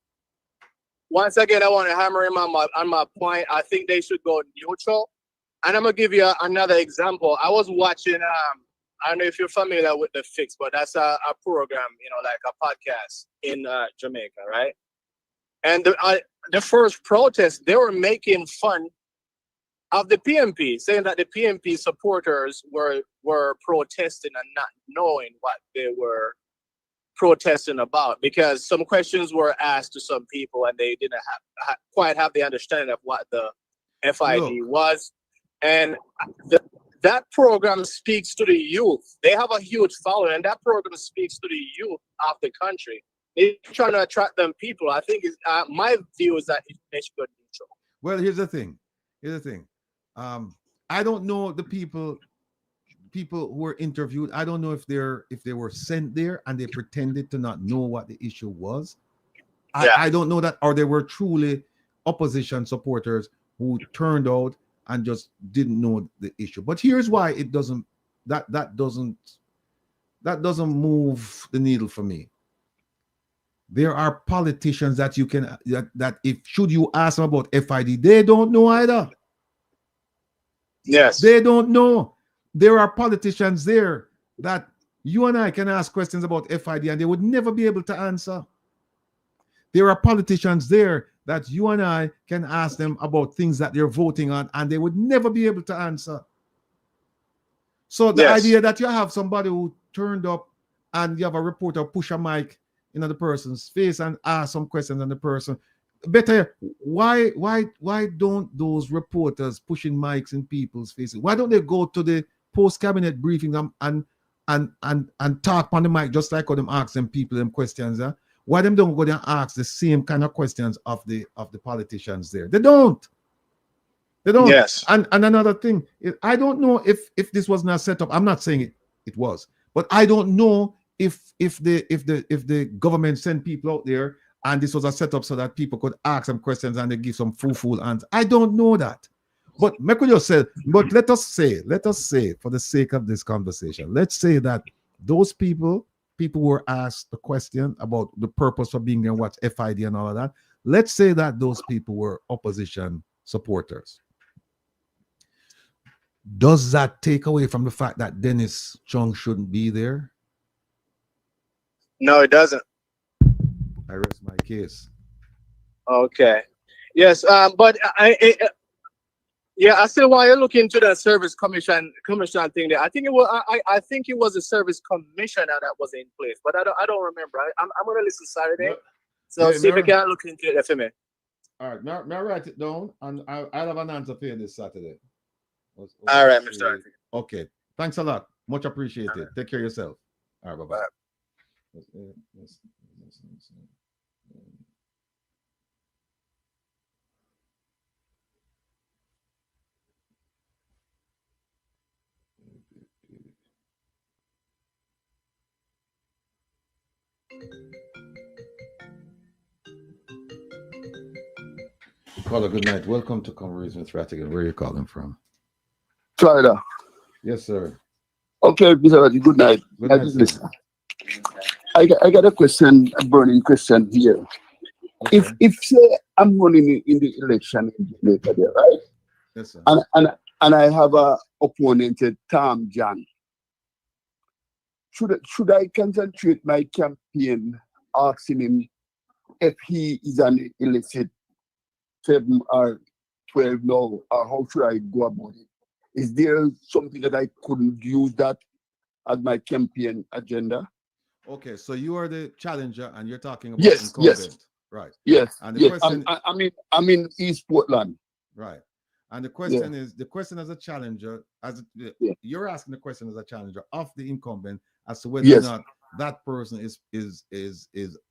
once again, I want to hammer him on my point. I think they should go neutral. And I'm going to give you another example. I was watching, I don't know if you're familiar with The Fix, but that's a program, like a podcast in Jamaica, right? And the first protest, they were making fun of the PMP, saying that the PMP supporters were protesting and not knowing what they were protesting about, because some questions were asked to some people and they didn't quite have the understanding of what the FID was. And that program speaks to the youth. They have a huge following, and that program speaks to the youth of the country. They're trying to attract them people. I think my view is that they should go neutral. Well, here's the thing. I don't know the people who were interviewed. I don't know if they were sent there and they pretended to not know what the issue was. I don't know that, or they were truly opposition supporters who turned out and just didn't know the issue. But here's why it doesn't move the needle for me. There are politicians that if should you ask them about FID, they don't know either. Yes. They don't know. There are politicians there that you and I can ask questions about FID and they would never be able to answer. There are politicians there that you and I can ask them about things that they're voting on and they would never be able to answer. So the idea that you have somebody who turned up and you have a reporter push a mic in the person's face and ask some questions on the person, better, why don't those reporters pushing mics in people's faces, why don't they go to the post-cabinet briefing and talk on the mic just like how them ask them people them questions? Why them don't go there and ask the same kind of questions of the politicians there? They don't. Yes. And another thing, I don't know if this was not set up. I'm not saying it was, but I don't know if the government sent people out there and this was a setup so that people could ask some questions and they give some fool answers. I don't know that. But let us say, for the sake of this conversation, let's say that those people were asked the question about the purpose of being there, what's FID and all of that. let's say that those people were opposition supporters. Does that take away from the fact that Dennis Chung shouldn't be there? No, it doesn't. I rest my case. Okay. Yes, but I still want you to look into the service commission thing there. I think it was I think it was a service commissioner that was in place, but I don't remember. I'm gonna listen Saturday, so see if I can look into it for me. All right, now write it down, and I'll have an answer for you this Saturday. All right, Mr. Okay, thanks a lot. Much appreciated. Take care of yourself. All right, bye-bye. Caller, good night. Welcome to Conversation with Rattigan. Where are you calling from? Florida. Yes, sir. Okay, Mr. Rattigan, good night. Good night, sir. I got a question, a burning question here. Okay. If say I'm running in the election in Jamaica there, right? Yes, sir. And I have a opponent, Tom John. Should I concentrate my campaign asking him if he is an illicit 7 or 12 now, or how should I go about it? Is there something that I couldn't use that as my campaign agenda? Okay, so you are the challenger, and you're talking about Yes, incumbent, yes, right? yes, And the yes. question, I'm in East Portland. right? And the question is, the question as a challenger, you're asking the question as a challenger of the incumbent as to whether or not that person is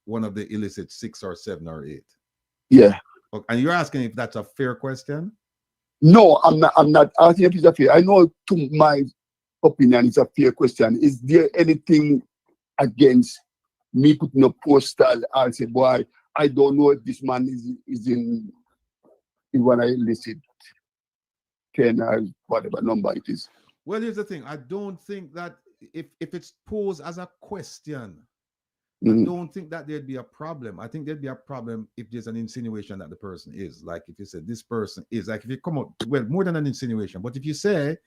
one of the illicit 6 or 7 or 8. Yeah. Okay, and you're asking if that's a fair question? No, I'm not asking if it's a fair. I know, to my opinion, it's a fair question. Is there anything against me putting a postal and say, boy, I don't know if this man is in one I illicit 10 or whatever number it is? Well, here's the thing. I don't think that if it's posed as a question, I don't think that there'd be a problem. I think there'd be a problem if there's an insinuation that the person is. Like if you said this person is, like if you come up, well, more than an insinuation, but if you say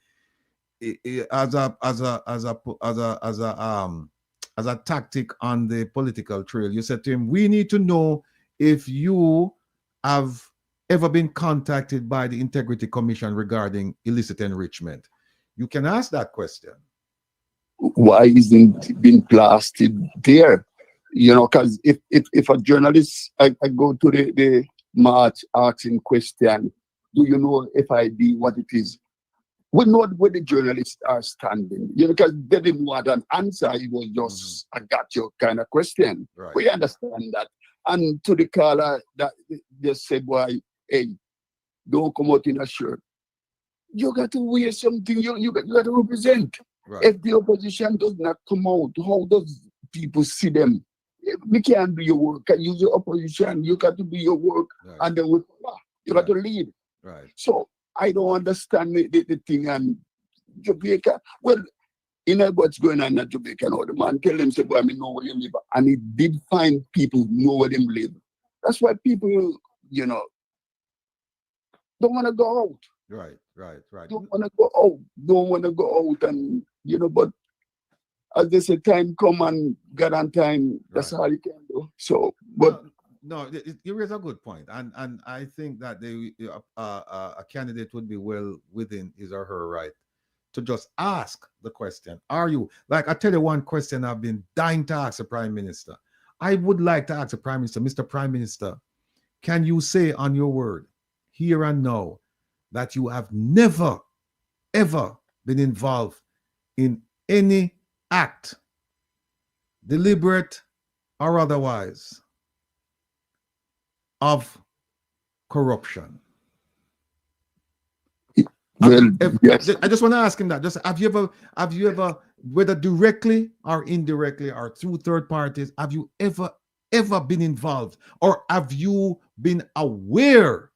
as a tactic on the political trail, you said to him, we need to know if you have ever been contacted by the Integrity Commission regarding illicit enrichment. You can ask that question. Why isn't it been blasted there? You know, because if a journalist, I go to the march asking question, do you know FID, what it is? We know where the journalists are standing, you know, because they didn't want an answer. It was just a gotcha kind of question. Right. We understand that. And to the caller that just said, why, hey, don't come out in a shirt. You got to wear something, you got to represent. Right. If the opposition does not come out, how does people see them? We can't do your work. Can use your opposition. You got to do your work, Right. and then you got to lead. Right. So I don't understand the thing. And Jamaica, well, you know what's going on in Jamaica now. The man tell them, say, boy, I know where you live. And he did find people who know where they live. That's why people, you know, don't want to go out. Right. Don't want to go out. And, you know, but as they say, time come and God on time, that's all you can do. So, but no, you raise a good point, and I think that a candidate would be well within his or her right to just ask the question. Are you, like, I tell you one question I've been dying to ask the Prime Minister. I would like to ask the Prime Minister, Mr. Prime Minister, can you say on your word, here and now, that you have never, ever been involved in any act, deliberate or otherwise, of corruption? well, yes. I just want to ask him that. Just have you ever, whether directly or indirectly or through third parties, have you ever been involved, or have you been aware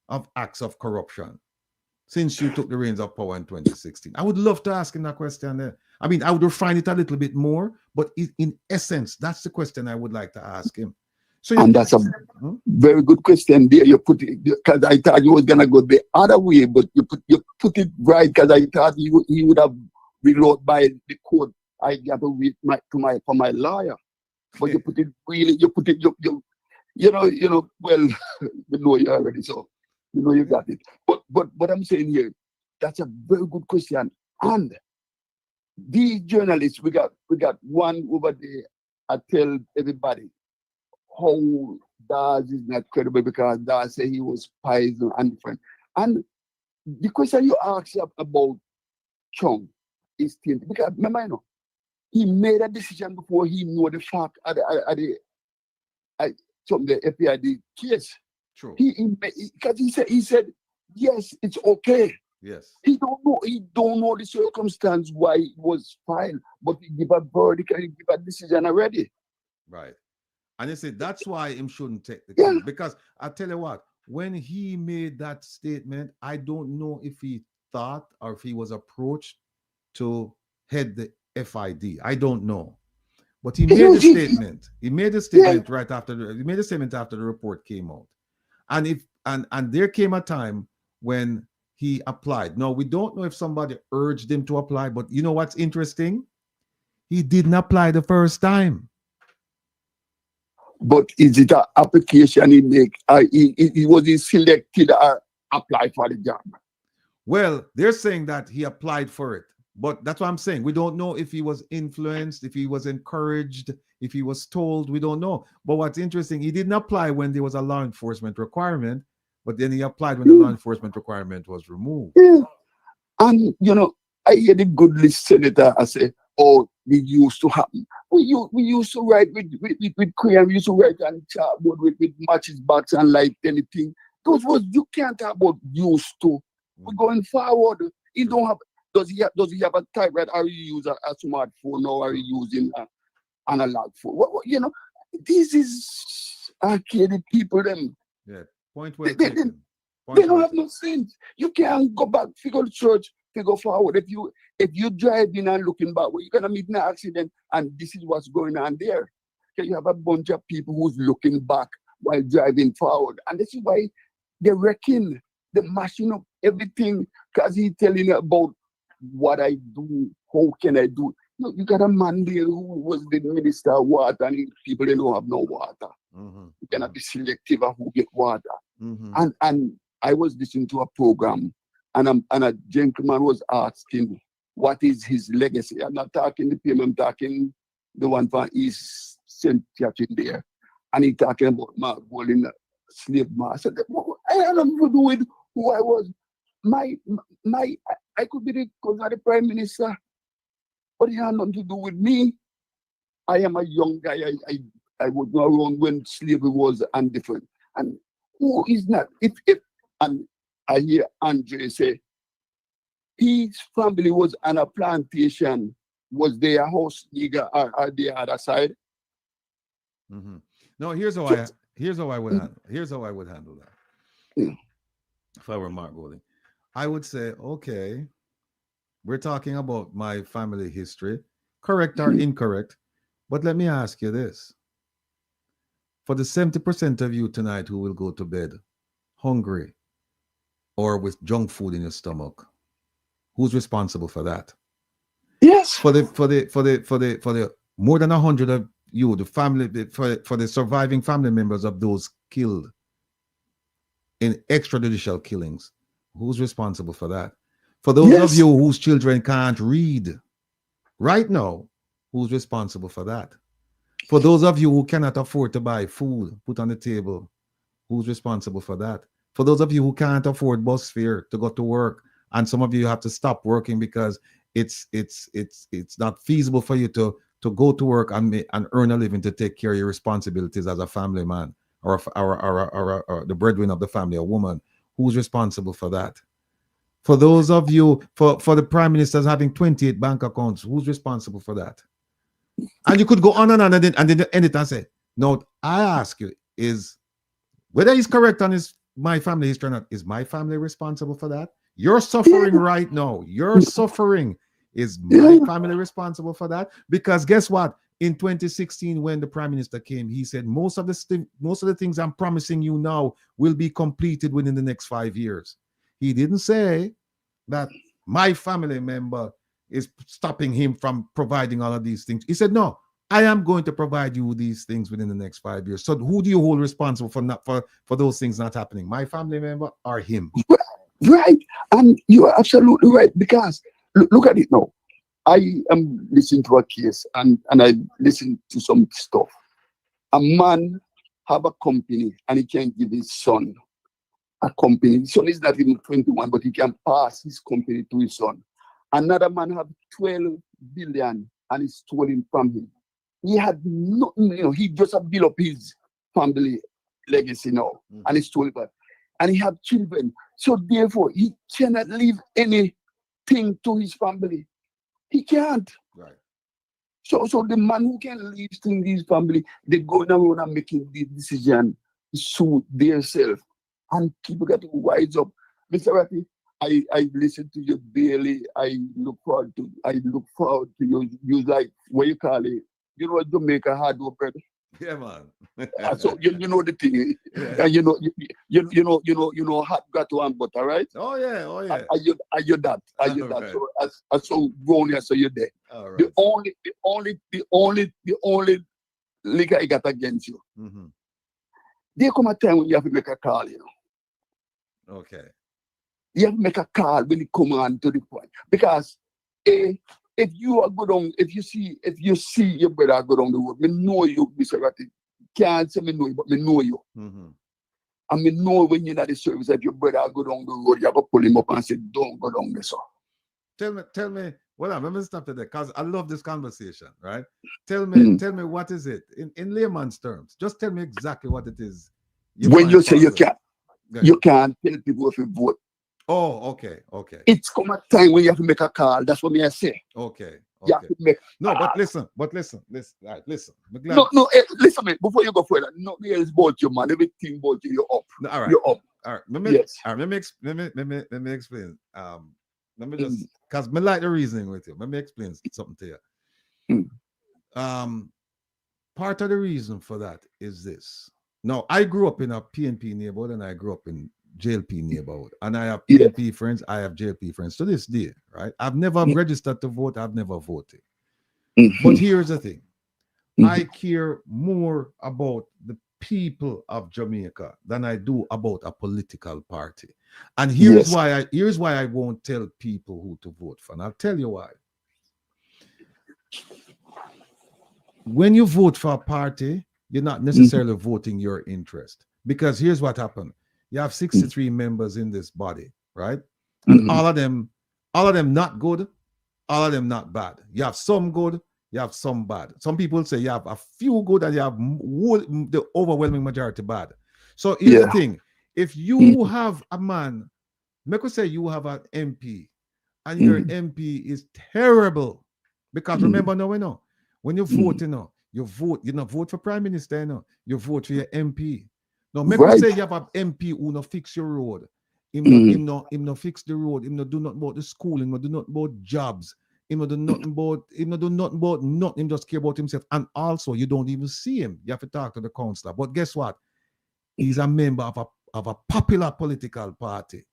of acts of corruption since you took the reins of power in 2016? I would love to ask him that question there. I mean, I would refine it a little bit more, but in essence, that's the question I would like to ask him. So And that's a very good question there. You put it, because I thought you was gonna go the other way, but you put it right, because I thought he would have reload by the code I got to read for my lawyer. But you put it really, you know, well, we know you already, so you know you got it. But I'm saying here, that's a very good question. And these journalists, we got one over there. I tell everybody how Daz is not credible, because Daz said he was poison and different. And the question you asked about Chung is still, because remember, you know, he made a decision before he knew the fact at the FBI case. True. Because he said yes, it's okay. Yes. He don't know the circumstance why it was filed, but he give a verdict and he give a decision already. Right. And you say that's why him shouldn't take the case. Because I tell you what, when he made that statement, I don't know if he thought or if he was approached to head the FID. I don't know. But he made a statement. He made a statement right after after the report came out. And and there came a time when he applied. Now, we don't know if somebody urged him to apply, but you know what's interesting? He didn't apply the first time. But is it an application he make? Was he selected or applied for the job? Well, they're saying that he applied for it. But that's what I'm saying. We don't know if he was influenced, if he was encouraged, if he was told. We don't know. But what's interesting, he didn't apply when there was a law enforcement requirement, but then he applied when the law enforcement requirement was removed. Yeah. And, you know, I hear the good list senator, I say, oh, it used to happen. We used to write with Korean, we used to write on chalkboard with matches box and like anything. Those was, you can't talk about used to. We're going forward. You don't have, does he have a typewriter? Are you using a smartphone, or are you using an analog phone? You know, this is arcade people, them. Yeah, point well They taken. don't have no sense. You can't go back, figure church, figure forward. If you drive in and looking back, well, you're gonna meet an accident, and this is what's going on there. Okay, you have a bunch of people who's looking back while driving forward, and this is why they're wrecking, they're mashing up everything, because he's telling you about what I do, how can I do. You got a man there who was the minister of water, and people they don't have no water. You cannot be selective of who get water. And I was listening to a program, and a gentleman was asking, what is his legacy? I'm not talking the PM, I'm talking the one from East St. Catherine there. And he talking about my role in slave master. I had nothing to do with who I was. I could be the cousin of the prime minister, but it had nothing to do with me. I am a young guy. I was not around when slavery was indifferent. And who is not? And I hear Andre say, his family was on a plantation. Was they a house nigger or the other side? No, here's how I would handle that. If I were Mark Golding, I would say, okay, we're talking about my family history, correct or incorrect, but let me ask you this. For the 70% of you tonight who will go to bed hungry or with junk food in your stomach, who's responsible for that? Yes. For the more than 100 of you, the family, for the surviving family members of those killed in extrajudicial killings, who's responsible for that? For those of you whose children can't read right now, who's responsible for that? For those of you who cannot afford to buy food put on the table, who's responsible for that? For those of you who can't afford bus fare to go to work, and some of you have to stop working because it's not feasible for you to go to work and earn a living to take care of your responsibilities as a family man or the breadwinner of the family, a woman, who's responsible for that? For those of you, for the prime ministers having 28 bank accounts, who's responsible for that? And you could go on and on and then end it and say, no, I ask you, is whether he's correct on my family history or not, is my family responsible for that? You're suffering right now. You're suffering. Is my family responsible for that? Because guess what? In 2016, when the prime minister came, he said most of the things I'm promising you now will be completed within the next 5 years. He didn't say that my family member is stopping him from providing all of these things. He said, no, I am going to provide you these things within the next 5 years. So who do you hold responsible for those things not happening? My family member or him? Right. And you are absolutely right, because look at it now. I am listening to a case and I listen to some stuff. A man have a company and he can give his son a company. His son is not even 21, but he can pass his company to his son. Another man have 12 billion and it's stolen from him. He had nothing, he just have built up his family legacy now, and it's stolen back. And he have children. So therefore, he cannot leave anything to his family. He can't. Right. So the man who can leave things to his family, they going around and making the decision to suit themselves. And people get to wise up. Mr. Ratty, I listen to you daily. I look forward to you. You like, what you call it? You know, Jamaica hard work, brother. Yeah, man. So you know the thing, and you know hot gato and butter, right? Oh yeah. Are you that? Right. So as so grown here, so you're there. All right. The only liquor I got against you. Mm-hmm. There come a time when you have to make a call, Okay. You have to make a call when you come on to the point, because if you are good on, if you see your brother go down the road, me know you, Mr. Ratty. Can't say me know you, but me know you. Mm-hmm. And me know when you're at the service, if your brother go down the road, you have to pull him up and say, don't go down there, sir. Tell me, well, let me stop it there, because I love this conversation, right? Tell me, what is it in layman's terms? Just tell me exactly what it is. When you say you can't tell people if you vote. Oh, okay. It's come a time when you have to make a call. That's what I say. Okay. You have to make but listen. Right, listen. No, listen, man, before you go further, nothing else about you, man. Everything about you, you're up. No, all right. You're up. All right. Let me explain. Let me just, because I like the reasoning with you. Let me explain something to you. Part of the reason for that is this. Now, I grew up in a PNP neighborhood and I grew up in JLP neighborhood, and I have PNP friends, I have JLP friends to this day, right? I've never registered to vote, I've never voted. But here's the thing. I care more about the people of Jamaica than I do about a political party. And here's why I won't tell people who to vote for. And I'll tell you why. When you vote for a party, you're not necessarily voting your interest. Because here's what happened. You have 63 members in this body, right? And all of them not good, all of them not bad. You have some good, you have some bad. Some people say you have a few good and you have the overwhelming majority bad. So here's the thing. If you have a man, make us say you have an MP and your MP is terrible, because remember now, when you vote, you not vote for prime minister, you vote for your MP. Now, make us say you have an MP who no fix your road. Him no fix the road. Him no do nothing about the school. Him no do nothing about jobs. Him no do nothing about nothing. Him just care about himself. And also, you don't even see him. You have to talk to the councillor. But guess what? He's a member of a popular political party.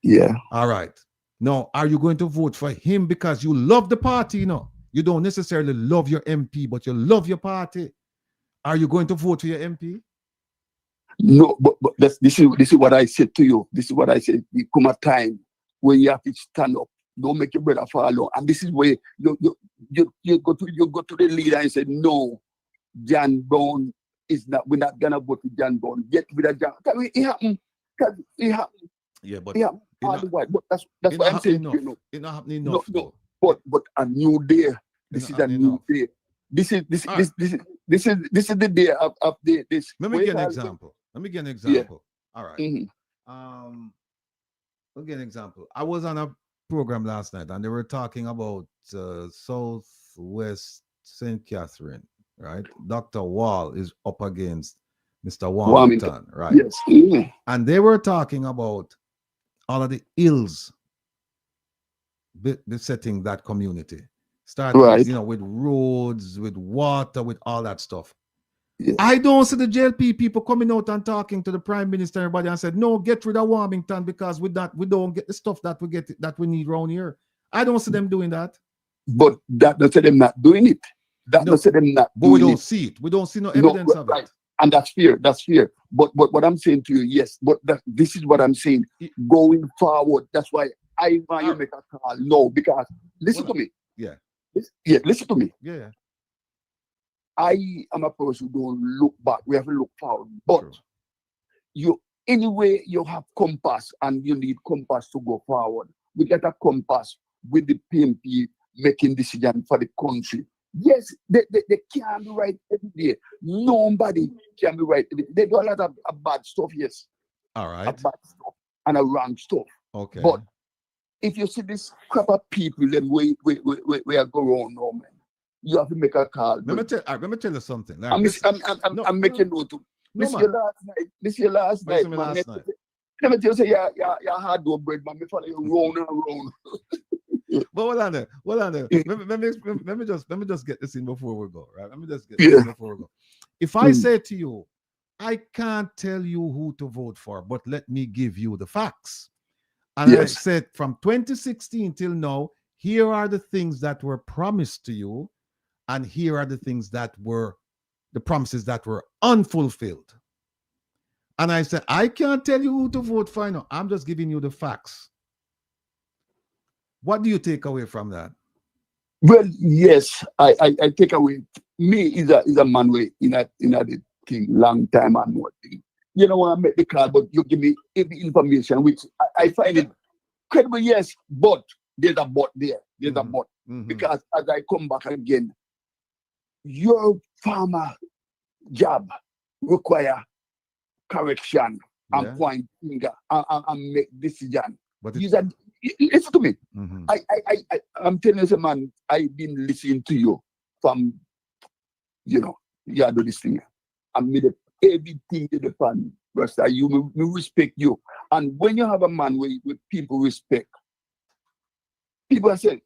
Yeah. All right. Now, are you going to vote for him because you love the party? No. You don't necessarily love your MP, but you love your party. Are you going to vote for your MP? No, but this is what I said to you. This is what I said. You come a time when you have to stand up. Don't make your brother follow. And this is where you go to the leader and say, no, John Brown is not. We're not gonna vote for John Brown. Get rid of John. It happened. Yeah, but but that's what I'm saying. It's not happening enough. No. But a new day. This is a new day. This is the day of this. Let me give an example. Yeah. All right. I'll give an example. I was on a program last night and they were talking about Southwest St. Catherine, right? Dr. Wall is up against Mr. Warmington, right? Yes. And they were talking about all of the ills besetting that community. starting, Right. you know, with roads, with water, with all that stuff. Yeah. I don't see the JLP people coming out and talking to the Prime Minister, everybody, and said, no, get rid of Warmington because we don't get the stuff that we need around here. I don't see them doing that. But that doesn't say them not doing it. That No, doesn't say them not But we doing don't it. see it. We don't see no No, evidence of right. it. And that's fear. That's fear. But what I'm saying to you, yes. But this is what I'm saying. Going forward, that's why I want you to make a call. No, because listen to me. Yeah. Listen to me. Yeah. I am a person who don't look back. We have to look forward. But True. anyway, you have compass and you need compass to go forward. We get a compass with the PMP making decision for the country. Yes, they can't be right every day. Nobody can be right every day. They do a lot of bad stuff, yes. All right. A bad stuff and a wrong stuff. Okay. But if you see this crap of people, then we are going on now, man. You have to make a call. Let me tell you something. Like, I'm making note of this. man. Your last night. This your last night, man. Last night. Let me tell you, say you're hard dough bread, man. Me follow you round and round. But hold on there. Let me just get this in before we go, right? Let me just get this in before we go. If I say to you, I can't tell you who to vote for, but let me give you the facts. And I said from 2016 till now, here are the things that were promised to you, and here are the things that were the promises that were unfulfilled. And I said, I can't tell you who to vote for. No, I'm just giving you the facts. What do you take away from that? Well, yes, I take away. Me is a man way in a thing long time and more thing. You know, I make the call, but you give me every information, which I find it credible. Yes, but there's a but there. There's a but because as I come back again, your farmer job require correction and point finger and make decision. But listen to me. I'm telling you, man, I've been listening to you from, you do this thing. I made everything to the fan. First, you respect you. And when you have a man with people respect, people are saying,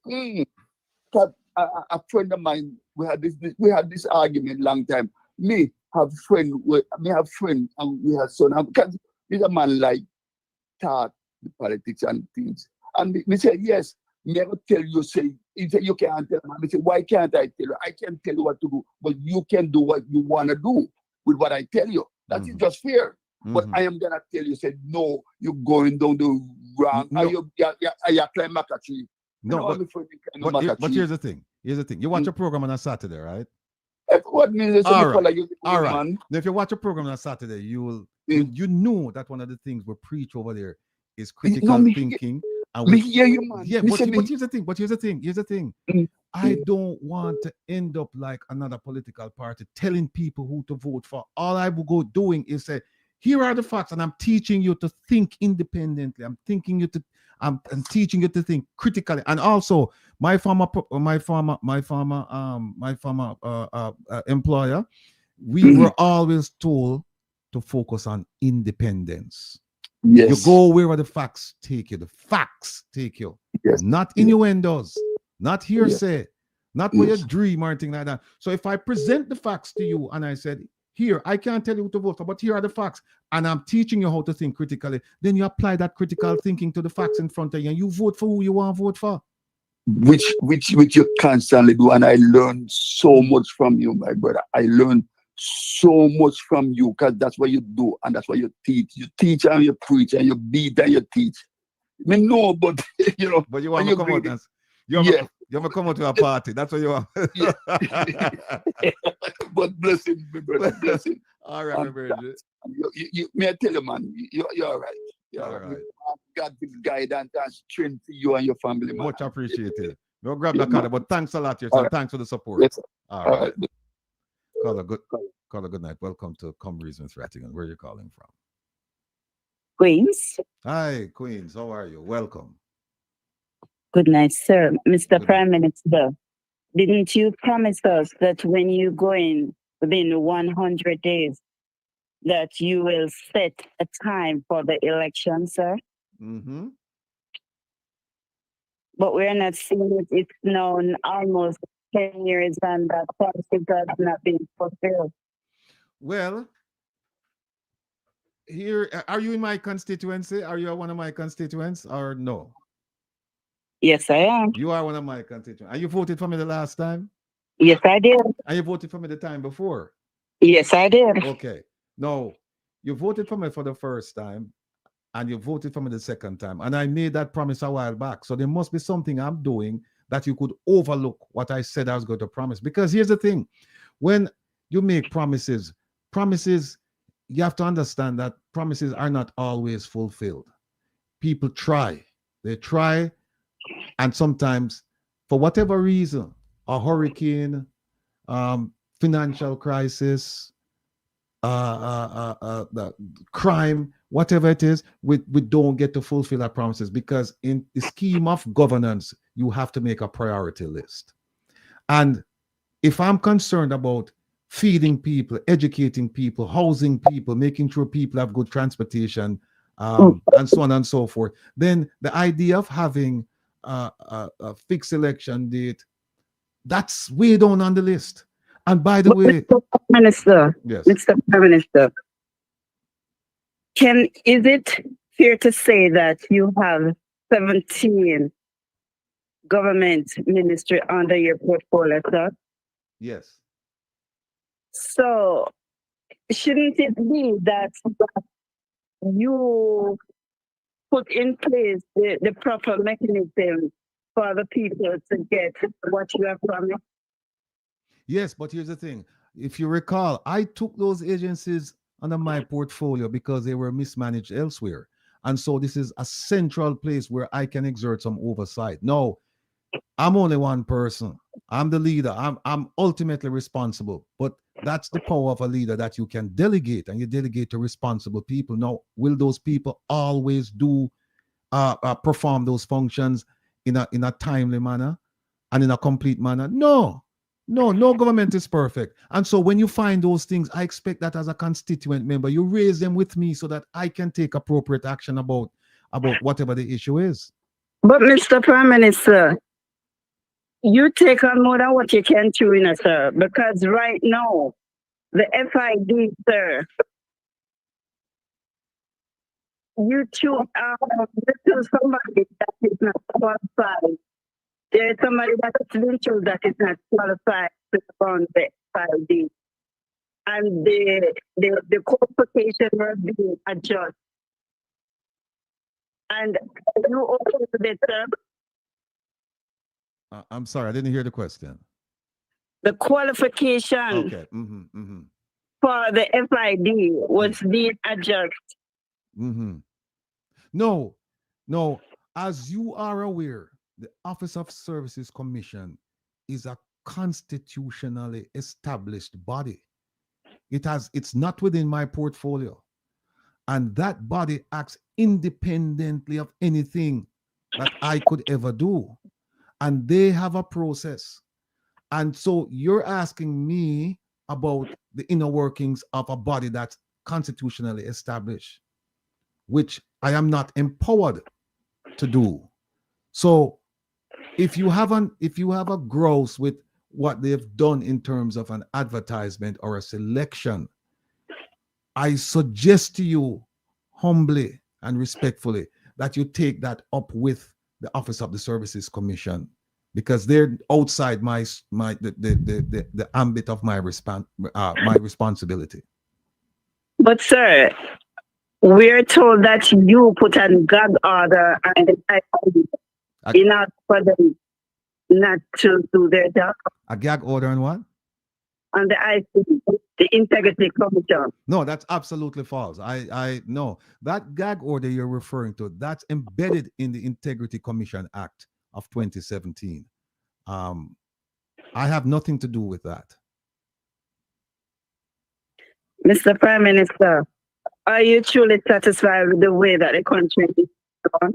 a friend of mine, we had this argument long time. Me have friend and we have son. Because he's a man like talk the politics and things. And me say, yes, me ever tell you, say, he say, you can't tell me. I say, why can't I tell you? I can't tell you what to do, but you can do what you want to do with what I tell you. That is just fair. But I am going to tell you, say, no, you're going down the wrong, you're climbing a tree. No, but here's the thing. You watch a program on a Saturday, right? What means all right. Man. Now, if you watch a program on a Saturday, you know that one of the things we preach over there is critical thinking. Me hear you, man. Yeah, but here's the thing. I don't want to end up like another political party telling people who to vote for. All I will go doing is say, here are the facts, and I'm teaching you to think independently. I'm teaching you to think critically. And also, my former employer, we were always told to focus on independence. Yes. You go where the facts take you. The facts take you. Yes. Not innuendos, not hearsay, not what you dream or anything like that. So if I present the facts to you and I said, here, I can't tell you what to vote for, but here are the facts, and I'm teaching you how to think critically, then you apply that critical thinking to the facts in front of you, and you vote for who you want to vote for. Which you constantly do, and I learned so much from you, my brother. I learned so much from you, because that's what you do, and that's what you teach. You teach and you preach, and you beat and you teach. I mean, no, but But you want to come out and you want to come out to a party. That's what you want. But bless him, my brother. Bless him. All right, my brother. May I tell you, man, you're all right. You're all right. God give guidance and strength to you and your family, man. Much appreciated. We'll grab the card, but thanks a lot, son. Right. Thanks for the support. Yes, all right. Call a good night. Welcome to Come Reason with Rattigan. Where are you calling from? Queens. Hi, Queens. How are you? Welcome. Good night, sir. Mr. Prime Minister, didn't you promise us that when you go in within 100 days, that you will set a time for the election, sir? but we're not seeing it. It's now almost 10 years and that promise has not been fulfilled. Well, here, are you in my constituency? Are you one of my constituents or no? Yes, I am. You are one of my constituents. And you voted for me the last time? Yes, I did. And you voted for me the time before? Yes, I did. Okay. No, you voted for me for the first time and you voted for me the second time. And I made that promise a while back. So there must be something I'm doing that you could overlook what I said I was going to promise. Because here's the thing. When you make promises, you have to understand that promises are not always fulfilled. People try. They try. And sometimes, for whatever reason, a hurricane, financial crisis, the crime, whatever it is, we don't get to fulfill our promises because in the scheme of governance, you have to make a priority list. And if I'm concerned about feeding people, educating people, housing people, making sure people have good transportation, and so on and so forth, then the idea of having a fixed election date, that's way down on the list. And by the way, Mr. Minister, yes, Mr. Prime Minister, is it fair to say that you have 17 government ministry under your portfolio, sir? yes. So shouldn't it be that you put in place the proper mechanism for the people to get what you have promised? Yes, but here's the thing. If you recall, I took those agencies under my portfolio because they were mismanaged elsewhere. And so this is a central place where I can exert some oversight. No, I'm only one person. I'm the leader. I'm ultimately responsible. But that's the power of a leader, that you can delegate, and you delegate to responsible people. Now, will those people always do perform those functions in a timely manner and in a complete manner? No. No government is perfect. And so when you find those things, I expect that as a constituent member, you raise them with me so that I can take appropriate action about whatever the issue is. But Mr. Prime Minister, you take on more than what you can chew in, sir, because right now, the FID, sir, you choose somebody that is not qualified. There is somebody that has been chosen that is not qualified to run the FID. And the qualification was being adjusted. And you also did, sir. I'm sorry, I didn't hear the question. The qualification for the FID was being adjusted. No, as you are aware, the Office of Services Commission is a constitutionally established body. It's not within my portfolio. And that body acts independently of anything that I could ever do. And they have a process. And so you're asking me about the inner workings of a body that's constitutionally established, which I am not empowered to do. So if you have a grouse with what they've done in terms of an advertisement or a selection, I suggest to you humbly and respectfully that you take that up with the Office of the Services Commission, because they're outside the ambit of my responsibility. But sir, we're told that you put a gag order and in order for them not to do their job. A gag order on what? On the IC, the Integrity Commission. No, that's absolutely false. I no, that gag order you're referring to, that's embedded in the Integrity Commission Act of 2017. I have nothing to do with that. Mr. Prime Minister, are you truly satisfied with the way that the country is run?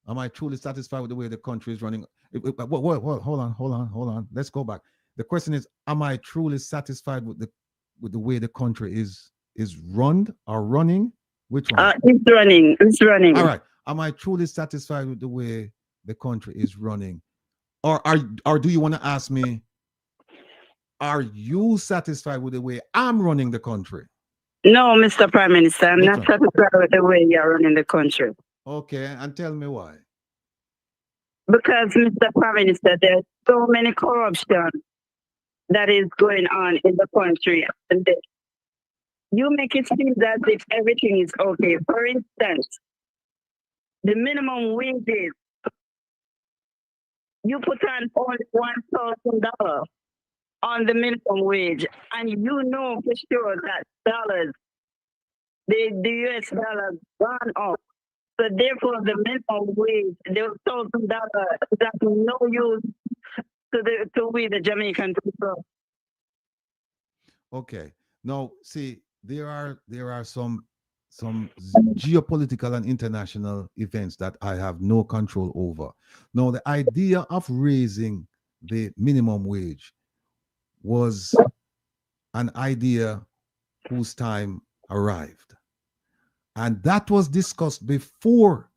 Am I truly satisfied with the way the country is running? Hold on. Let's go back. The question is, am I truly satisfied with the way the country is run or running? Which one? It's running. All right. Am I truly satisfied with the way the country is running? Or do you want to ask me, are you satisfied with the way I'm running the country? No, Mr. Prime Minister, I'm Which not one? satisfied with the way you're running the country. Okay, and tell me why. Because, Mr. Prime Minister, there's so many corruption that is going on in the country. And you make it seem as if everything is okay. For instance, the minimum wages, you put on only $1,000 on the minimum wage, and you know for sure that the US dollar gone up. So therefore, the minimum wage, the $1,000 is of no use to we the Jamaican people. Okay. Now, see, there are some geopolitical and international events that I have no control over. Now, the idea of raising the minimum wage was an idea whose time arrived. And that was discussed before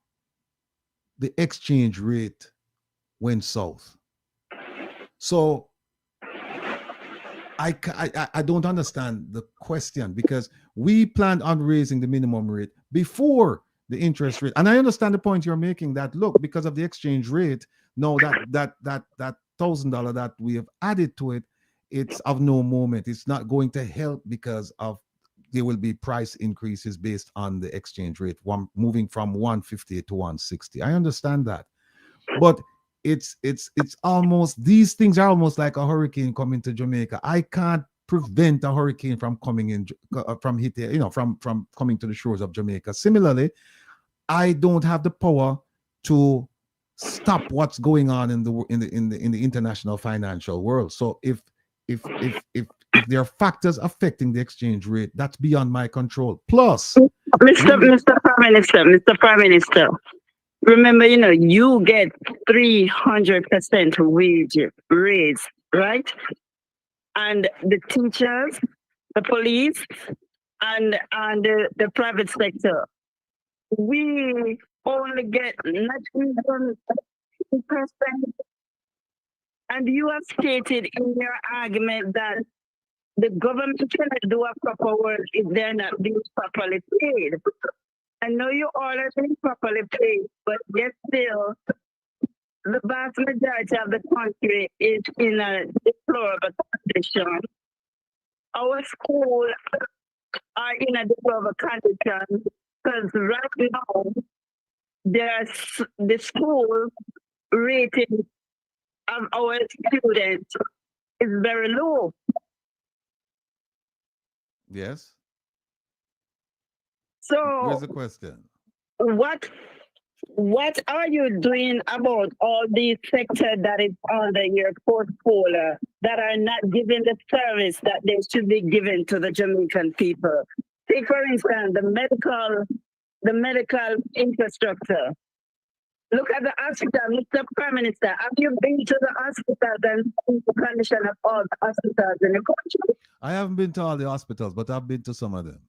the exchange rate went south. So I don't understand the question, because we planned on raising the minimum rate before the interest rate. And I understand the point you're making, that look, because of the exchange rate, no, that $1,000 that we have added to it, it's of no moment. It's not going to help because of there will be price increases based on the exchange rate, moving from 150 to 160. I understand that, but it's almost, these things are almost like a hurricane coming to Jamaica. I can't prevent a hurricane from coming in, from hitting, from coming to the shores of Jamaica. Similarly, I don't have the power to stop what's going on in the international financial world. So if there are factors affecting the exchange rate, that's beyond my control. Plus, Mr. Prime Minister, remember, you get 300% wage raise, right? And the teachers, the police, and the private sector, we only get not even 10%. And you have stated in your argument that the government cannot do a proper work if they're not being properly paid. I know you all are being properly paid, but yet still, the vast majority of the country is in a deplorable condition. Our schools are in a deplorable condition because right now, the school rating of our students is very low. yes. So Here's the question. What are you doing about all these sectors that is under your portfolio that are not giving the service that they should be given to the Jamaican people? Take, for instance, the medical infrastructure. Look at the hospital, Mr. Prime Minister. Have you been to the hospitals and seen the condition of all the hospitals in the country? I haven't been to all the hospitals, but I've been to some of them.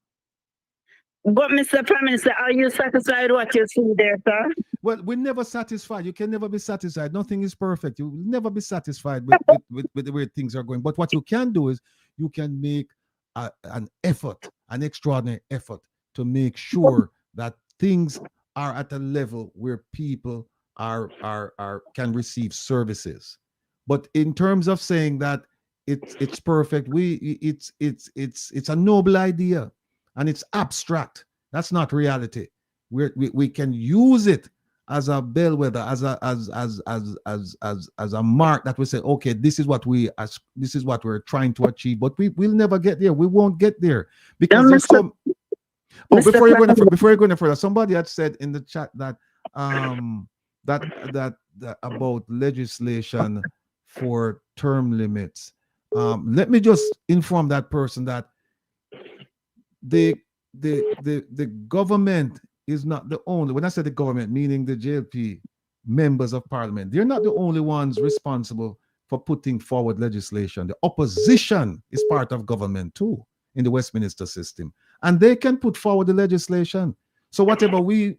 But, Mr. Prime Minister, are you satisfied with what you see there, sir? Well, we're never satisfied. You can never be satisfied. Nothing is perfect. You will never be satisfied with the way things are going. But what you can do is you can make an effort, an extraordinary effort, to make sure that things are at a level where people can receive services. But in terms of saying that it's perfect, it's a noble idea. And it's abstract. That's not reality. We can use it as a bellwether, as a mark that we say, okay, this is what we're trying to achieve. But we'll never get there. We won't get there because there's some. Oh, before you go any further, somebody had said in the chat that that about legislation for term limits. Let me just inform that person that the government is not the only, when I say the government, meaning the JLP members of parliament, they're not the only ones responsible for putting forward legislation. The opposition is part of government too in the Westminster system, and they can put forward the legislation. So whatever we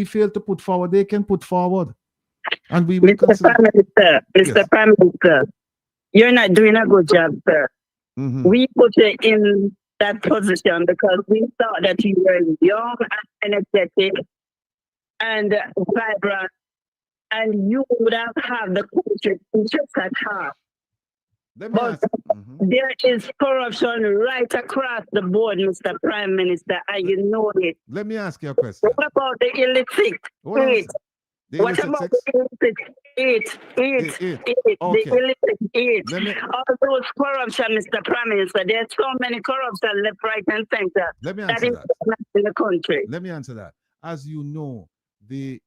fail to put forward, they can put forward. And we will Mr. consider. Prime Minister, Mr. Yes. Prime Minister, you're not doing a good job, sir. Mhm. We put you in that position because we thought that you were young and energetic and vibrant, and you would have the country interest at heart. Let me But ask. Mhm. there is corruption right across the board, Mr. Prime Minister, and you know it. Let me ask you a question. What about the illicit? Hold on a Eight. sec. The What illicit about sex? the illicit? Eight. The Okay. illicit eight. Let me All those corruption, Mr. Prime Minister. There's so many corruption left, right, and center. let me That answer is that. in the country. Let me answer that. As you know, the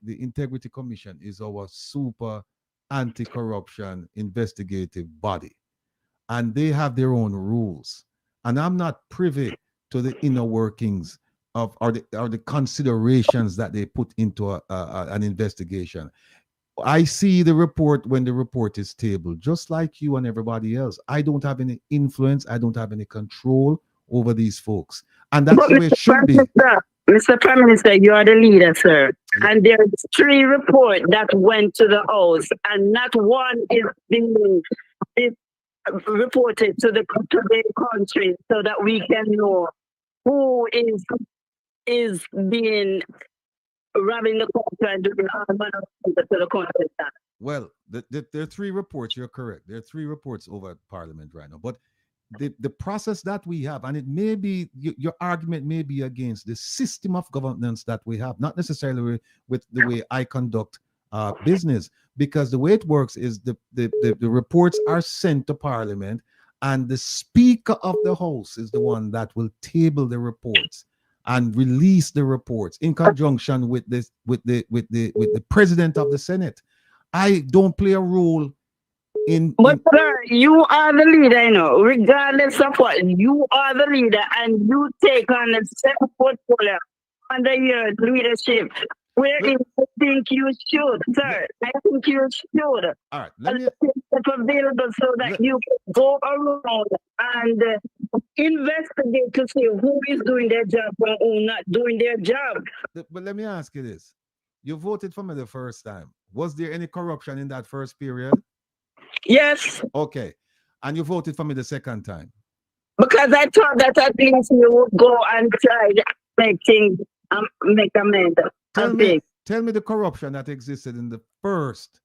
Integrity Commission is our super anti-corruption investigative body, and they have their own rules. And I'm not privy to the inner workings of or the considerations that they put into an investigation. I see the report when the report is tabled, just like you and everybody else. I don't have any influence. I don't have any control over these folks, and that's But the way it should be. Mr. Prime Minister, you are the leader, sir. Yeah. And there's 3 reports that went to the House, and not one is being reported to the country so that we can know who is being robbing the country and doing all manner of things to the country. Well, there are 3 reports. You're correct. There are 3 reports over at Parliament right now. But the process that we have, and it may be your argument may be against the system of governance that we have, not necessarily with the way I conduct business, because the way it works is the reports are sent to Parliament, and the Speaker of the House is the one that will table the reports and release the reports in conjunction with the President of the Senate. I don't play a role in. But sir, you are the leader, you know, regardless of what, you are the leader, and you take on the second portfolio under your leadership. Where do you think you should, sir? I think you should. All right, let me. Available so that you can go around and investigate to see who is doing their job and who not doing their job. But let me ask you this: you voted for me the first time. Was there any corruption in that first period? Yes. Okay, and you voted for me the second time. Because I thought that at least you would go and try to make things, make amends. Tell me the corruption that existed in the first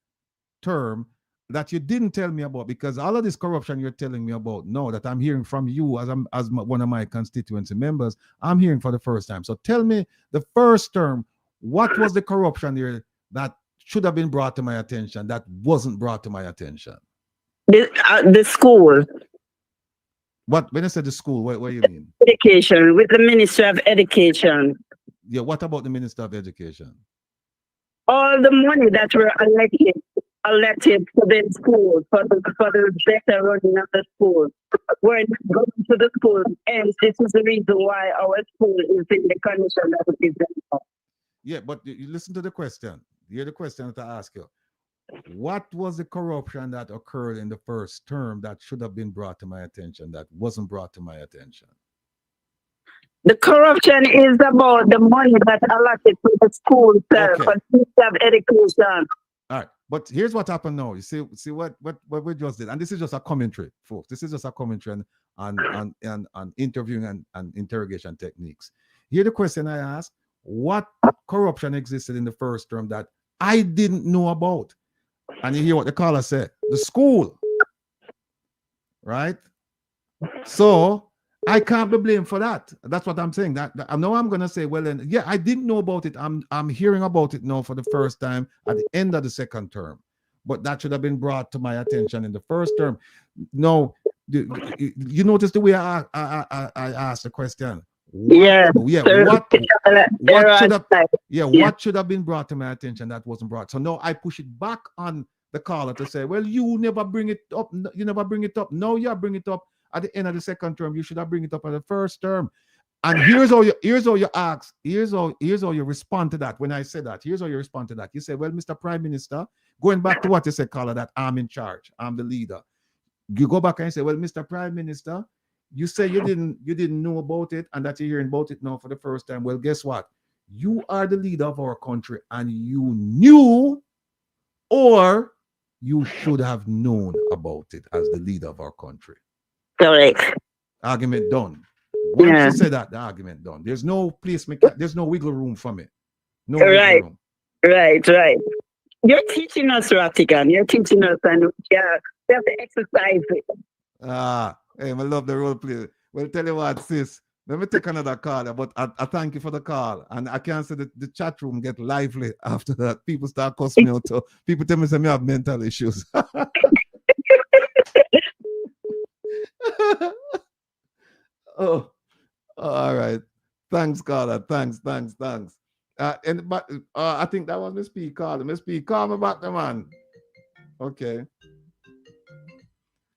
term that you didn't tell me about, because all of this corruption you're telling me about, no, that I'm hearing from you as one of my constituency members, I'm hearing for the first time. So tell me the first term, what was the corruption there that should have been brought to my attention that wasn't brought to my attention? The school. What, when I said the school, what do you mean? Education, with the Ministry of Education. Yeah, what about the Minister of Education? All the money that were elected to the schools for the better running of the schools were not going to the schools, and this is the reason why our school is in the condition that it is in. Yeah, but you listen to the question. Hear the question that I ask you. What was the corruption that occurred in the first term that should have been brought to my attention that wasn't brought to my attention? The corruption is about the money that allotted to the schools, sir, for of education. All right, but here's what happened now. You see what we just did, and this is just a commentary, folks. This is just a commentary on interviewing and interrogation techniques. Here the question I asked: what corruption existed in the first term that I didn't know about? And you hear what the caller said: the school, right? So I can't be blamed for that. That's what I'm saying. That I know I'm gonna say, well, then, yeah, I didn't know about it. I'm hearing about it now for the first time at the end of the second term, but that should have been brought to my attention in the first term. No, you notice the way I asked the question. What should have been brought to my attention that wasn't brought? So now I push it back on the caller to say, well, you never bring it up. You never bring it up. No, you bring it up at the end of the second term. You should have bring it up at the first term. And here's how you ask. Here's how you respond to that. When I say that, here's how you respond to that. You say, well, Mr. Prime Minister, going back to what you said, caller, that I'm in charge. I'm the leader. You go back and say, well, Mr. Prime Minister, you say you didn't know about it and that you're hearing about it now for the first time. Well, guess what? You are the leader of our country, and you knew or you should have known about it as the leader of our country. Correct. Argument done. Once Yeah. you say that, the argument done. There's no place, there's no wiggle room from it. No wiggle Right. room. Right. You're teaching us, Rattigan. You're teaching us, and yeah, we have to exercise it. Hey, I love the role play. Well, tell you what, sis. Let me take another call, but I thank you for the call. And I can say that the chat room get lively after that. People start cussing me out. So people tell me I have mental issues. Oh, all right. Thanks, caller. Thanks. But I think that was Miss P calling. Miss P, call me back, man. Okay.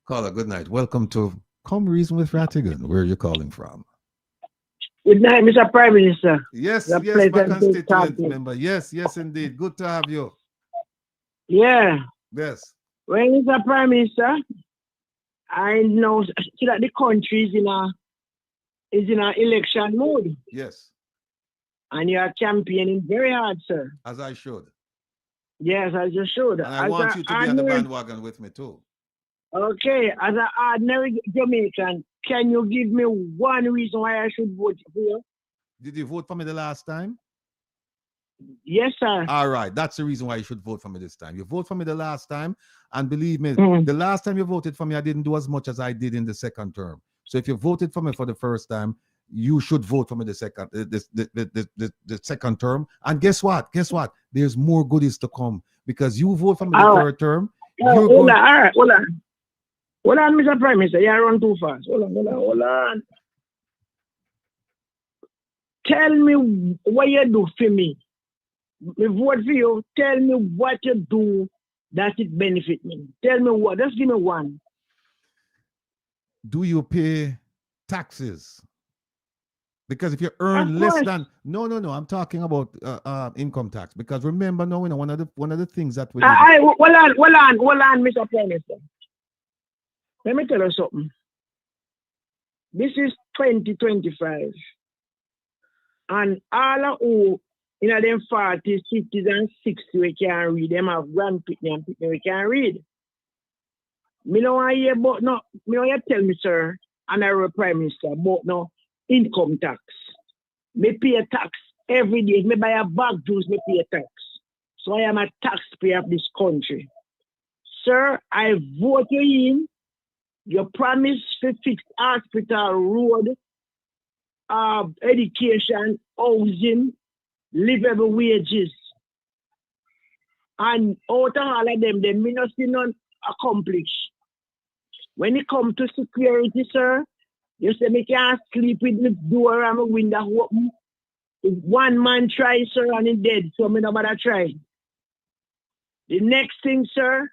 Caller, good night. Welcome to Come Reason with Rattigan. Where are you calling from? Good night, Mr. Prime Minister. Yes, Your my pleasant constituent talking. member. Yes, indeed. Good to have you. Yeah. Yes. Well, Mr. Prime Minister, I know that the country is in a election mode, Yes, and you are campaigning very hard, sir. as I should. Yes, as you should. And I want you to be on the bandwagon with me too. Okay, as an ordinary Jamaican, can you give me one reason why I should vote for you? Did you vote for me the last time? Yes, sir. All right, that's the reason why you should vote for me this time. You vote for me the last time, and believe me, the last time you voted for me, I didn't do as much as I did in the second term. So if you voted for me for the first time, you should vote for me the second term. And guess what? There's more goodies to come because you vote for me the third term. Hold on, Mr. Prime Minister. You run too fast. Hold on. Tell me what you do for me. Me vote for you. Tell me what you do that it benefit me. Tell me what. Just give me one. Do you pay taxes? Because if you earn less than I'm talking about income tax. Because remember now, one of the things that we hold on, Mr. Prime Minister. Let me tell you something. This is 2025. And all of who them 40s, 50s, and 60s we can read, them have grandpicking and picking we can read. Me no want hear about no, me want you tell me, sir, and I will Prime Minister, about no income tax. Me pay a tax every day. Me buy a bag juice, me pay a tax. So I am a taxpayer of this country. Sir, I vote you in. You promise to fix hospital, road, education, housing, livable wages. And out of all of them, me not see none accomplished. When it comes to security, sir, you say me can't sleep with the door and my window open. If one man tries, sir, and he's dead, so me no bother try. The next thing, sir,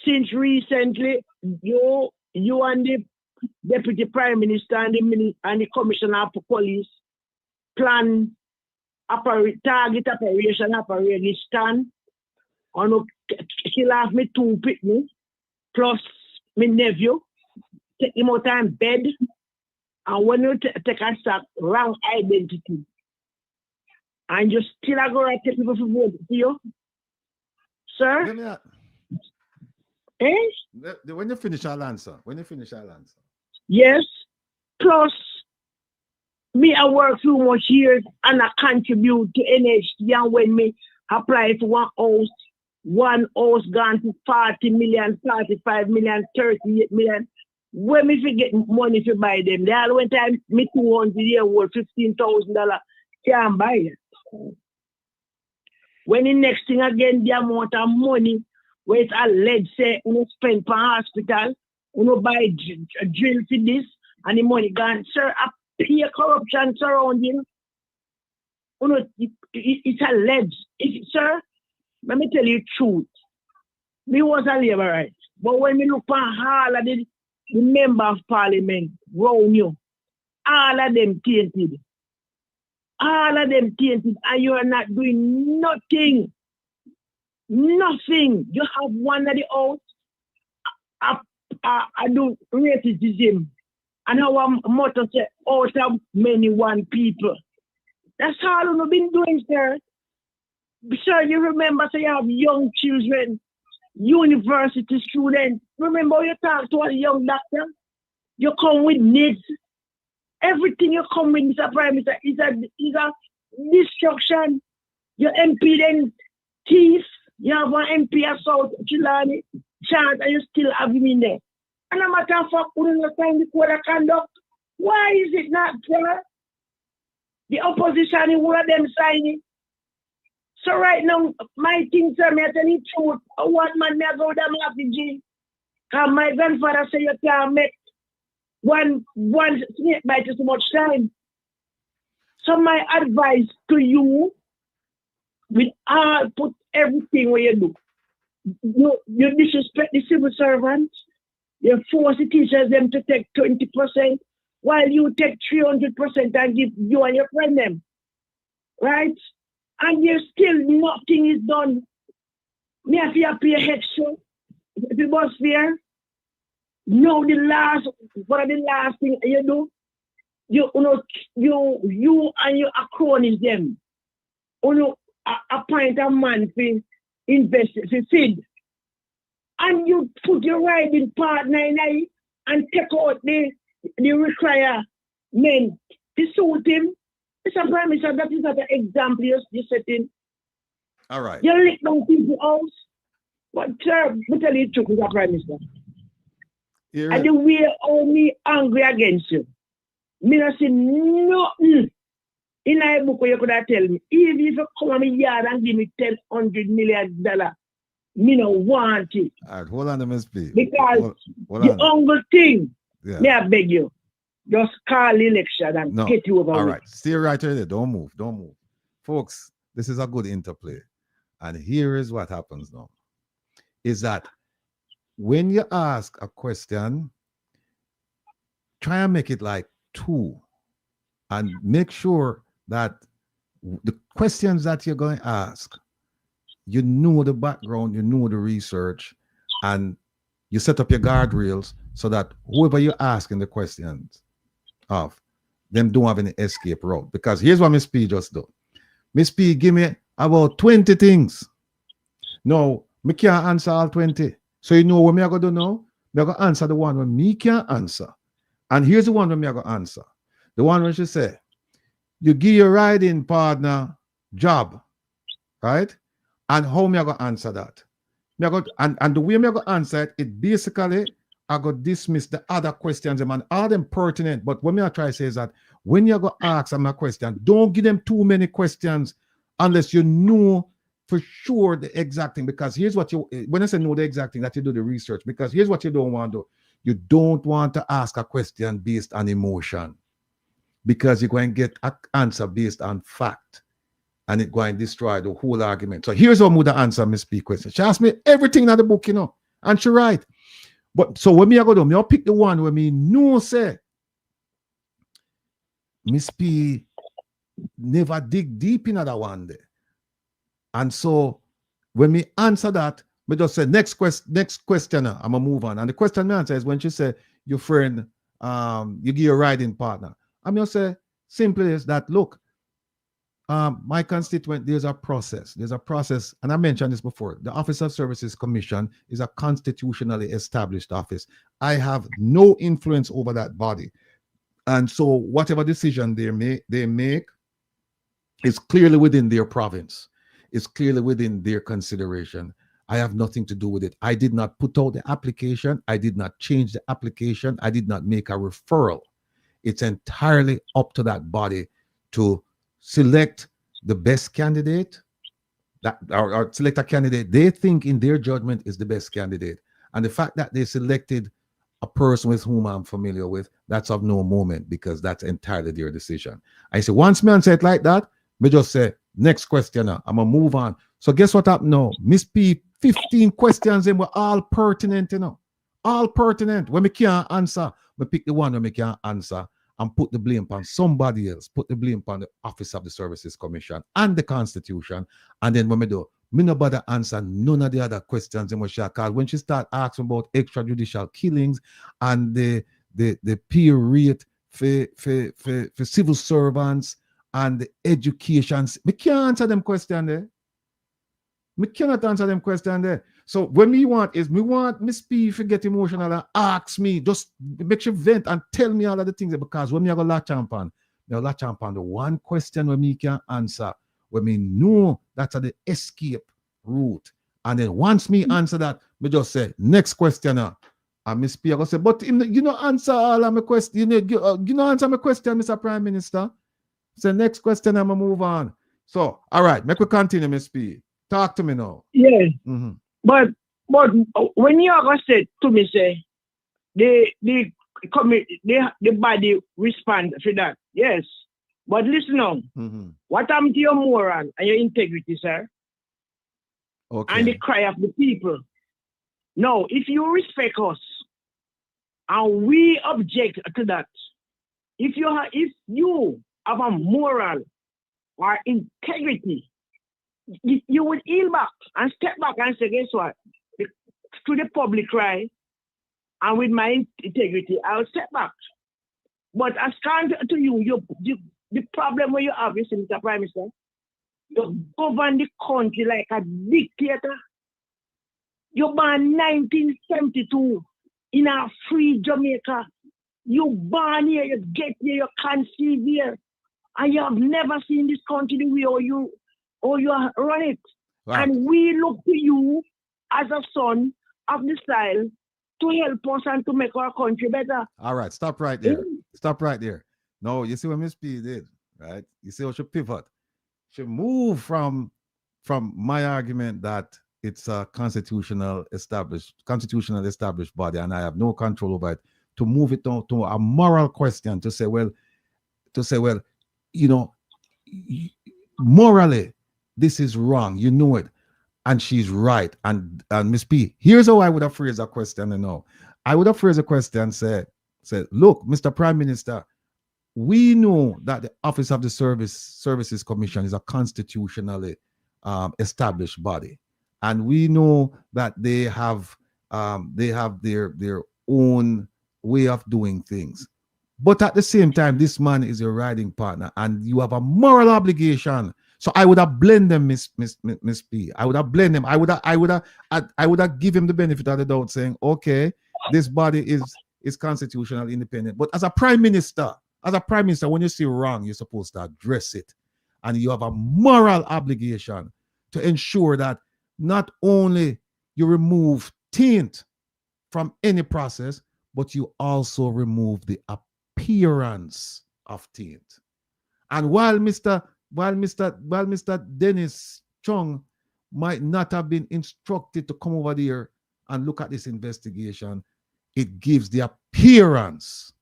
since recently, you and the Deputy Prime Minister and the Commissioner of Police plan target operation Afghanistan on kill off me 2 people plus my nephew, take him out of bed, and when you take a sack, wrong identity. And you still are going to take people to vote for you? Sir? When you finish, I'll answer. Yes. Plus, me I work too much years and I contribute to NHT, and when me apply to one house gone to 40 million, 45 million, 38 million. When me forget money to buy them, they all went time me 200 year old $15,000 can't buy it. When the next thing again, the amount of money where it's alleged say you spend per hospital, you buy a drill for this, and the money gone. Sir, I pay corruption surrounding. It's alleged. Sir, let me tell you the truth. Me was a labor right. But when me look on all of the member of parliament round you, all of them tainted. All of them tainted, and you are not doing nothing. Nothing. You have one of the house. I do racism. And our motto say, out of many one people. That's all you've been doing, sir. Sir, you remember, so you have young children, university students. Remember you talk to a young doctor? You come with needs. Everything you come with, Mr. Prime Minister, is a destruction. Your MP then thief. You have one MP at South Chilani, chance, and you still have him in there. And a matter of fact, putting the time the code of conduct. Why is it not fair? The opposition, one of them signing. So right now, my thing, sir, me tell you the truth. One man, me go down laughing. Because my grandfather said you can't make one snake bite too much time. So my advice to you, with all put everything where you do. You disrespect the civil servants. You force the teachers them to take 20%, while you take 300% and give you and your friend them. Right? And you still nothing is done. Me have to pay extra. The bus fare. No, one of the last thing you do, you and your cronies them. Appoint a man to invest to feed. And you put your riding partner in it and take out the requirement to suit him. Mr. Prime Minister, that is not an example you're setting. All right. You lick down people's house. But sir, me tell you the truth, Mr. Prime Minister. And the way how me angry against you, me not see nothing in a book where you could have tell me. Even if you come on my yard and give me $100 million, me no want it. All right, hold on to Ms. P. Because hold the on. only thing, Yeah. me I beg you, just call election and get you over All with. right, stay right there. Don't move. Folks, this is a good interplay. And here is what happens now. Is that when you ask a question, try and make it like two. And make sure that the questions that you're going to ask, you know the background, you know the research, and you set up your guardrails so that whoever you're asking the questions of, them don't have any escape route. Because here's what Miss P just do. Miss P give me about 20 things. No, me can't answer all 20. So you know what me I going to do now? Me I going to answer the one when me can't answer. And here's the one when me I going to answer. The one where she say, you give your riding partner job, right? And how me I going to answer that? Me I go, and the way me I going to answer it, it basically, I go dismiss the other questions, and all them pertinent. But what me I try to say is that when you go ask them a question, don't give them too many questions unless you know for sure the exact thing. Because here's what you, when I say know the exact thing, that you do the research. Because here's what you don't want to do. You don't want to ask a question based on emotion. Because you're going to get an answer based on fact. And it's going to destroy the whole argument. So here's how I'm going to answer Miss P question. She asked me everything in the book, you know. And she right. But so when me I go do, me I'll pick the one where me know say Miss P never dig deep in that one there. And so when me answer that, me just say next question, I'm gonna move on. And the question me answer is when she say your friend, you give your riding partner. I'm gonna say simply is that look, my constituent, there's a process, and I mentioned this before. The Office of Services Commission is a constitutionally established office. I have no influence over that body. And so whatever decision they make is clearly within their province. It's clearly within their consideration. I have nothing to do with it. I did not put out the application. I did not change the application. I did not make a referral. It's entirely up to that body to select the best candidate, or select a candidate they think in their judgment is the best candidate. And the fact that they selected a person with whom I'm familiar with, that's of no moment, because that's entirely their decision. I say, once me answer it like that, me just say, next question now, I'm gonna move on. So guess what happened now? Miss P, 15 questions and were all pertinent, you know. All pertinent. When me can't answer, me pick the one when me can't answer and put the blame on somebody else, put the blame on the Office of the Services Commission and the Constitution. And then when me do, me no bother answer none of the other questions in what she call. When she start asking about extrajudicial killings and the peer rate for civil servants and the education, me can't answer them questions there. Me cannot answer them question there. So when me want Miss P if you get emotional and ask me, just make you vent and tell me all of the things because when me I go latch on, the one question when me can answer, when me know that's the escape route. And then once me answer that, me just say, next question now. And Miss P I go say, but you know answer all of my question, you know answer my question, Mr. Prime Minister. So next question, I'm gonna move on. So all right, make we continue, Miss P. Talk to me now. Yes. Mm-hmm. But when you are say to me say the body respond for that, yes. But listen now, what happened to your moral and your integrity, sir? Okay. And the cry of the people. No, if you respect us and we object to that, if you have a moral or integrity, you would heal back and step back and say, guess what? To the public cry, and with my integrity, I'll step back. But as kind to you, the problem where you have is, Mr. Prime Minister, you govern the country like a dictator. You born 1972 in a free Jamaica. You born here, you get here, you conceive here, and you have never seen this country the way you run it. Right. And we look to you as a son of the style to help us and to make our country better. All right, stop right there. Stop right there. No, you see what Miss P did, right? You see how she pivot. She moved from my argument that it's a constitutional established body and I have no control over it, to move it to a moral question, to say, well, you know, morally, this is wrong. You know it. And she's right. And Miss P, here's how I would have phrased a question. I would have phrased a question, say, look, Mr. Prime Minister, we know that the Office of the Services Commission is a constitutionally established body. And we know that they have their own way of doing things. But at the same time, this man is your riding partner and you have a moral obligation. So I would have blamed them, Miss P. I would have blamed them. I would have given him the benefit of the doubt, saying, okay, this body is constitutional independent. But as a prime minister, when you see wrong, you're supposed to address it. And you have a moral obligation to ensure that not only you remove taint from any process, but you also remove the appearance of taint. And while Mr. Dennis Chung might not have been instructed to come over there and look at this investigation, it gives the appearance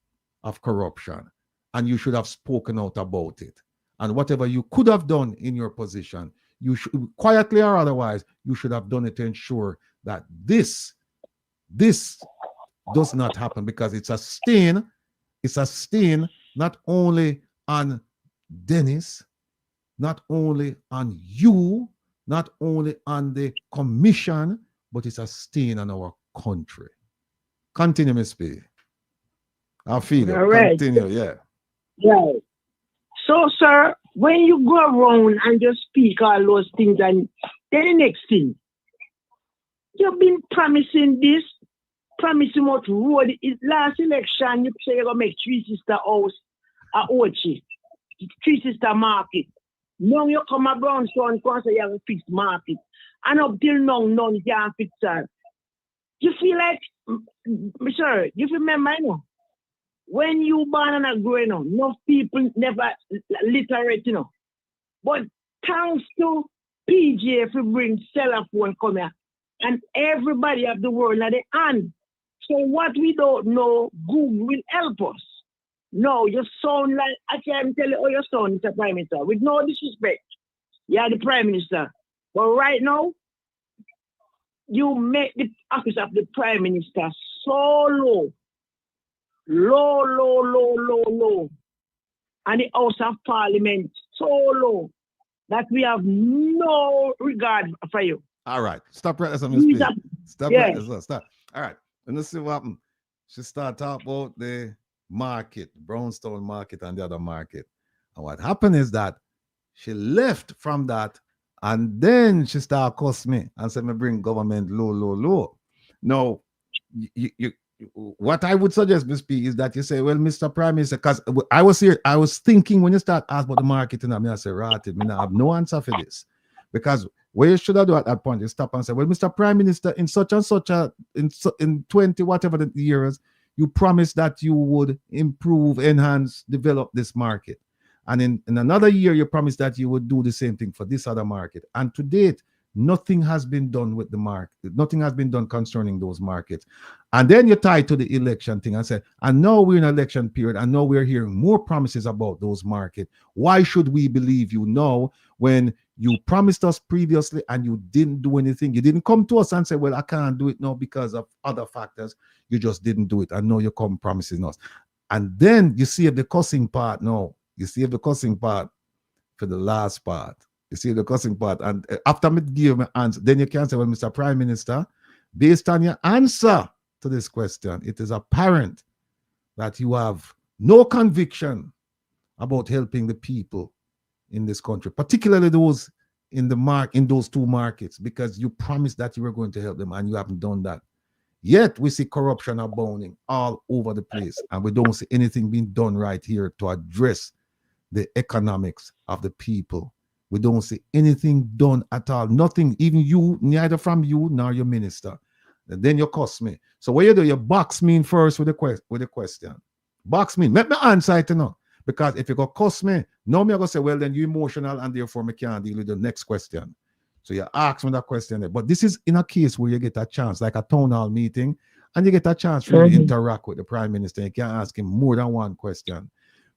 of corruption. And you should have spoken out about it. And whatever you could have done in your position, you should, quietly or otherwise, you should have done it to ensure that this does not happen, because it's a stain not only on Dennis, not only on you, not only on the commission, but it's a stain on our country. Continue, Ms. P. I feel it. Right. Continue, yeah. Right. So, sir, when you go around and just speak all those things, and then the next thing, you've been promising this, promising what road. Last election, you say you're going to make Three Sister House at Ochi, Three Sister Market. Now you come a Brownstone, say you have a fixed market. And up till now, none can fix that. You feel like, sir, you remember, you know, when you born and growing up, enough people never literate, you know. But thanks to PJ, if we bring cell phone come here, and everybody of the world at the hand. So what we don't know, Google will help us. No, you sound like, I can't tell you how you sound, Mr. Prime Minister, with no disrespect. You are the Prime Minister. But right now, you make the office of the Prime Minister so low. Low. And the House of Parliament so low that we have no regard for you. All right. Stop right there, Ms. P. Stop right there. Stop. All right. And let's see what happened. She started talking about the market, Brownstone Market and the other market. And what happened is that she left from that And then she start cuss me and say me bring government low. Now, what I would suggest, Miss P, is that you say, well, Mr. Prime Minister, because I was here, I was thinking when you start asking about the marketing, I say, Ratted, me I have no answer for this. Because what you should have done at that point is stop and say, well, Mr. Prime Minister, in such and such in 20 whatever the years, you promised that you would improve, enhance, develop this market. And in another year, you promised that you would do the same thing for this other market. And to date, nothing has been done with the market. Nothing has been done concerning those markets. And then you tie to the election thing and say, and now we're in election period, and now we're hearing more promises about those markets. Why should we believe you now when you promised us previously and you didn't do anything? You didn't come to us and say, well, I can't do it now because of other factors. You just didn't do it. And now you come promising us. And then you see the cussing part now. You see the cussing part for the last part. You see the cussing part. And after me give my answer, then you can say, well, Mr. Prime Minister, based on your answer to this question, it is apparent that you have no conviction about helping the people in this country, particularly those in those two markets, because you promised that you were going to help them and you haven't done that. Yet we see corruption abounding all over the place, and we don't see anything being done right here to address the economics of the people. We don't see anything done at all. Nothing, even you, neither from you nor your minister. And then you cuss me. So what you do, you box me in first with the question. Box me. Let me answer it now. Because if you go cuss me, now me I go say, well, then you emotional and therefore me can't deal with the next question. So you ask me that question. But this is in a case where you get a chance, like a town hall meeting, and you get a chance to really interact with the Prime Minister. You can't ask him more than one question.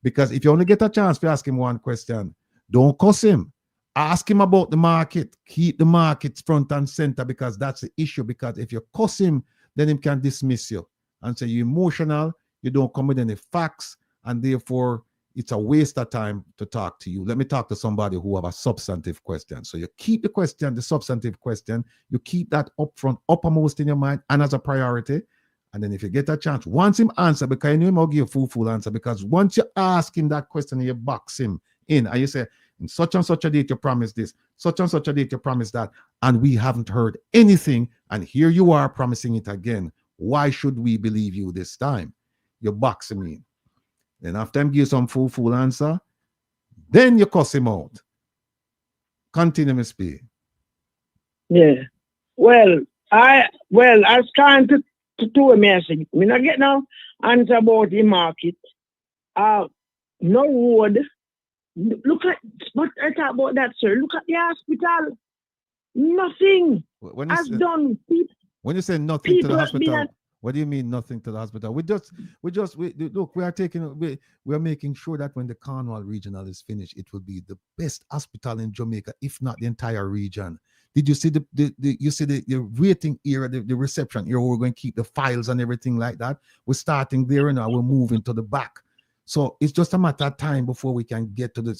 Because if you only get a chance to ask him one question, don't cuss him. Ask him about the market. Keep the markets front and center, because that's the issue. Because if you cuss him, then he can dismiss you and say you're emotional, you don't come with any facts, and therefore it's a waste of time to talk to you. Let me talk to somebody who have a substantive question. So you keep the question, the substantive question, you keep that uppermost in your mind and as a priority. And then if you get a chance, once him answer, because you know him will give you full answer, because once you ask him that question, you box him in and you say, in such and such a date you promised this, such and such a date you promised that, and we haven't heard anything, and here you are promising it again. Why should we believe you this time? You box him in. Then after him give some full answer, then you cuss him out. Continue, Miss P. Yeah. Well, I was trying to do a message. We not get now answer about the market. No road. Look at what I talk about that, sir. Look at the hospital. Nothing has done. When you say nothing to the hospital, what do you mean nothing to the hospital? We are making sure that when the Cornwall Regional is finished, it will be the best hospital in Jamaica, if not the entire region. Did you see the waiting area, the reception area? We're going to keep the files and everything like that. We're starting there now. We're moving to the back. So it's just a matter of time before we can get to the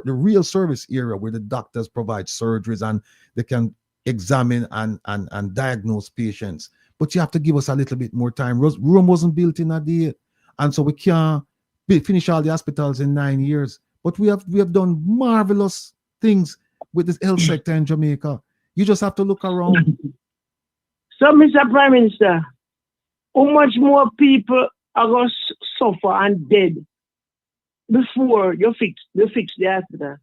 real service area where the doctors provide surgeries and they can examine and diagnose patients. But you have to give us a little bit more time. Rome wasn't built in a day, and so we can't finish all the hospitals in 9 years. But we have done marvelous things with this health sector in Jamaica. You just have to look around. So, Mr. Prime Minister, how much more people are going to suffer and dead before you fix the hospital?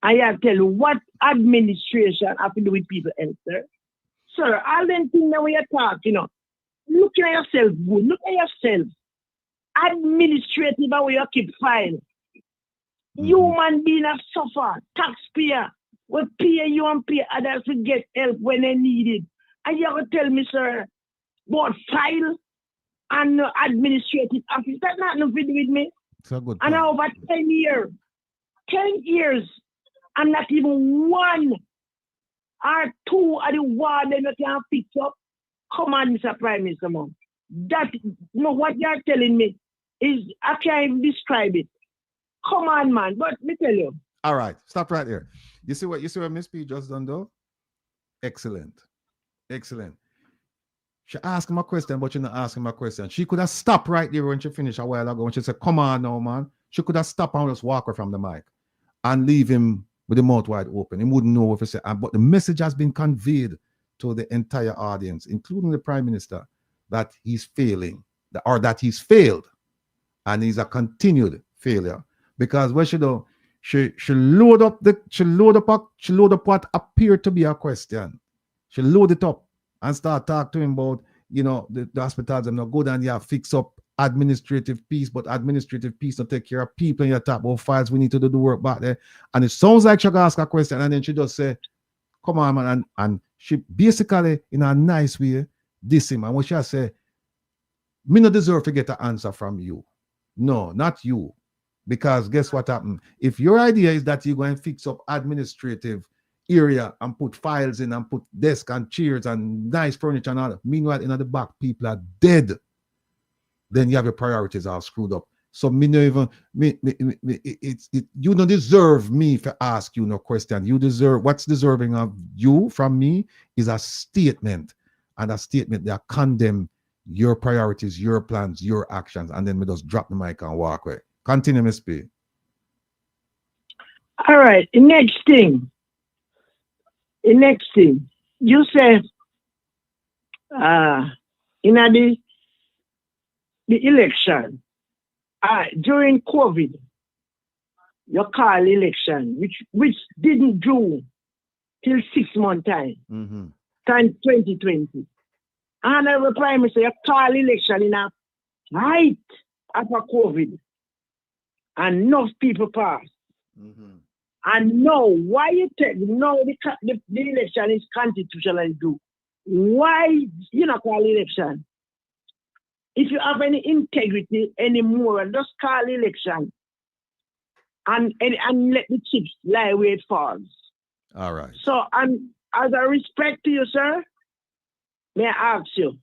I have to tell you what administration have to do with people health, sir. Sir, all them things that we are talking, look at yourself, good. Look at yourself. Administrative, how you keep file. Human being have suffer. Taxpayer will pay you and pay others to get help when they need it. And you have to tell me, sir, about file and administrative office. That's not nothing to do with me. It's a good and point. over 10 years, and not even one or two of the ward that you can fix up. Come on, Mr. Prime Minister, man. What you're telling me is, I can't even describe it. Come on, man. But me tell you. All right, stop right there. You see what Miss P just done though? Excellent. She asked him a question, but you're not asking my question. She could have stopped right there when she finished a while ago. When she said, come on now, man. She could have stopped and just walk her from the mic and leave him with the mouth wide open. He wouldn't know what to say. But the message has been conveyed to the entire audience, including the Prime Minister, that he's failing, or that he's failed, and he's a continued failure. Because what she do, she load up what appeared to be a question. She load it up and start talk to him about, you know, the hospitals are not good and you fix up administrative piece, but administrative piece to take care of people, and you talk about files, we need to do the work back there. And it sounds like she gonna ask a question, and then she just say, come on, man, and she basically, in a nice way, diss him. And what she say, me not deserve to get an answer from you. No, not you. Because guess what happened? If your idea is that you're going to fix up administrative area and put files in and put desk and chairs and nice furniture and all that, meanwhile, in the back, people are dead, then you have your priorities all screwed up. So me no even, you don't deserve me to ask you no question. You deserve, what's deserving of you from me is a statement. And a statement that condemn your priorities, your plans, your actions, and then me just drop the mic and walk away. Continue, Ms. P. All right, the next thing, you said, in the election, during COVID, you call election, which didn't do till 6 months time, time 2020. And the Prime Minister, you call election in a right after COVID, and enough people pass. And now, why you take, no, the election is constitutionally due. Why you not call election? If you have any integrity anymore, just call election and let the chips lie where it falls. All right. So, and as a respect to you, sir, may I ask you,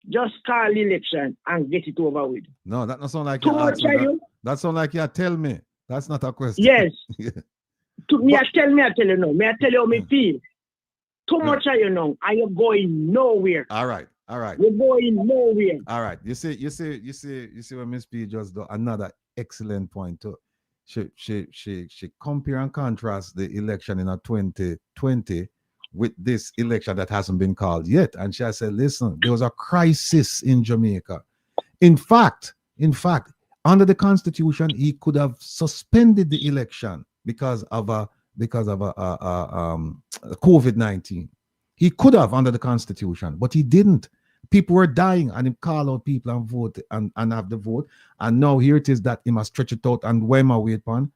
just call election and get it over with. No, that not sound like Too you much ask me. are you? That sound like you tell me. That's not a question. Yes. Yeah. I tell you no. May I tell you how me feel? Too much are you now, and you're going nowhere. All right. You're going nowhere. All right. You see what Miss P just do another excellent point too. She compare and contrast the election in 2020 with this election that hasn't been called yet. And she said, listen, there was a crisis in Jamaica. In fact, under the Constitution, he could have suspended the election because of COVID-19. He could have under the Constitution, but he didn't. People were dying, and he called out people and vote and have the vote. And now here it is that he must stretch it out and where my wait on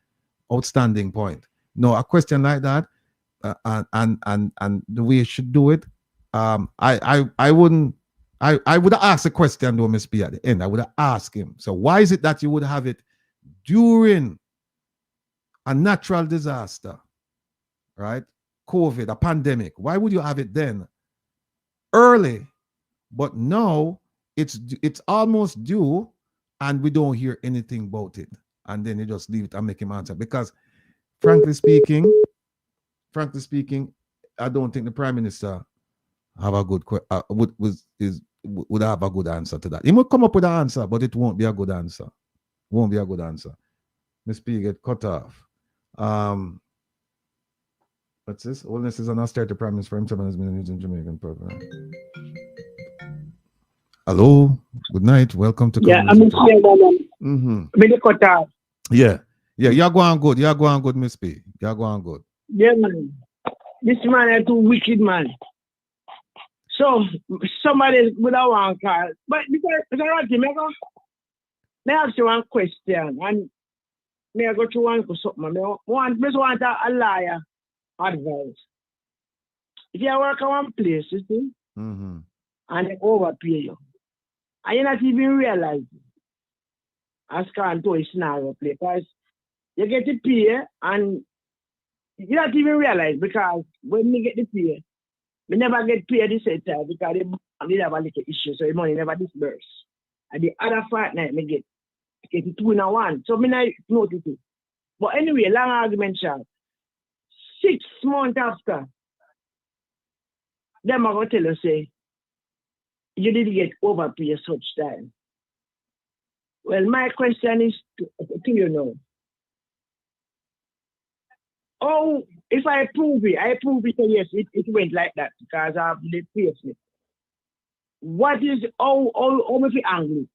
outstanding point. No, a question like that, and the way you should do it, I would have asked a question though, Miss P, at the end. I would have asked him, so why is it that you would have it during a natural disaster, right? COVID, a pandemic. Why would you have it then early? But now it's almost due and we don't hear anything about it. And then you just leave it and make him answer. Because frankly speaking, I don't think the Prime Minister have a good would have a good answer to that. He might come up with an answer, but it won't be a good answer. Won't be a good answer. Miss P get cut off. What's this? Wellness is an austerity Prime Minister for himself and has been using Jamaican program. Hello, good night. Welcome to I'm cut off. Yeah, you're going good. You're going good, Miss P. You're going good. Yeah, man. This man is too wicked, man. So somebody would have one call. But because may I ask you one question, and may I go to one something? I want a liar advice. If you work at one place, you see, and they overpay you, and you're not even realizing, as can't do a scenario play, because you get the pay and you not even realize, because when we get the pay, we never get paid the same time because they have a little issue, so the money never disperse. And the other fortnight, we get it 2 in 1. So I not notice it. But anyway, long argument short. 6 months after, them are going to tell us, say, you didn't get overpaid such time. Well, my question is to you now. oh, if I prove it, yes, it went like that because I've lived fiercely. What is how much angle it?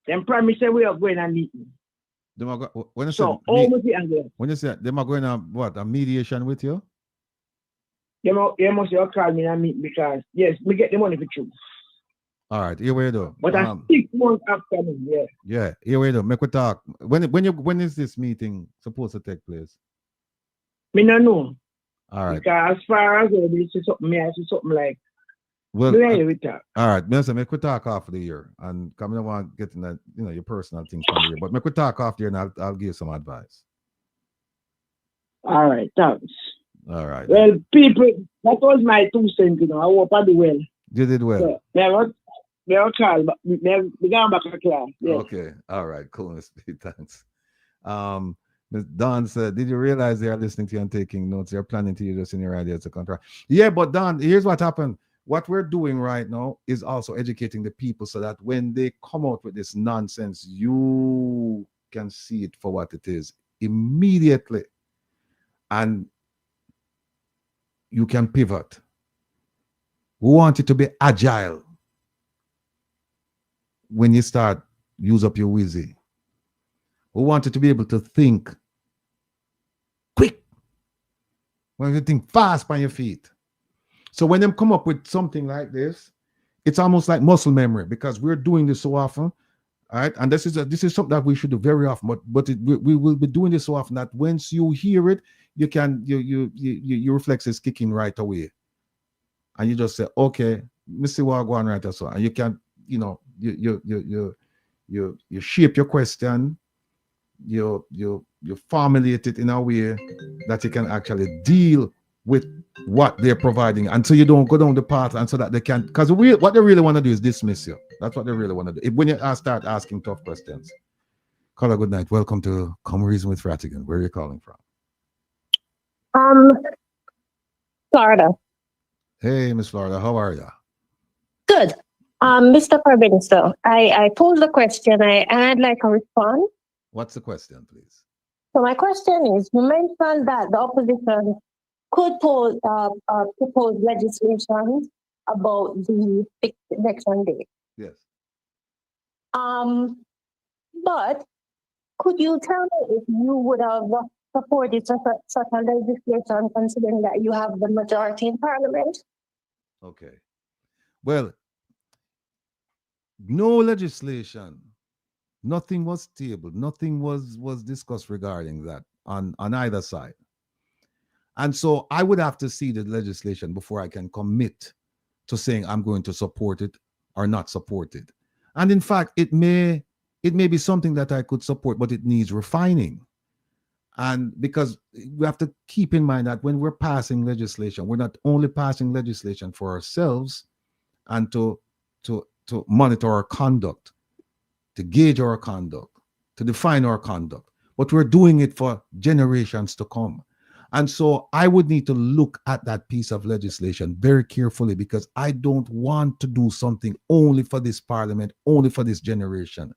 Then promise say we are going and meet me. When you So say how much angle? when you say them are going to what, a mediation with you? You must call me and meet because yes, we get the money for you. All right, here we go. But 6 months after me, yeah. Yeah, here we go. Make we talk. When is this meeting supposed to take place? Me no know. All right. Because as far as I see something like Well, we talk. all right, Minister, make we talk after the year, and come on, want getting that, your personal things from the year, but make we talk after the year, and I'll give you some advice. All right, thanks. All right. Well, people, that was my 2 cents. I hope I do well. You did well. So, they are called, but we got back to class. Yeah. Okay. All right. Cool, Miss P. Thanks. Ms. Don said, did you realize they are listening to you and taking notes? They're planning to use us in your ideas to contract. Yeah, but Don, here's what happened. What we're doing right now is also educating the people so that when they come out with this nonsense, you can see it for what it is immediately. And you can pivot. We want you to be agile when you start use up your wheezy. We want you to be able to think quick. When you think fast on your feet. So when them come up with something like this, it's almost like muscle memory because we're doing this so often. All right. And this is something that we should do very often, but we will be doing this so often that once you hear it, you can your reflexes kicking right away. And you just say, okay, Mr. Wagwan right or so. And you can, you shape your question, you formulate it in a way that you can actually deal with what they're providing, and so you don't go down the path, and so that they can, because what they really want to do is dismiss you. That's what they really want to do. When you start asking tough questions. Caller, good night. Welcome to Come Reason with Rattigan. Where are you calling from? Florida. Hey, Miss Florida, how are you? Good. Mr. Prime Minister, I posed a question. I'd like a response. What's the question, please? So my question is, you mentioned that the opposition could propose legislation about the fixed election date. Yes. But could you tell me if you would have supported such a legislation, considering that you have the majority in Parliament? Okay. Well, no legislation, nothing was tabled, nothing was discussed regarding that on either side. And so I would have to see the legislation before I can commit to saying I'm going to support it or not support it. And in fact, it may be something that I could support, but it needs refining. And because we have to keep in mind that when we're passing legislation, we're not only passing legislation for ourselves and to monitor our conduct, to gauge our conduct, to define our conduct, but we're doing it for generations to come. And so I would need to look at that piece of legislation very carefully, because I don't want to do something only for this parliament, only for this generation.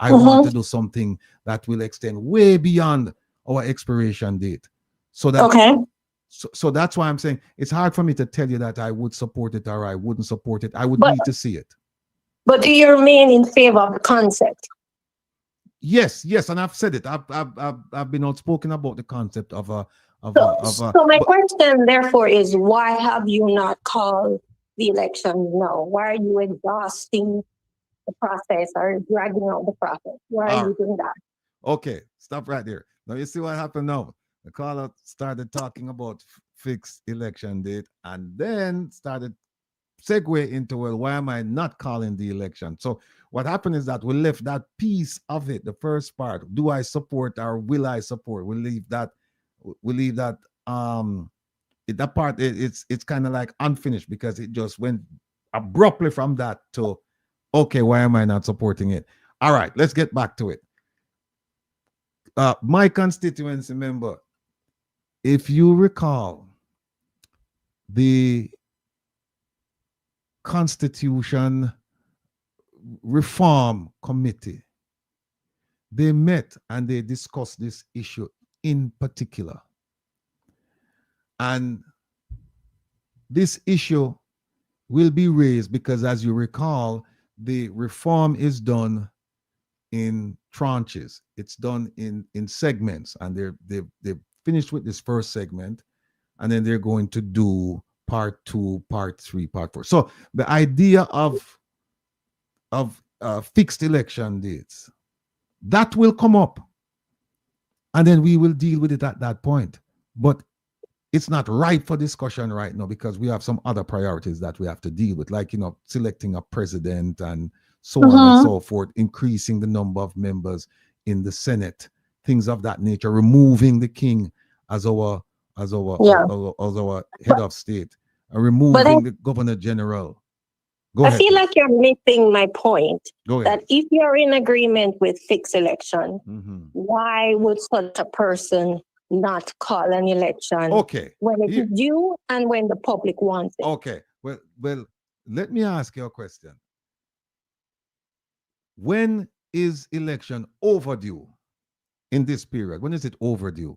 I want to do something that will extend way beyond our expiration date. So that so that's why I'm saying it's hard for me to tell you that I would support it or I wouldn't support it. I would need to see it. But do you remain in favor of the concept? Yes, and I've said it. I've been outspoken about the concept of a. So my question, therefore, is why have you not called the election now? Why are you exhausting the process or dragging out the process? Why are you doing that? Okay, stop right there. Now you see what happened now. The caller started talking about fixed election date and then started segue into, well, why am I not calling the election? So what happened is that we left that piece of it, the first part. Do I support or will I support? We leave that that part, it's kind of like unfinished, because it just went abruptly from that to, okay, why am I not supporting it? All right, let's get back to it. My constituency member, if you recall, the Constitution Reform Committee, they met and they discussed this issue in particular. And this issue will be raised because, as you recall, the reform is done in tranches. It's done in segments, and they've finished with this first segment, and then they're going to do part 2, part 3, part 4. So the idea of fixed election dates, that will come up, and then we will deal with it at that point. But it's not ripe for discussion right now because we have some other priorities that we have to deal with, like, selecting a president and so on and so forth, increasing the number of members in the Senate, things of that nature, removing the king as our head of state, and removing the governor general. Go ahead. I feel like you're missing my point. Go ahead. That if you're in agreement with fixed election, why would such a person not call an election when it is due and when the public wants it? Okay. Well, let me ask you a question. When is election overdue in this period? When is it overdue?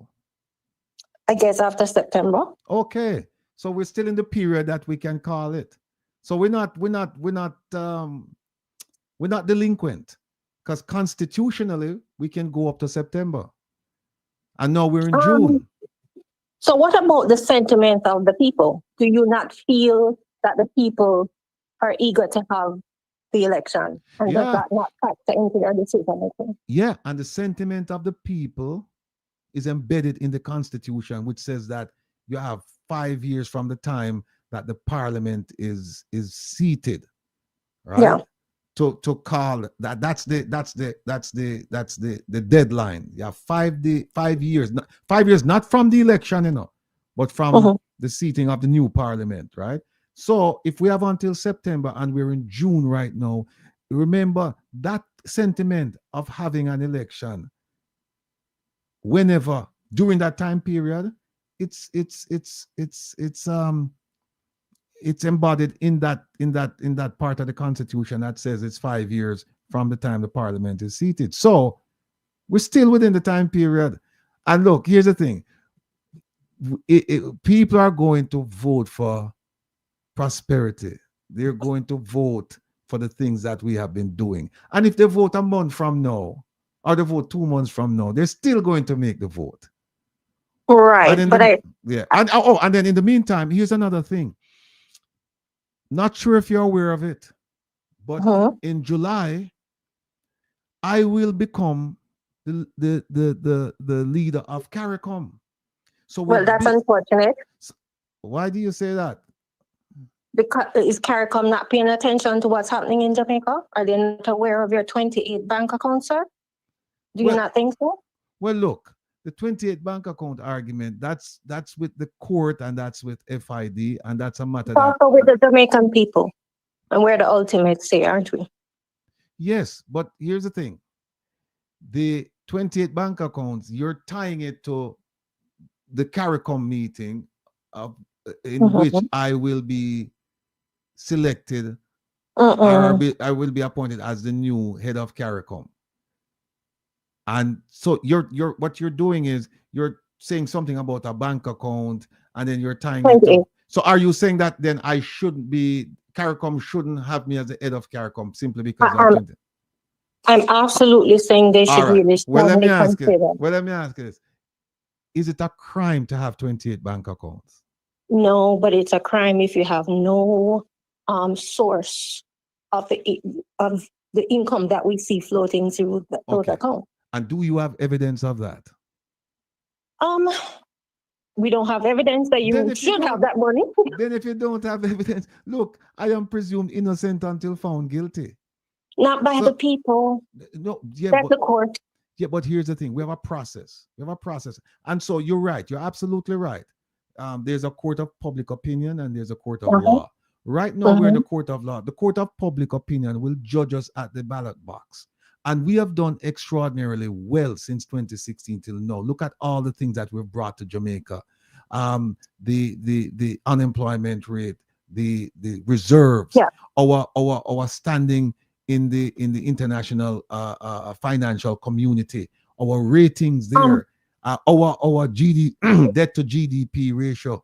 I guess after September. Okay. So we're still in the period that we can call it. So we're not delinquent, because constitutionally we can go up to September. And now we're in June. So what about the sentiment of the people? Do you not feel that the people are eager to have the election, and does that not factor into their decision making? Yeah, and the sentiment of the people is embedded in the Constitution, which says that you have 5 years from the time that the Parliament is seated, right? Yeah. To call that. That's the deadline. You have 5 years, 5 years, not from the election, but from the seating of the new Parliament, right? So if we have until September and we're in June right now, remember that sentiment of having an election whenever during that time period, it's embodied in that part of the Constitution that says it's 5 years from the time the Parliament is seated. So we're still within the time period. And look, here's the thing. People are going to vote for prosperity. They're going to vote for the things that we have been doing. And if they vote a month from now, or they vote 2 months from now, they're still going to make the vote. Right. And then in the meantime, here's another thing. Not sure if you're aware of it, but in July, I will become the leader of CARICOM. So that's unfortunate. Why do you say that? Because is CARICOM not paying attention to what's happening in Jamaica? Are they not aware of your 28 bank accounts, sir? Do you not think so? Well, look, the 28 bank account argument, that's with the court, and that's with FID, and that's a matter also with the Jamaican people. And we're the ultimate say, aren't we? Yes, but here's the thing. The 28 bank accounts, you're tying it to the CARICOM meeting in which I will be selected, or I will be appointed as the new head of CARICOM. And so what you're doing is you're saying something about a bank account, and then you're tying it to. So are you saying that then I shouldn't be, CARICOM shouldn't have me as the head of CARICOM simply because I'm absolutely saying they should really let me ask you this. Is it a crime to have 28 bank accounts? No, but it's a crime if you have no source of the income that we see floating through those accounts. And do you have evidence of that? We don't have evidence that you should have that money. Then if you don't have evidence, look, I am presumed innocent until found guilty. Not by the people. No, that's the court. Yeah, but here's the thing. We have a process. And so you're right. You're absolutely right. There's a court of public opinion and there's a court of law. Right now, we're in the court of law. The court of public opinion will judge us at the ballot box. And we have done extraordinarily well since 2016 till now. Look at all the things that we've brought to Jamaica. The unemployment rate, the reserves, our standing in the international financial community, our ratings there. our debt to GDP ratio.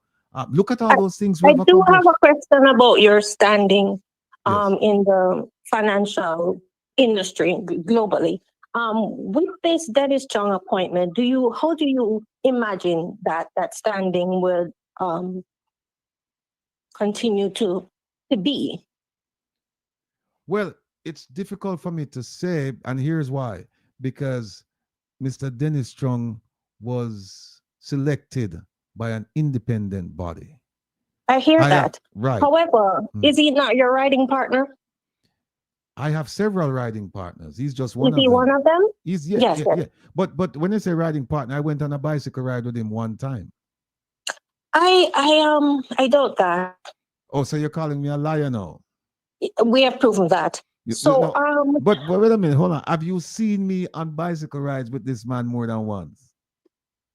Look at all those things we I have do accomplished. have a question about your standing Yes. in the financial industry globally. With this Dennis Chung appointment, how do you imagine that standing will continue to be? Well, it's difficult for me to say, and here's why. Because Mr. Dennis Strong was selected by an independent body. I hear that. Right. However, is he not your riding partner? I have several riding partners. He's just one Is of he them. one of them? He's Yes. But when I say riding partner, I went on a bicycle ride with him one time. I doubt that. Oh, so you're calling me a liar now? We have proven that. But wait a minute, hold on. Have you seen me on bicycle rides with this man more than once?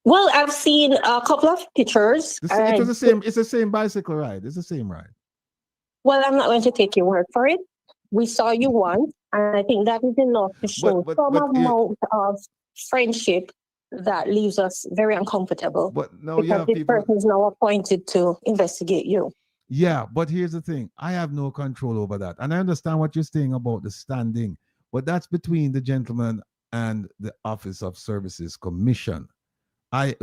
Well, I've seen a couple of pictures. It's the same bicycle ride. It's the same ride. Well, I'm not going to take your word for it. We saw you once, and I think that is enough to show some amount of friendship that leaves us very uncomfortable. But no, because this person is now appointed to investigate you. Yeah, but here's the thing. I have no control over that. And I understand what you're saying about the standing, but that's between the gentleman and the Office of Services Commission. I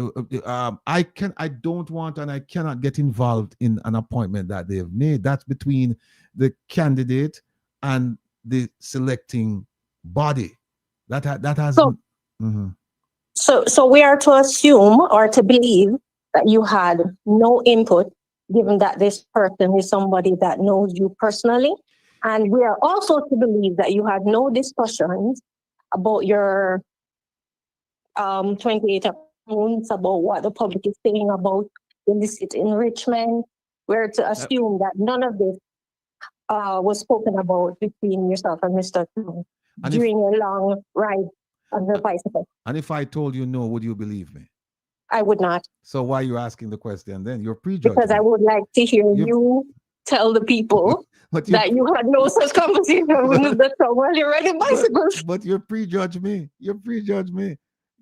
don't want and I cannot get involved in an appointment that they've made. That's between the candidate and the selecting body. That has. So we are to assume or to believe that you had no input, given that this person is somebody that knows you personally. And we are also to believe that you had no discussions about your 28 points, about what the public is saying about illicit enrichment. We're to assume that none of this was spoken about between yourself and Mr. Trump during a long ride on the bicycle. And if I told you no, would you believe me? I would not. So why are you asking the question then? You're prejudging. Because I would like to hear you tell the people that you had no such conversation with Mr. Trump while you're riding bicycles. But you prejudge me. You prejudge me.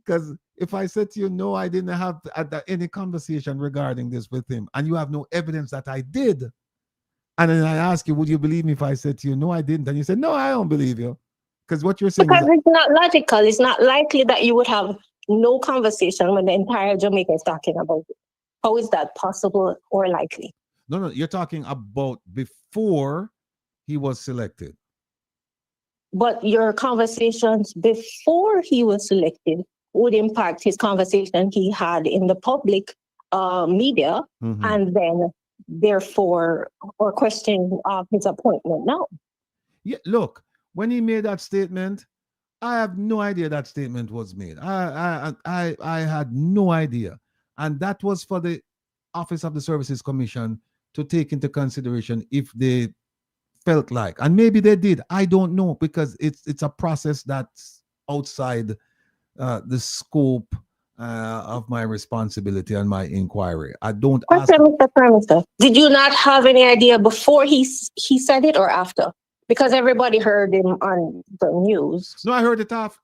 Because if I said to you, no, I didn't have any conversation regarding this with him, and you have no evidence that I did, and then I ask you, would you believe me if I said to you, no, I didn't? And you said, no, I don't believe you. Because what you're saying because it's not logical. It's not likely that you would have no conversation when the entire Jamaica is talking about it. How is that possible or likely? No, you're talking about before he was selected. But your conversations before he was selected would impact his conversation he had in the public media, and then therefore, or question of his appointment now. Yeah, look, when he made that statement, I have no idea that statement was made. I had no idea. And that was for the Office of the Services Commission to take into consideration if they felt like, and maybe they did. I don't know, because it's a process that's outside the scope of my responsibility and my inquiry. I don't ask. Mr. Prime Minister, did you not have any idea before he said it or after? Because everybody heard him on the news. No, I heard it after.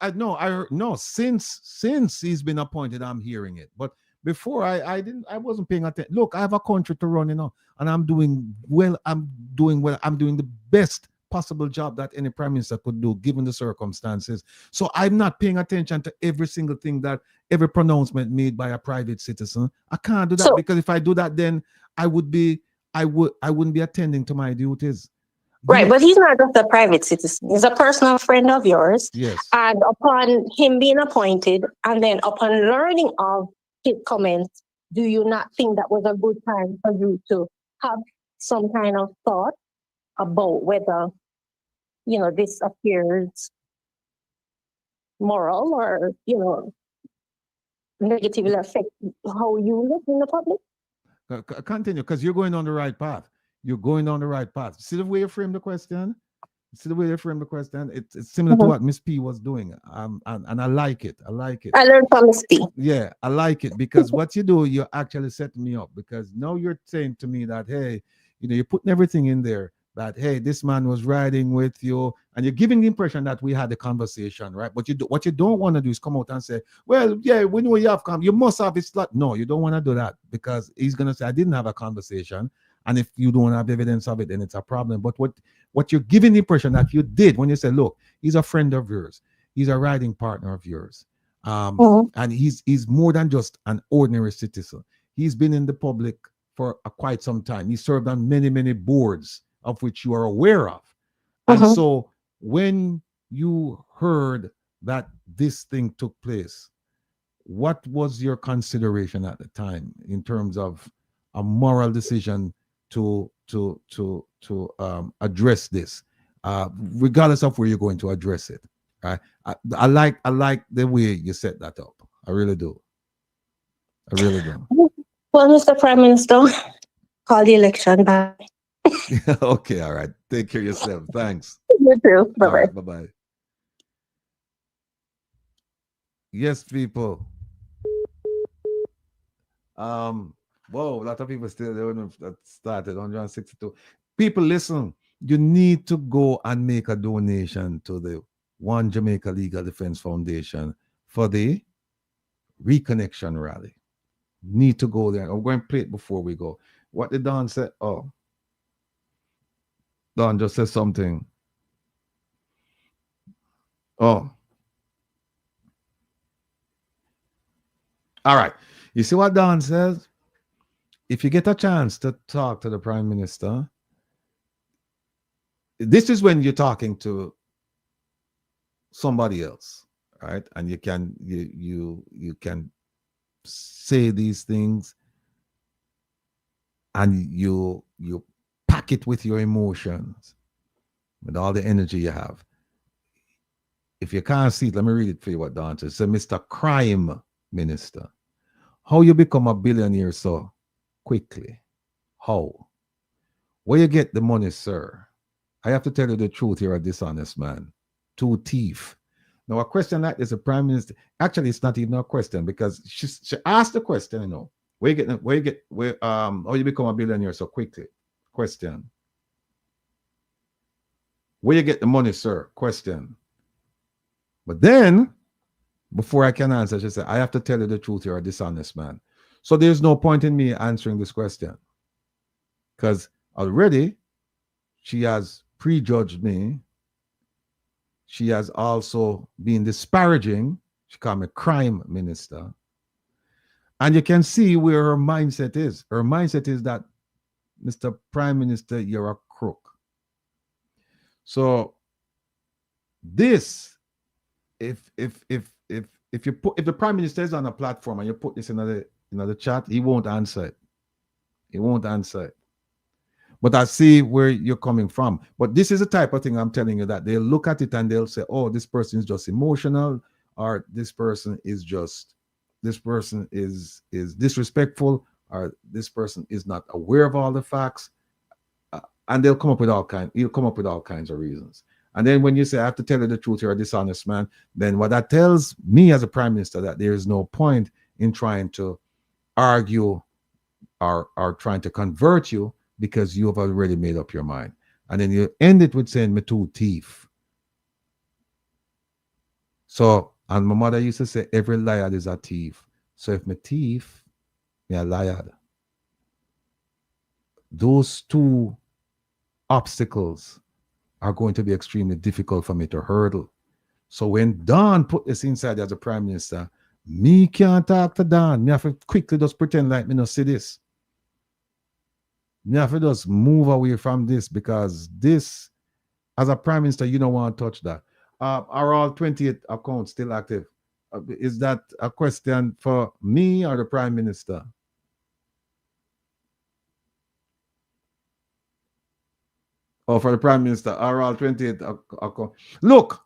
Since he's been appointed, I'm hearing it. But before I wasn't paying attention. Look, I have a country to run, and I'm doing well. I'm doing the best possible job that any prime minister could do, given the circumstances. So I'm not paying attention to every single thing every pronouncement made by a private citizen. I can't do that, because if I do that, then I wouldn't be attending to my duties. Right, but he's not just a private citizen. He's a personal friend of yours. Yes. And upon him being appointed, and then upon learning of his comments, do you not think that was a good time for you to have some kind of thought about whether, this appears moral or, negatively affect how you look in the public? Continue, because you're going on the right path. You're going on the right path. See the way you frame the question? It's similar to what Miss P was doing. And I like it. I learned from Miss P. Yeah, I like it, because what you do, you're actually setting me up, because now you're saying to me that, hey, you're putting everything in there that, hey, this man was riding with you, and you're giving the impression that we had a conversation, right? But what you don't want to do is come out and say, well, yeah, we know you have you must have it. No, you don't want to do that, because he's gonna say, I didn't have a conversation. And if you don't have evidence of it, then it's a problem. But what you're giving the impression that you did when you say, look, he's a friend of yours, he's a riding partner of yours, and he's more than just an ordinary citizen. He's been in the public for quite some time. He served on many, many boards of which you are aware of. And so when you heard that this thing took place, what was your consideration at the time in terms of a moral decision to address this, regardless of where you're going to address it? Right? I like the way you set that up. I really do. I really do. Well, Mr. Prime Minister, call the election back. Okay, all right. Take care of yourself. Thanks. You too. Bye-bye. Right, bye-bye. Yes, people. Whoa, a lot of people still don't that started 162. People, listen, you need to go and make a donation to the One Jamaica Legal Defense Foundation for the Reconnection rally. Need to go there. I'm going to play it before we go. What did Don say? Oh, Don just said something. Oh. All right. You see what Don says? If you get a chance to talk to the Prime Minister, this is when you're talking to somebody else, right? And you can you can say these things, and you pack it with your emotions, with all the energy you have. If you can't see it, let me read it for you what Don says. So, Mr. Crime Minister, how you become a billionaire so quickly? How? Where you get the money, sir? I have to tell you the truth, you're a dishonest man. Two thief. Now, a question like this, the Prime Minister, actually, it's not even a question, because she asked the question, you know, how you become a billionaire so quickly? Question. Where you get the money, sir? Question. But then, before I can answer, she said, I have to tell you the truth, you're a dishonest man. So there's no point in me answering this question, because already she has prejudged me. She has also been disparaging. She called me crime minister. And you can see where her mindset is. Her mindset is that, Mr. Prime Minister, you're a crook. So this, if the Prime Minister is on a platform and you put this in the chat, he won't answer it. He won't answer it. But I see where you're coming from. But this is the type of thing I'm telling you, that they'll look at it and they'll say, oh, this person is just emotional, or this person is disrespectful, or this person is not aware of all the facts. And he'll come up with all kinds of reasons. And then when you say, I have to tell you the truth, you're a dishonest man, then what that tells me as a Prime Minister, that there is no point in trying to argue or trying to convert you, because you have already made up your mind. And then you end it with saying, me too thief. So, and my mother used to say, every liar is a thief. So if me thief, me a liar. Those two obstacles are going to be extremely difficult for me to hurdle. So when Don put this inside as a Prime Minister, me can't talk to Don. Me have to quickly just pretend like me not see this. You have to just move away from this, because this, as a Prime Minister, you don't want to touch that. Are all 28 accounts still active? Is that a question for me or the Prime Minister? Oh, for the Prime Minister, are all 28 accounts? Look,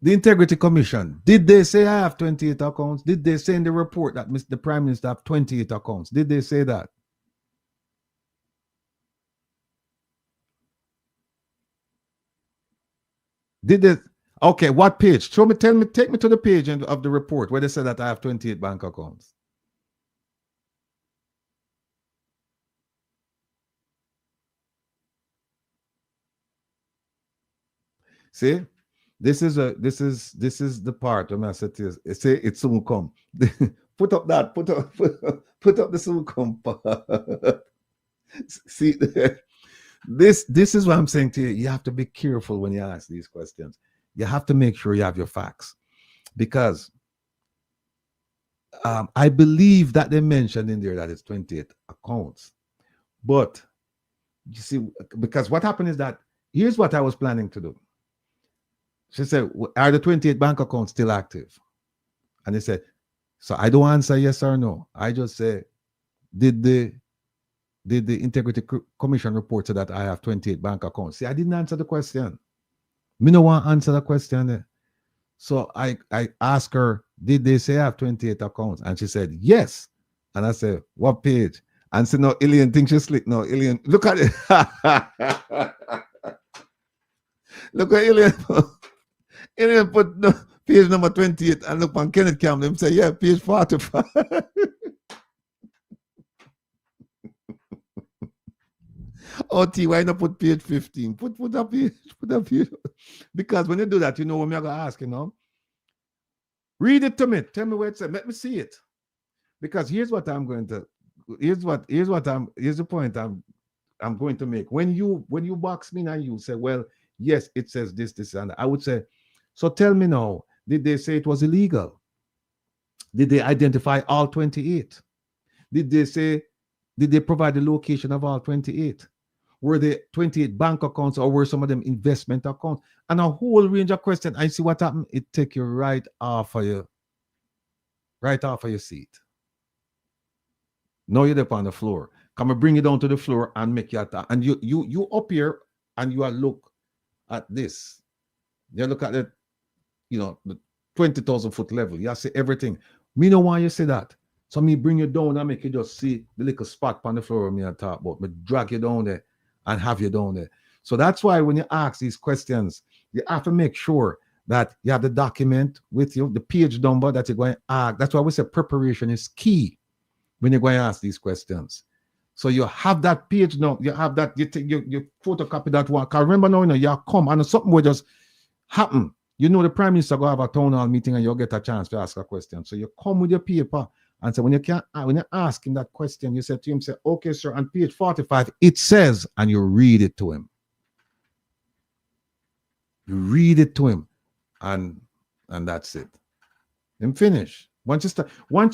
the Integrity Commission, did they say I have 28 accounts? Did they say in the report that the Prime Minister have 28 accounts? Did they say that? Did they? Okay, what page? Take me to the page of the report where they said that I have 28 bank accounts. See, this is the part when I said to you, say it soon come. Put up the soon come part. See, this is what I'm saying to you. You have to be careful when you ask these questions. You have to make sure you have your facts, because I believe that they mentioned in there that it's 28 accounts. But you see, because what happened is that here's what I was planning to do. She said, are the 28 bank accounts still active? And they said, so I don't answer yes or no. I just say, did the Integrity Commission report so that I have 28 bank accounts? See, I didn't answer the question. Me no want to answer the question there. So I asked her, did they say I have 28 accounts? And she said, yes. And I said, what page? And said, no, Ilian thinks she's slick. No, Ilian, look at it. Look at Ilian. Ilian put no, page number 28 and look on Kenneth Campbell and say, yeah, page 45. Oh, T, why not put page 15? Put a page. Because when you do that, you know what I'm going to ask, you know? Read it to me. Tell me where it says. Let me see it. Because here's what I'm going to, here's the point I'm going to make. When you box me and you say, well, yes, it says this, and that, I would say, so tell me now, did they say it was illegal? Did they identify all 28? Did they provide the location of all 28? Were they 28 bank accounts, or were some of them investment accounts? And a whole range of questions. I see what happened. It take you right off of your seat. Now you're up on the floor. Come and bring you down to the floor and make you attack. And you up here and you are look at this. You look at the, the 20,000 foot level. You see everything. Me no want you say that. So me bring you down and make you just see the little spot on the floor me and talk about. Me drag you down there and have you down there. So that's why when you ask these questions, you have to make sure that you have the document with you, the page number that you're going to ask. That's why we say preparation is key when you're going to ask these questions. So you have that page now, you have that, you photocopy that one. Because remember now, you come and something will just happen. You know the Prime Minister go have a town hall meeting and you'll get a chance to ask a question. So you come with your paper and so when you ask him that question, you say to him, say, okay, sir, on page 45, it says, and you read it to him. You read it to him, and that's it. Then finish. Once you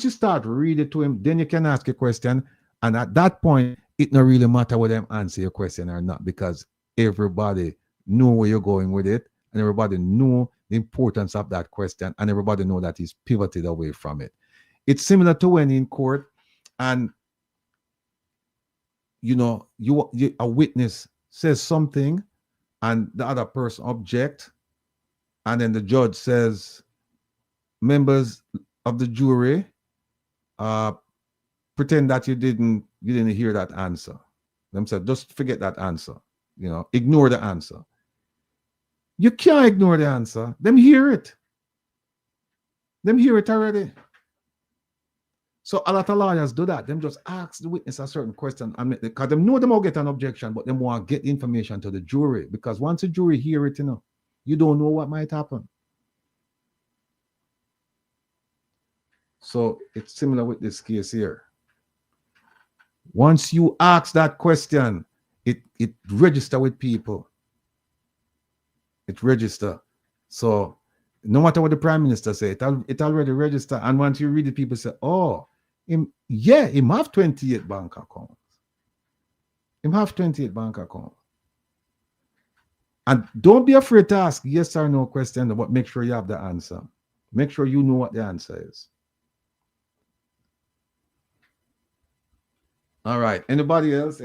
start read it to him, then you can ask a question, and at that point, it not really matter whether them answer your question or not, because everybody know where you're going with it, and everybody know the importance of that question, and everybody know that he's pivoted away from it. It's similar to when in court, and a witness says something, and the other person object, and then the judge says, members of the jury, pretend that you didn't hear that answer. Them said, just forget that answer. Ignore the answer. You can't ignore the answer. Them hear it. Them hear it already. So a lot of lawyers do that. Them just ask the witness a certain question, and because they know them will get an objection, but they want to get information to the jury, because once the jury hear it, you don't know what might happen. So it's similar with this case here. Once you ask that question, it register with people. It register. So no matter what the Prime Minister say, it already register. And once you read it, people say, oh, him have 28 bank accounts. Him have 28 bank accounts. And don't be afraid to ask yes or no question, but make sure you have the answer. Make sure you know what the answer is. All right. Anybody else?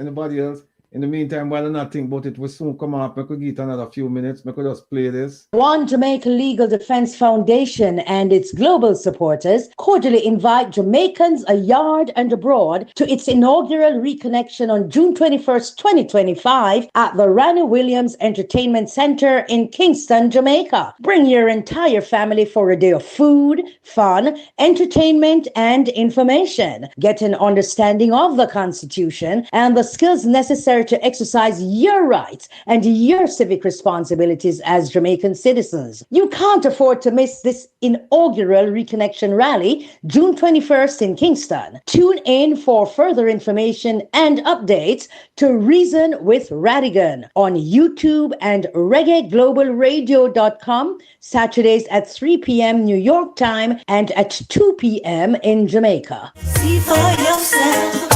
In the meantime, while I'm not thinking about it, we'll soon come up. I could get another few minutes. I could just play this. One Jamaica Legal Defense Foundation and its global supporters cordially invite Jamaicans yard and abroad to its inaugural Reconnection on June 21st, 2025 at the Ranny Williams Entertainment Center in Kingston, Jamaica. Bring your entire family for a day of food, fun, entertainment, and information. Get an understanding of the Constitution and the skills necessary prepare to exercise your rights and your civic responsibilities as Jamaican citizens. You can't afford to miss this inaugural Reconnection rally, June 21st in Kingston. Tune in for further information and updates to Reason with Rattigan on YouTube and reggaeglobalradio.com, Saturdays at 3 p.m. New York time and at 2 p.m. in Jamaica. See for yourself.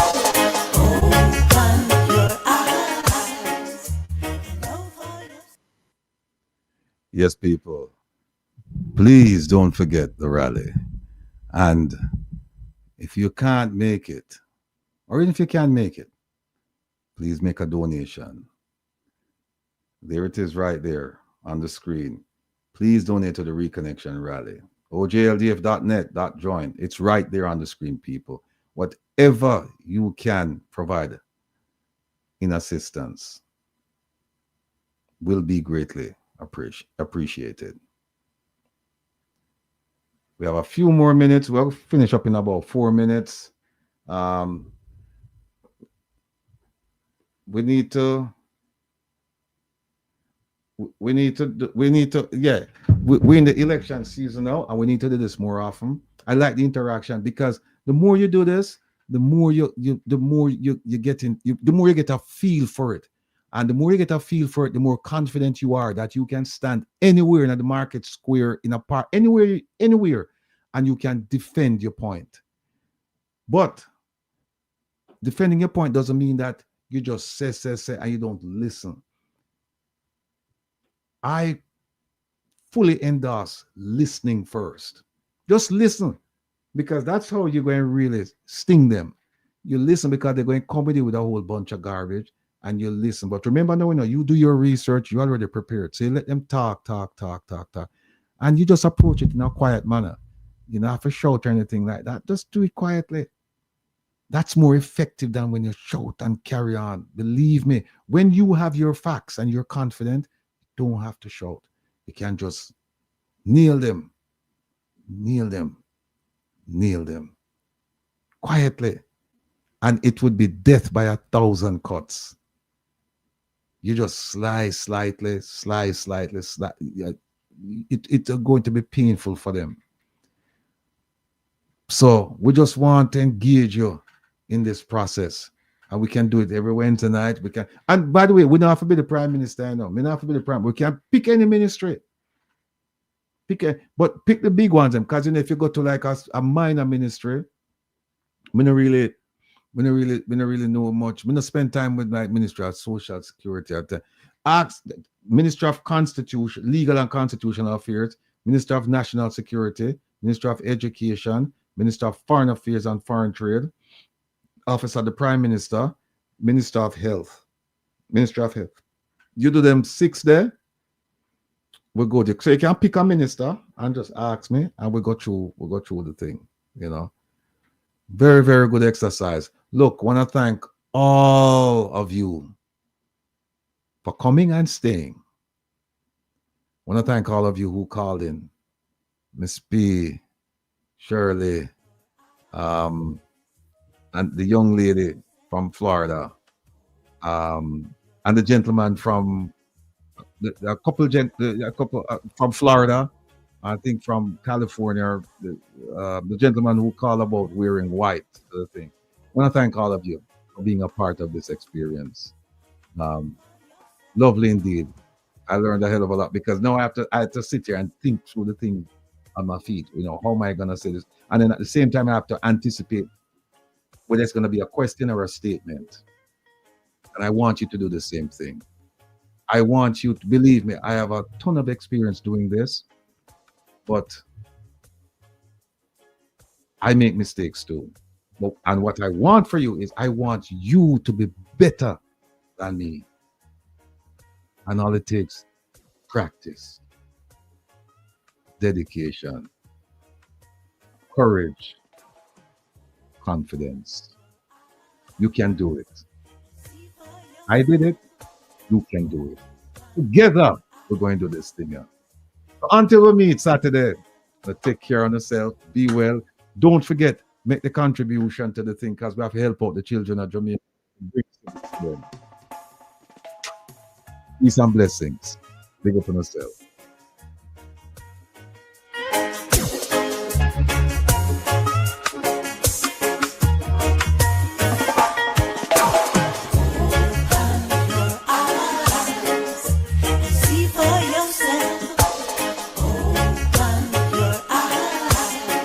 Open your eyes. Know for yourself. Yes, people. Please don't forget the rally. And if you can't make it, or even if you can make it, please make a donation. There it is right there on the screen. Please donate to the Reconnection rally. ojldf.net.join. It's right there on the screen, people. Whatever you can provide in assistance will be greatly appreciated. We have a few more minutes. We'll finish up in about 4 minutes. We're in the election season now, and we need to do this more often. I like the interaction because the more you do this, the more you get a feel for it. And the more you get a feel for it, the more confident you are that you can stand anywhere in the market square, in a park, anywhere, and you can defend your point. But defending your point doesn't mean that you just say, and you don't listen. I fully endorse listening first. Just listen, because that's how you're going to really sting them. You listen because they're going to come with you with a whole bunch of garbage, and you listen. But remember, now, you do your research, you're already prepared. So you let them talk. And you just approach it in a quiet manner. You don't have to shout or anything like that. Just do it quietly. That's more effective than when you shout and carry on. Believe me, when you have your facts and you're confident, you don't have to shout. You can just nail them quietly. And it would be death by 1,000 cuts. You just slice slightly. It's going to be painful for them. So we just want to engage you in this process. And we can do it every Wednesday night. We can. And by the way, we don't have to be the prime minister now. We don't have to be the prime. We can pick any ministry. But pick the big ones. Because if you go to like a minor ministry, we don't really know much. We don't spend time with like Ministry of Social Security. Ask Ministry of Constitution, Legal and Constitutional Affairs, Ministry of National Security, Ministry of Education, Minister of Foreign Affairs and Foreign Trade, Office of the Prime Minister, Minister of Health, Ministry of Health. You do them 6 there, we'll go there. So you can pick a minister and just ask me, and we'll go through the thing, Very, very good exercise. Look, want to thank all of you for coming and staying. Want to thank all of you who called in. Miss P, Shirley, and the young lady from Florida, and the gentleman from a couple from Florida, I think from California, the gentleman who called about wearing white. The thing. I want to thank all of you for being a part of this experience. Lovely indeed. I learned a hell of a lot because now I have to sit here and think through the thing on my feet. How am I going to say this? And then at the same time, I have to anticipate whether it's going to be a question or a statement. And I want you to do the same thing. I want you to believe me. I have a ton of experience doing this, but I make mistakes too. And what I want for you is I want you to be better than me. And all it takes, practice, dedication, courage, confidence. You can do it. I did it. You can do it. Together, we're going to do this thing. So until we meet Saturday, take care of yourself. Be well. Don't forget, make the contribution to the thing because we have to help out the children of Jamaica. Peace and blessings. Big up on yourself.